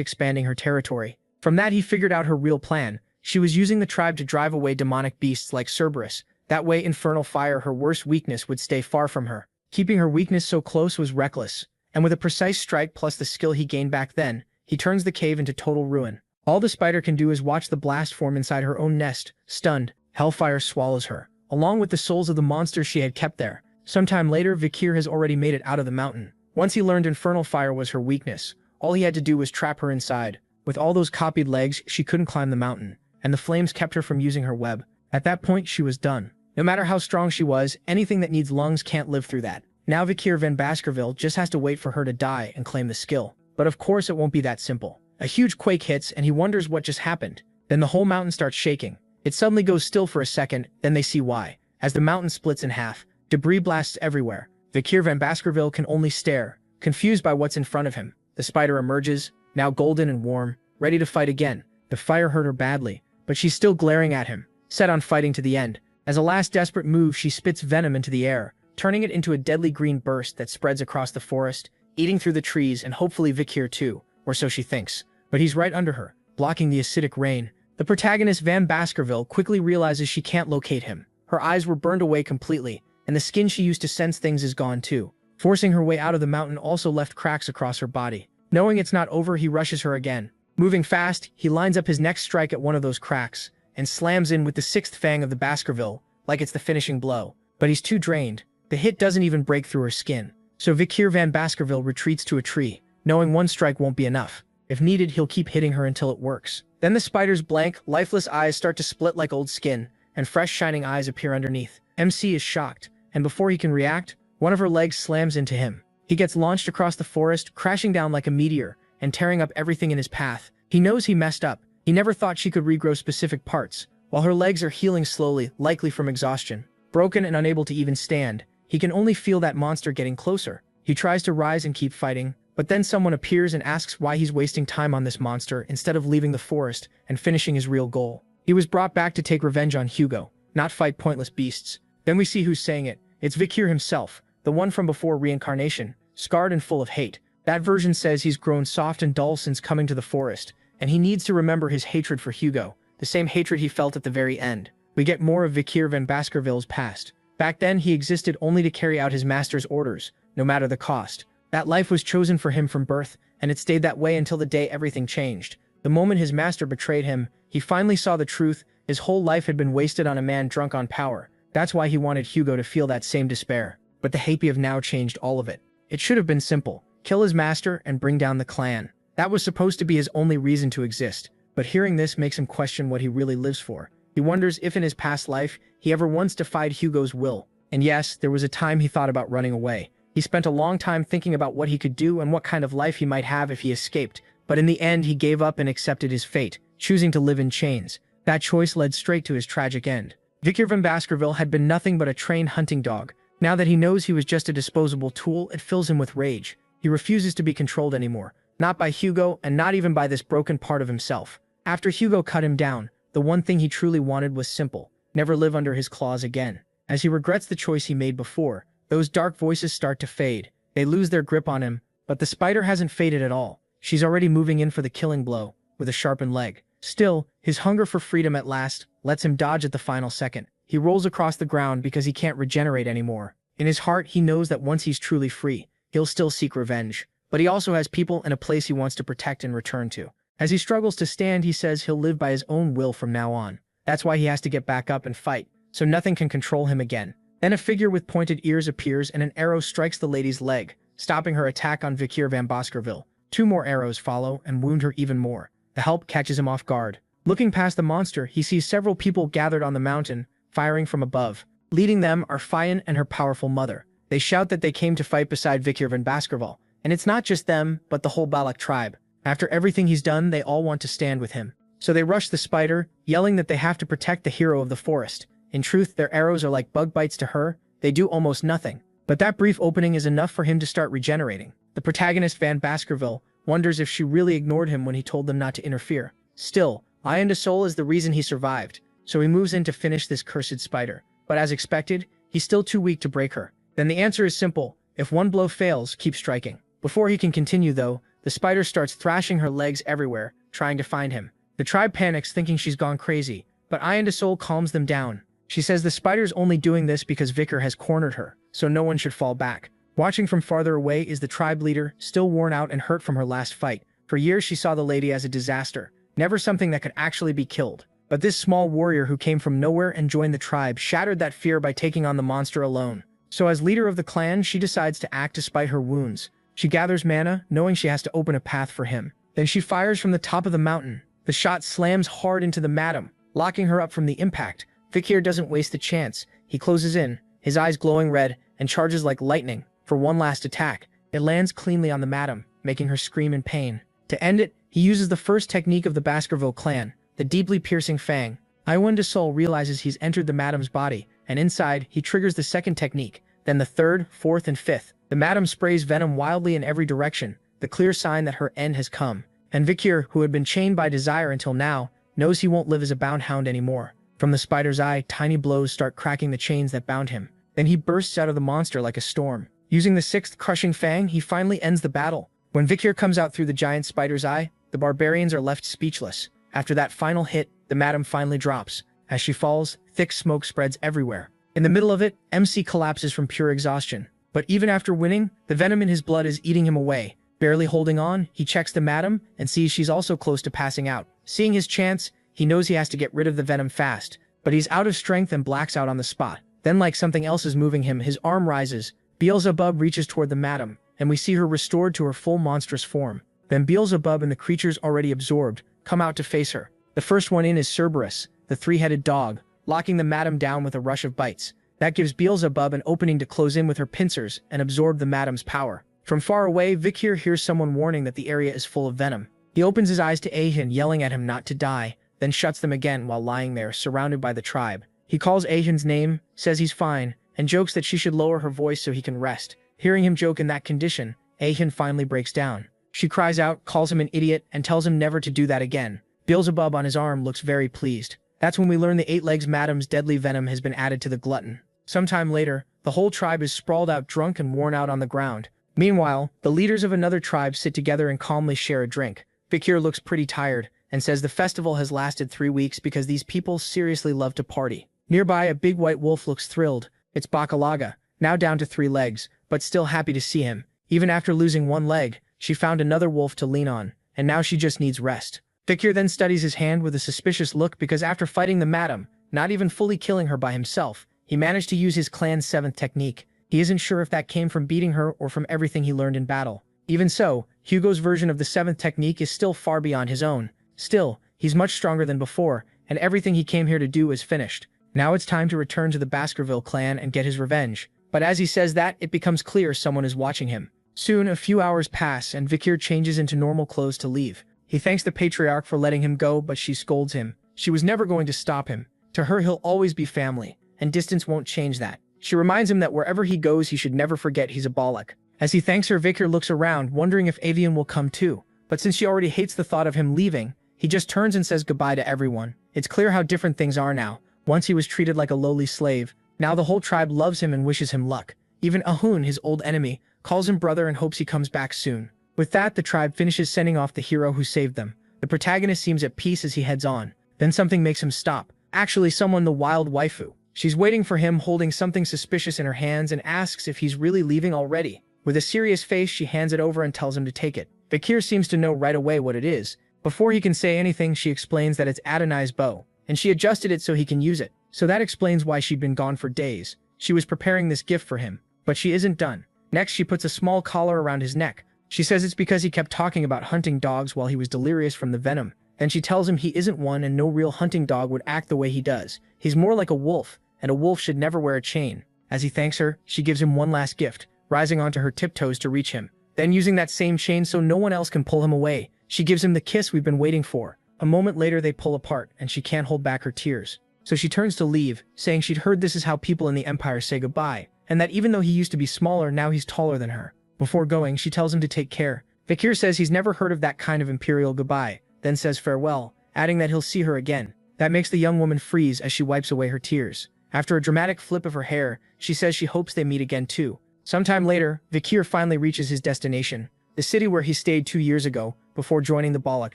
expanding her territory. From that, he figured out her real plan. She was using the tribe to drive away demonic beasts like Cerberus. That way, infernal fire, her worst weakness, would stay far from her. Keeping her weakness so close was reckless, and with a precise strike plus the skill he gained back then, he turns the cave into total ruin. All the spider can do is watch the blast form inside her own nest. Stunned, hellfire swallows her, along with the souls of the monsters she had kept there. Sometime later, Victor has already made it out of the mountain. Once he learned infernal fire was her weakness, all he had to do was trap her inside. With all those copied legs, she couldn't climb the mountain, and the flames kept her from using her web. At that point, she was done. No matter how strong she was, anything that needs lungs can't live through that. Now Victor van Baskerville just has to wait for her to die and claim the skill. But of course it won't be that simple. A huge quake hits and he wonders what just happened. Then the whole mountain starts shaking. It suddenly goes still for a second, then they see why. As the mountain splits in half, debris blasts everywhere. Victor van Baskerville can only stare, confused by what's in front of him. The spider emerges, now golden and warm, ready to fight again. The fire hurt her badly, but she's still glaring at him, set on fighting to the end. As a last desperate move, she spits venom into the air, turning it into a deadly green burst that spreads across the forest, eating through the trees and hopefully Victor too, or so she thinks. But he's right under her, blocking the acidic rain. The protagonist Van Baskerville quickly realizes she can't locate him. Her eyes were burned away completely, and the skin she used to sense things is gone too. Forcing her way out of the mountain also left cracks across her body. Knowing it's not over, he rushes her again. Moving fast, he lines up his next strike at one of those cracks, and slams in with the 6th fang of the Baskerville, like it's the finishing blow. But he's too drained. The hit doesn't even break through her skin. So Victor van Baskerville retreats to a tree, knowing one strike won't be enough. If needed, he'll keep hitting her until it works. Then the spider's blank, lifeless eyes start to split like old skin, and fresh shining eyes appear underneath. MC is shocked, and before he can react, one of her legs slams into him. He gets launched across the forest, crashing down like a meteor, and tearing up everything in his path. He knows he messed up. He never thought she could regrow specific parts, while her legs are healing slowly, likely from exhaustion. Broken and unable to even stand, he can only feel that monster getting closer. He tries to rise and keep fighting, but then someone appears and asks why he's wasting time on this monster instead of leaving the forest and finishing his real goal. He was brought back to take revenge on Hugo, not fight pointless beasts. Then we see who's saying it. It's Victor himself, the one from before reincarnation, scarred and full of hate. That version says he's grown soft and dull since coming to the forest, and he needs to remember his hatred for Hugo, the same hatred he felt at the very end. We get more of Vikir van Baskerville's past. Back then, he existed only to carry out his master's orders, no matter the cost. That life was chosen for him from birth, and it stayed that way until the day everything changed. The moment his master betrayed him, he finally saw the truth. His whole life had been wasted on a man drunk on power. That's why he wanted Hugo to feel that same despair. But the Happy of now changed all of it. It should have been simple. Kill his master and bring down the clan. That was supposed to be his only reason to exist. But hearing this makes him question what he really lives for. He wonders if in his past life, he ever once defied Hugo's will. And yes, there was a time he thought about running away. He spent a long time thinking about what he could do and what kind of life he might have if he escaped. But in the end, he gave up and accepted his fate, choosing to live in chains. That choice led straight to his tragic end. Vikir van Baskerville had been nothing but a trained hunting dog. Now that he knows he was just a disposable tool, it fills him with rage. He refuses to be controlled anymore. Not by Hugo, and not even by this broken part of himself. After Hugo cut him down, the one thing he truly wanted was simple: never live under his claws again. As he regrets the choice he made before, those dark voices start to fade. They lose their grip on him, but the spider hasn't faded at all. She's already moving in for the killing blow, with a sharpened leg. Still, his hunger for freedom at last lets him dodge at the final second. He rolls across the ground because he can't regenerate anymore. In his heart, he knows that once he's truly free, he'll still seek revenge. But he also has people and a place he wants to protect and return to. As he struggles to stand, he says he'll live by his own will from now on. That's why he has to get back up and fight, so nothing can control him again. Then a figure with pointed ears appears and an arrow strikes the lady's leg, stopping her attack on Vikir van Baskerville. 2 more arrows follow and wound her even more. The help catches him off guard. Looking past the monster, he sees several people gathered on the mountain, firing from above. Leading them are Fayan and her powerful mother. They shout that they came to fight beside Vikir van Baskerville. And it's not just them, but the whole Balak tribe. After everything he's done, they all want to stand with him. So they rush the spider, yelling that they have to protect the hero of the forest. In truth, their arrows are like bug bites to her. They do almost nothing. But that brief opening is enough for him to start regenerating. The protagonist, Van Baskerville, wonders if she really ignored him when he told them not to interfere. Still, Iron Soul is the reason he survived, so he moves in to finish this cursed spider. But as expected, he's still too weak to break her. Then the answer is simple: if one blow fails, keep striking. Before he can continue though, the spider starts thrashing her legs everywhere, trying to find him. The tribe panics, thinking she's gone crazy, but Iron Soul calms them down. She says the spider's only doing this because Vikir has cornered her, so no one should fall back. Watching from farther away is the tribe leader, still worn out and hurt from her last fight. For years she saw the lady as a disaster, never something that could actually be killed. But this small warrior who came from nowhere and joined the tribe shattered that fear by taking on the monster alone. So as leader of the clan, she decides to act despite her wounds. She gathers mana, knowing she has to open a path for him. Then she fires from the top of the mountain. The shot slams hard into the madam, locking her up from the impact. Vikir doesn't waste a chance. He closes in, his eyes glowing red, and charges like lightning for one last attack. It lands cleanly on the madam, making her scream in pain. To end it, he uses the first technique of the Baskerville clan, the deeply piercing fang. Iwan de Sol realizes he's entered the madam's body, and inside, he triggers the second technique, then the third, fourth, and fifth. The madam sprays venom wildly in every direction, the clear sign that her end has come. And Vikir, who had been chained by desire until now, knows he won't live as a bound hound anymore. From the spider's eye, tiny blows start cracking the chains that bound him. Then he bursts out of the monster like a storm. Using the sixth crushing fang, he finally ends the battle. When Vikir comes out through the giant spider's eye, the barbarians are left speechless. After that final hit, the madam finally drops. As she falls, thick smoke spreads everywhere. In the middle of it, MC collapses from pure exhaustion. But even after winning, the venom in his blood is eating him away. Barely holding on, he checks the madam and sees she's also close to passing out. Seeing his chance, he knows he has to get rid of the venom fast. But he's out of strength and blacks out on the spot. Then, like something else is moving him, his arm rises. Beelzebub reaches toward the madam, and we see her restored to her full monstrous form. Then Beelzebub and the creatures already absorbed come out to face her. The first one in is Cerberus, the 3-headed dog, locking the madam down with a rush of bites. That gives Beelzebub an opening to close in with her pincers and absorb the madam's power. From far away, Vikir hears someone warning that the area is full of venom. He opens his eyes to Ahin yelling at him not to die, then shuts them again while lying there, surrounded by the tribe. He calls Ahin's name, says he's fine, and jokes that she should lower her voice so he can rest. Hearing him joke in that condition, Ahin finally breaks down. She cries out, calls him an idiot, and tells him never to do that again. Beelzebub on his arm looks very pleased. That's when we learn the 8-legs madam's deadly venom has been added to the glutton. Sometime later, the whole tribe is sprawled out drunk and worn out on the ground. Meanwhile, the leaders of another tribe sit together and calmly share a drink. Vikir looks pretty tired and says the festival has lasted 3 weeks because these people seriously love to party. Nearby, a big white wolf looks thrilled. It's Bakalaga, now down to 3 legs, but still happy to see him. Even after losing 1 leg, she found another wolf to lean on, and now she just needs rest. Vikir then studies his hand with a suspicious look because after fighting the madam, not even fully killing her by himself, he managed to use his clan's 7th technique. He isn't sure if that came from beating her or from everything he learned in battle. Even so, Hugo's version of the 7th technique is still far beyond his own. Still, he's much stronger than before, and everything he came here to do is finished. Now it's time to return to the Baskerville clan and get his revenge. But as he says that, it becomes clear someone is watching him. Soon, a few hours pass and Vikir changes into normal clothes to leave. He thanks the patriarch for letting him go, but she scolds him. She was never going to stop him. To her, he'll always be family, and distance won't change that. She reminds him that wherever he goes, he should never forget he's a Balak. As he thanks her, Vikir looks around, wondering if Avian will come too. But since she already hates the thought of him leaving, he just turns and says goodbye to everyone. It's clear how different things are now. Once he was treated like a lowly slave, now the whole tribe loves him and wishes him luck. Even Ahun, his old enemy, calls him brother and hopes he comes back soon. With that, the tribe finishes sending off the hero who saved them. The protagonist seems at peace as he heads on. Then something makes him stop. Actually, someone, the wild waifu. She's waiting for him, holding something suspicious in her hands, and asks if he's really leaving already. With a serious face, she hands it over and tells him to take it. Vikir seems to know right away what it is. Before he can say anything, she explains that it's Adonai's bow, and she adjusted it so he can use it. So that explains why she'd been gone for days. She was preparing this gift for him, but she isn't done. Next, she puts a small collar around his neck. She says it's because he kept talking about hunting dogs while he was delirious from the venom. Then she tells him he isn't one and no real hunting dog would act the way he does. He's more like a wolf, and a wolf should never wear a chain. As he thanks her, she gives him one last gift, rising onto her tiptoes to reach him. Then using that same chain so no one else can pull him away, she gives him the kiss we've been waiting for. A moment later, they pull apart, and she can't hold back her tears. So she turns to leave, saying she'd heard this is how people in the Empire say goodbye, and that even though he used to be smaller, now he's taller than her. Before going, she tells him to take care. Vikir says he's never heard of that kind of imperial goodbye, then says farewell, adding that he'll see her again. That makes the young woman freeze as she wipes away her tears. After a dramatic flip of her hair, she says she hopes they meet again too. Sometime later, Vikir finally reaches his destination, the city where he stayed 2 years ago, before joining the Balak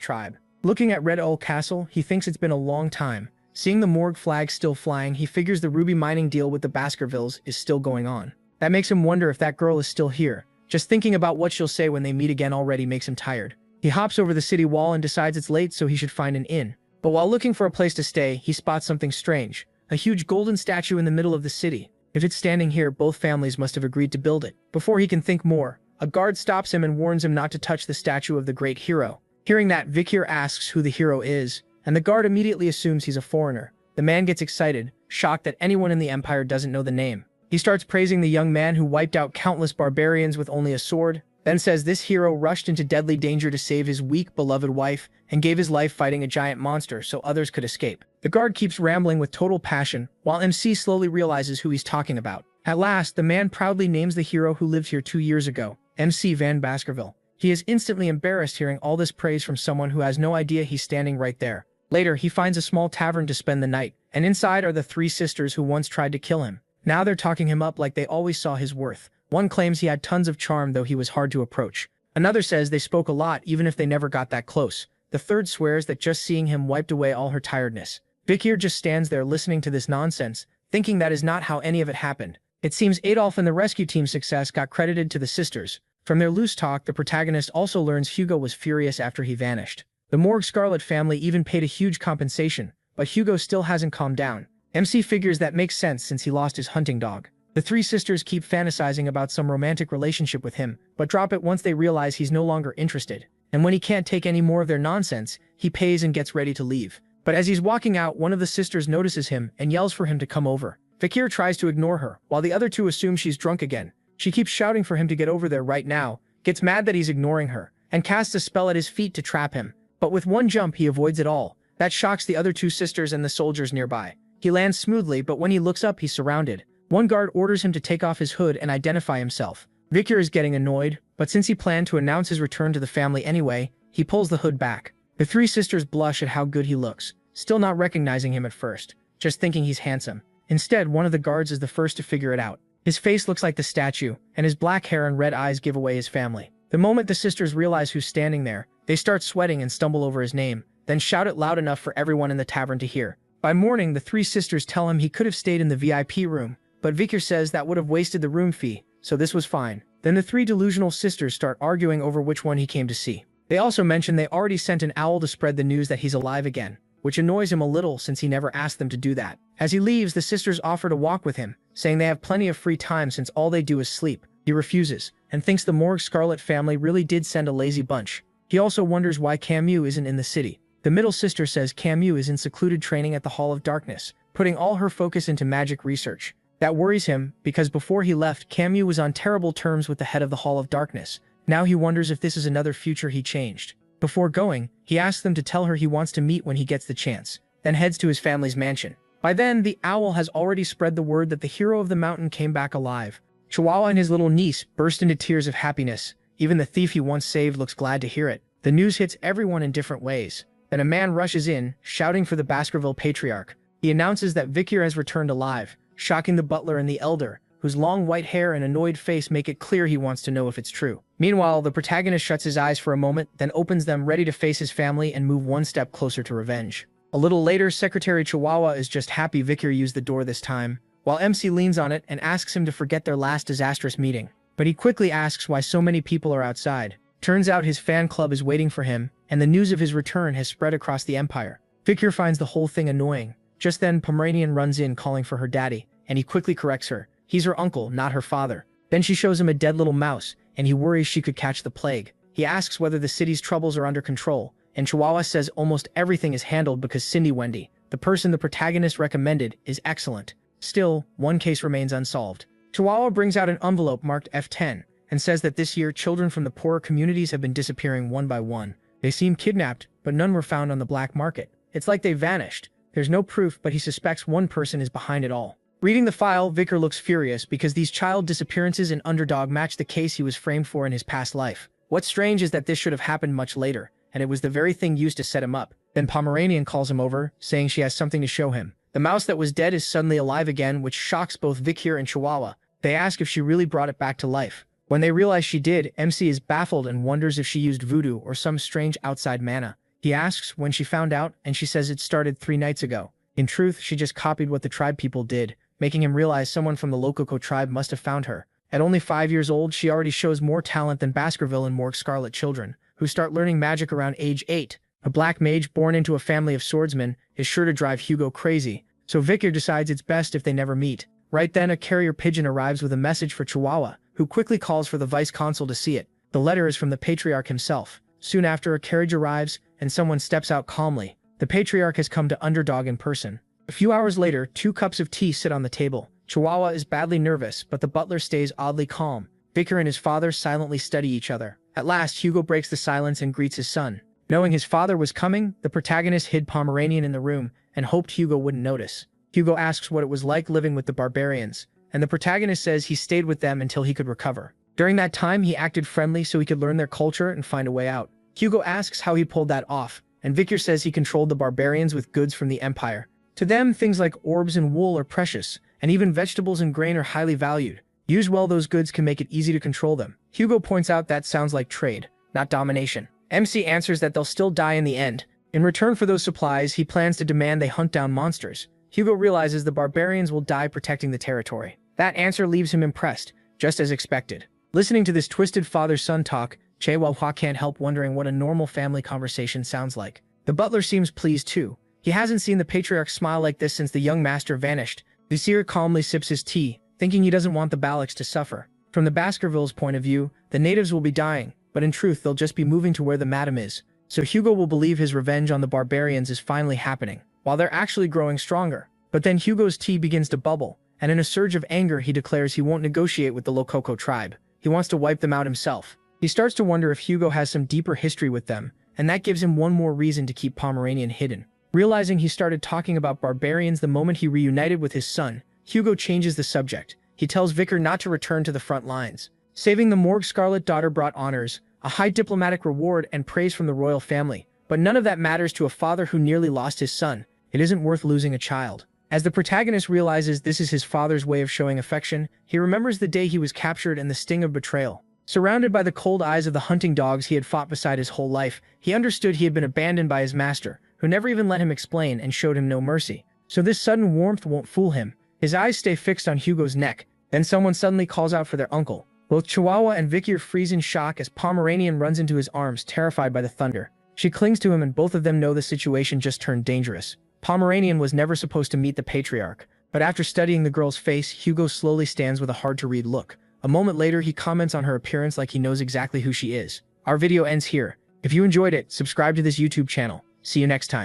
tribe. Looking at Red Owl Castle, he thinks it's been a long time. Seeing the morgue flag still flying, he figures the ruby mining deal with the Baskervilles is still going on. That makes him wonder if that girl is still here. Just thinking about what she'll say when they meet again already makes him tired. He hops over the city wall and decides it's late, so he should find an inn. But while looking for a place to stay, he spots something strange. A huge golden statue in the middle of the city. If it's standing here, both families must have agreed to build it. Before he can think more, a guard stops him and warns him not to touch the statue of the great hero. Hearing that, Vikir asks who the hero is, and the guard immediately assumes he's a foreigner. The man gets excited, shocked that anyone in the Empire doesn't know the name. He starts praising the young man who wiped out countless barbarians with only a sword, then says this hero rushed into deadly danger to save his weak, beloved wife, and gave his life fighting a giant monster so others could escape. The guard keeps rambling with total passion, while MC slowly realizes who he's talking about. At last, the man proudly names the hero who lived here 2 years ago, MC Van Baskerville. He is instantly embarrassed hearing all this praise from someone who has no idea he's standing right there. Later, he finds a small tavern to spend the night, and inside are the 3 sisters who once tried to kill him. Now they're talking him up like they always saw his worth. One claims he had tons of charm, though he was hard to approach. Another says they spoke a lot even if they never got that close. The third swears that just seeing him wiped away all her tiredness. Vikir just stands there listening to this nonsense, thinking that is not how any of it happened. It seems Adolf and the rescue team's success got credited to the sisters. From their loose talk, the protagonist also learns Hugo was furious after he vanished. The Morgue Scarlet family even paid a huge compensation, but Hugo still hasn't calmed down. MC figures that makes sense since he lost his hunting dog. The 3 sisters keep fantasizing about some romantic relationship with him, but drop it once they realize he's no longer interested. And when he can't take any more of their nonsense, he pays and gets ready to leave. But as he's walking out, one of the sisters notices him and yells for him to come over. Vikir tries to ignore her, while the other 2 assume she's drunk again. She keeps shouting for him to get over there right now, gets mad that he's ignoring her, and casts a spell at his feet to trap him. But with one jump, he avoids it all. That shocks the other 2 sisters and the soldiers nearby. He lands smoothly, but when he looks up, he's surrounded. One guard orders him to take off his hood and identify himself. Vikir is getting annoyed, but since he planned to announce his return to the family anyway, he pulls the hood back. The 3 sisters blush at how good he looks, still not recognizing him at first, just thinking he's handsome. Instead, one of the guards is the first to figure it out. His face looks like the statue, and his black hair and red eyes give away his family. The moment the sisters realize who's standing there, they start sweating and stumble over his name, then shout it loud enough for everyone in the tavern to hear. By morning, the three sisters tell him he could have stayed in the VIP room, but Vikir says that would have wasted the room fee, so this was fine. Then the three delusional sisters start arguing over which one he came to see. They also mention they already sent an owl to spread the news that he's alive again, which annoys him a little since he never asked them to do that. As he leaves, the sisters offer to walk with him, saying they have plenty of free time since all they do is sleep. He refuses, and thinks the Morgue Scarlet family really did send a lazy bunch. He also wonders why Camus isn't in the city. The middle sister says Camus is in secluded training at the Hall of Darkness, putting all her focus into magic research. That worries him, because before he left, Camus was on terrible terms with the head of the Hall of Darkness. Now he wonders if this is another future he changed. Before going, he asks them to tell her he wants to meet when he gets the chance, then heads to his family's mansion. By then, the owl has already spread the word that the hero of the mountain came back alive. Chihuahua and his little niece burst into tears of happiness. Even the thief he once saved looks glad to hear it. The news hits everyone in different ways. Then a man rushes in, shouting for the Baskerville Patriarch. He announces that Vikir has returned alive, shocking the butler and the elder, whose long white hair and annoyed face make it clear he wants to know if it's true. Meanwhile, the protagonist shuts his eyes for a moment, then opens them ready to face his family and move one step closer to revenge. A little later, Secretary Chihuahua is just happy Vikir used the door this time, while MC leans on it and asks him to forget their last disastrous meeting. But he quickly asks why so many people are outside. Turns out his fan club is waiting for him, and the news of his return has spread across the empire. Vikir finds the whole thing annoying. Just then, Pomeranian runs in calling for her daddy, and he quickly corrects her. He's her uncle, not her father. Then she shows him a dead little mouse, and he worries she could catch the plague. He asks whether the city's troubles are under control, and Chihuahua says almost everything is handled because Cindy Wendy, the person the protagonist recommended, is excellent. Still, one case remains unsolved. Chihuahua brings out an envelope marked F10, and says that this year children from the poorer communities have been disappearing one by one. They seem kidnapped, but none were found on the black market. It's like they vanished. There's no proof, but he suspects one person is behind it all. Reading the file, Vikir looks furious because these child disappearances in Underdog match the case he was framed for in his past life. What's strange is that this should have happened much later, and it was the very thing used to set him up. Then Pomeranian calls him over, saying she has something to show him. The mouse that was dead is suddenly alive again, which shocks both Vikir and Chihuahua. They ask if she really brought it back to life. When they realize she did, MC is baffled and wonders if she used voodoo or some strange outside mana. He asks when she found out, and she says it started 3 nights ago. In truth, she just copied what the tribe people did, making him realize someone from the Lococo tribe must have found her. At only 5 years old, she already shows more talent than Baskerville and Morgue Scarlet children, who start learning magic around age 8. A black mage born into a family of swordsmen is sure to drive Hugo crazy, so Vikir decides it's best if they never meet. Right then, a carrier pigeon arrives with a message for Chihuahua, who quickly calls for the vice-consul to see it. The letter is from the Patriarch himself. Soon after, a carriage arrives, and someone steps out calmly. The Patriarch has come to Underdog in person. A few hours later, 2 cups of tea sit on the table. Chihuahua is badly nervous, but the butler stays oddly calm. Vikir and his father silently study each other. At last, Hugo breaks the silence and greets his son. Knowing his father was coming, the protagonist hid Pomeranian in the room and hoped Hugo wouldn't notice. Hugo asks what it was like living with the barbarians, and the protagonist says he stayed with them until he could recover. During that time, he acted friendly so he could learn their culture and find a way out. Hugo asks how he pulled that off, and Vikir says he controlled the barbarians with goods from the empire. To them, things like orbs and wool are precious, and even vegetables and grain are highly valued. Use well those goods can make it easy to control them. Hugo points out that sounds like trade, not domination. MC answers that they'll still die in the end. In return for those supplies, he plans to demand they hunt down monsters. Hugo realizes the barbarians will die protecting the territory. That answer leaves him impressed, just as expected. Listening to this twisted father-son talk, Chihuahua can't help wondering what a normal family conversation sounds like. The butler seems pleased too. He hasn't seen the Patriarch smile like this since the young master vanished. Vizier calmly sips his tea, thinking he doesn't want the Balaks to suffer. From the Baskervilles' point of view, the natives will be dying, but in truth they'll just be moving to where the madam is. So Hugo will believe his revenge on the barbarians is finally happening, while they're actually growing stronger. But then Hugo's tea begins to bubble, and in a surge of anger he declares he won't negotiate with the Lococo tribe. He wants to wipe them out himself. He starts to wonder if Hugo has some deeper history with them, and that gives him one more reason to keep Pomeranian hidden. Realizing he started talking about barbarians the moment he reunited with his son, Hugo changes the subject. He tells Vikir not to return to the front lines. Saving the Morgue Scarlet daughter brought honors, a high diplomatic reward, and praise from the royal family. But none of that matters to a father who nearly lost his son. It isn't worth losing a child. As the protagonist realizes this is his father's way of showing affection, he remembers the day he was captured and the sting of betrayal. Surrounded by the cold eyes of the hunting dogs he had fought beside his whole life, he understood he had been abandoned by his master, who never even let him explain and showed him no mercy. So this sudden warmth won't fool him. His eyes stay fixed on Hugo's neck. Then someone suddenly calls out for their uncle. Both Chihuahua and Vicky freeze in shock as Pomeranian runs into his arms, terrified by the thunder. She clings to him and both of them know the situation just turned dangerous. Pomeranian was never supposed to meet the patriarch, but after studying the girl's face, Hugo slowly stands with a hard-to-read look. A moment later, he comments on her appearance like he knows exactly who she is. Our video ends here. If you enjoyed it, subscribe to this YouTube channel. See you next time.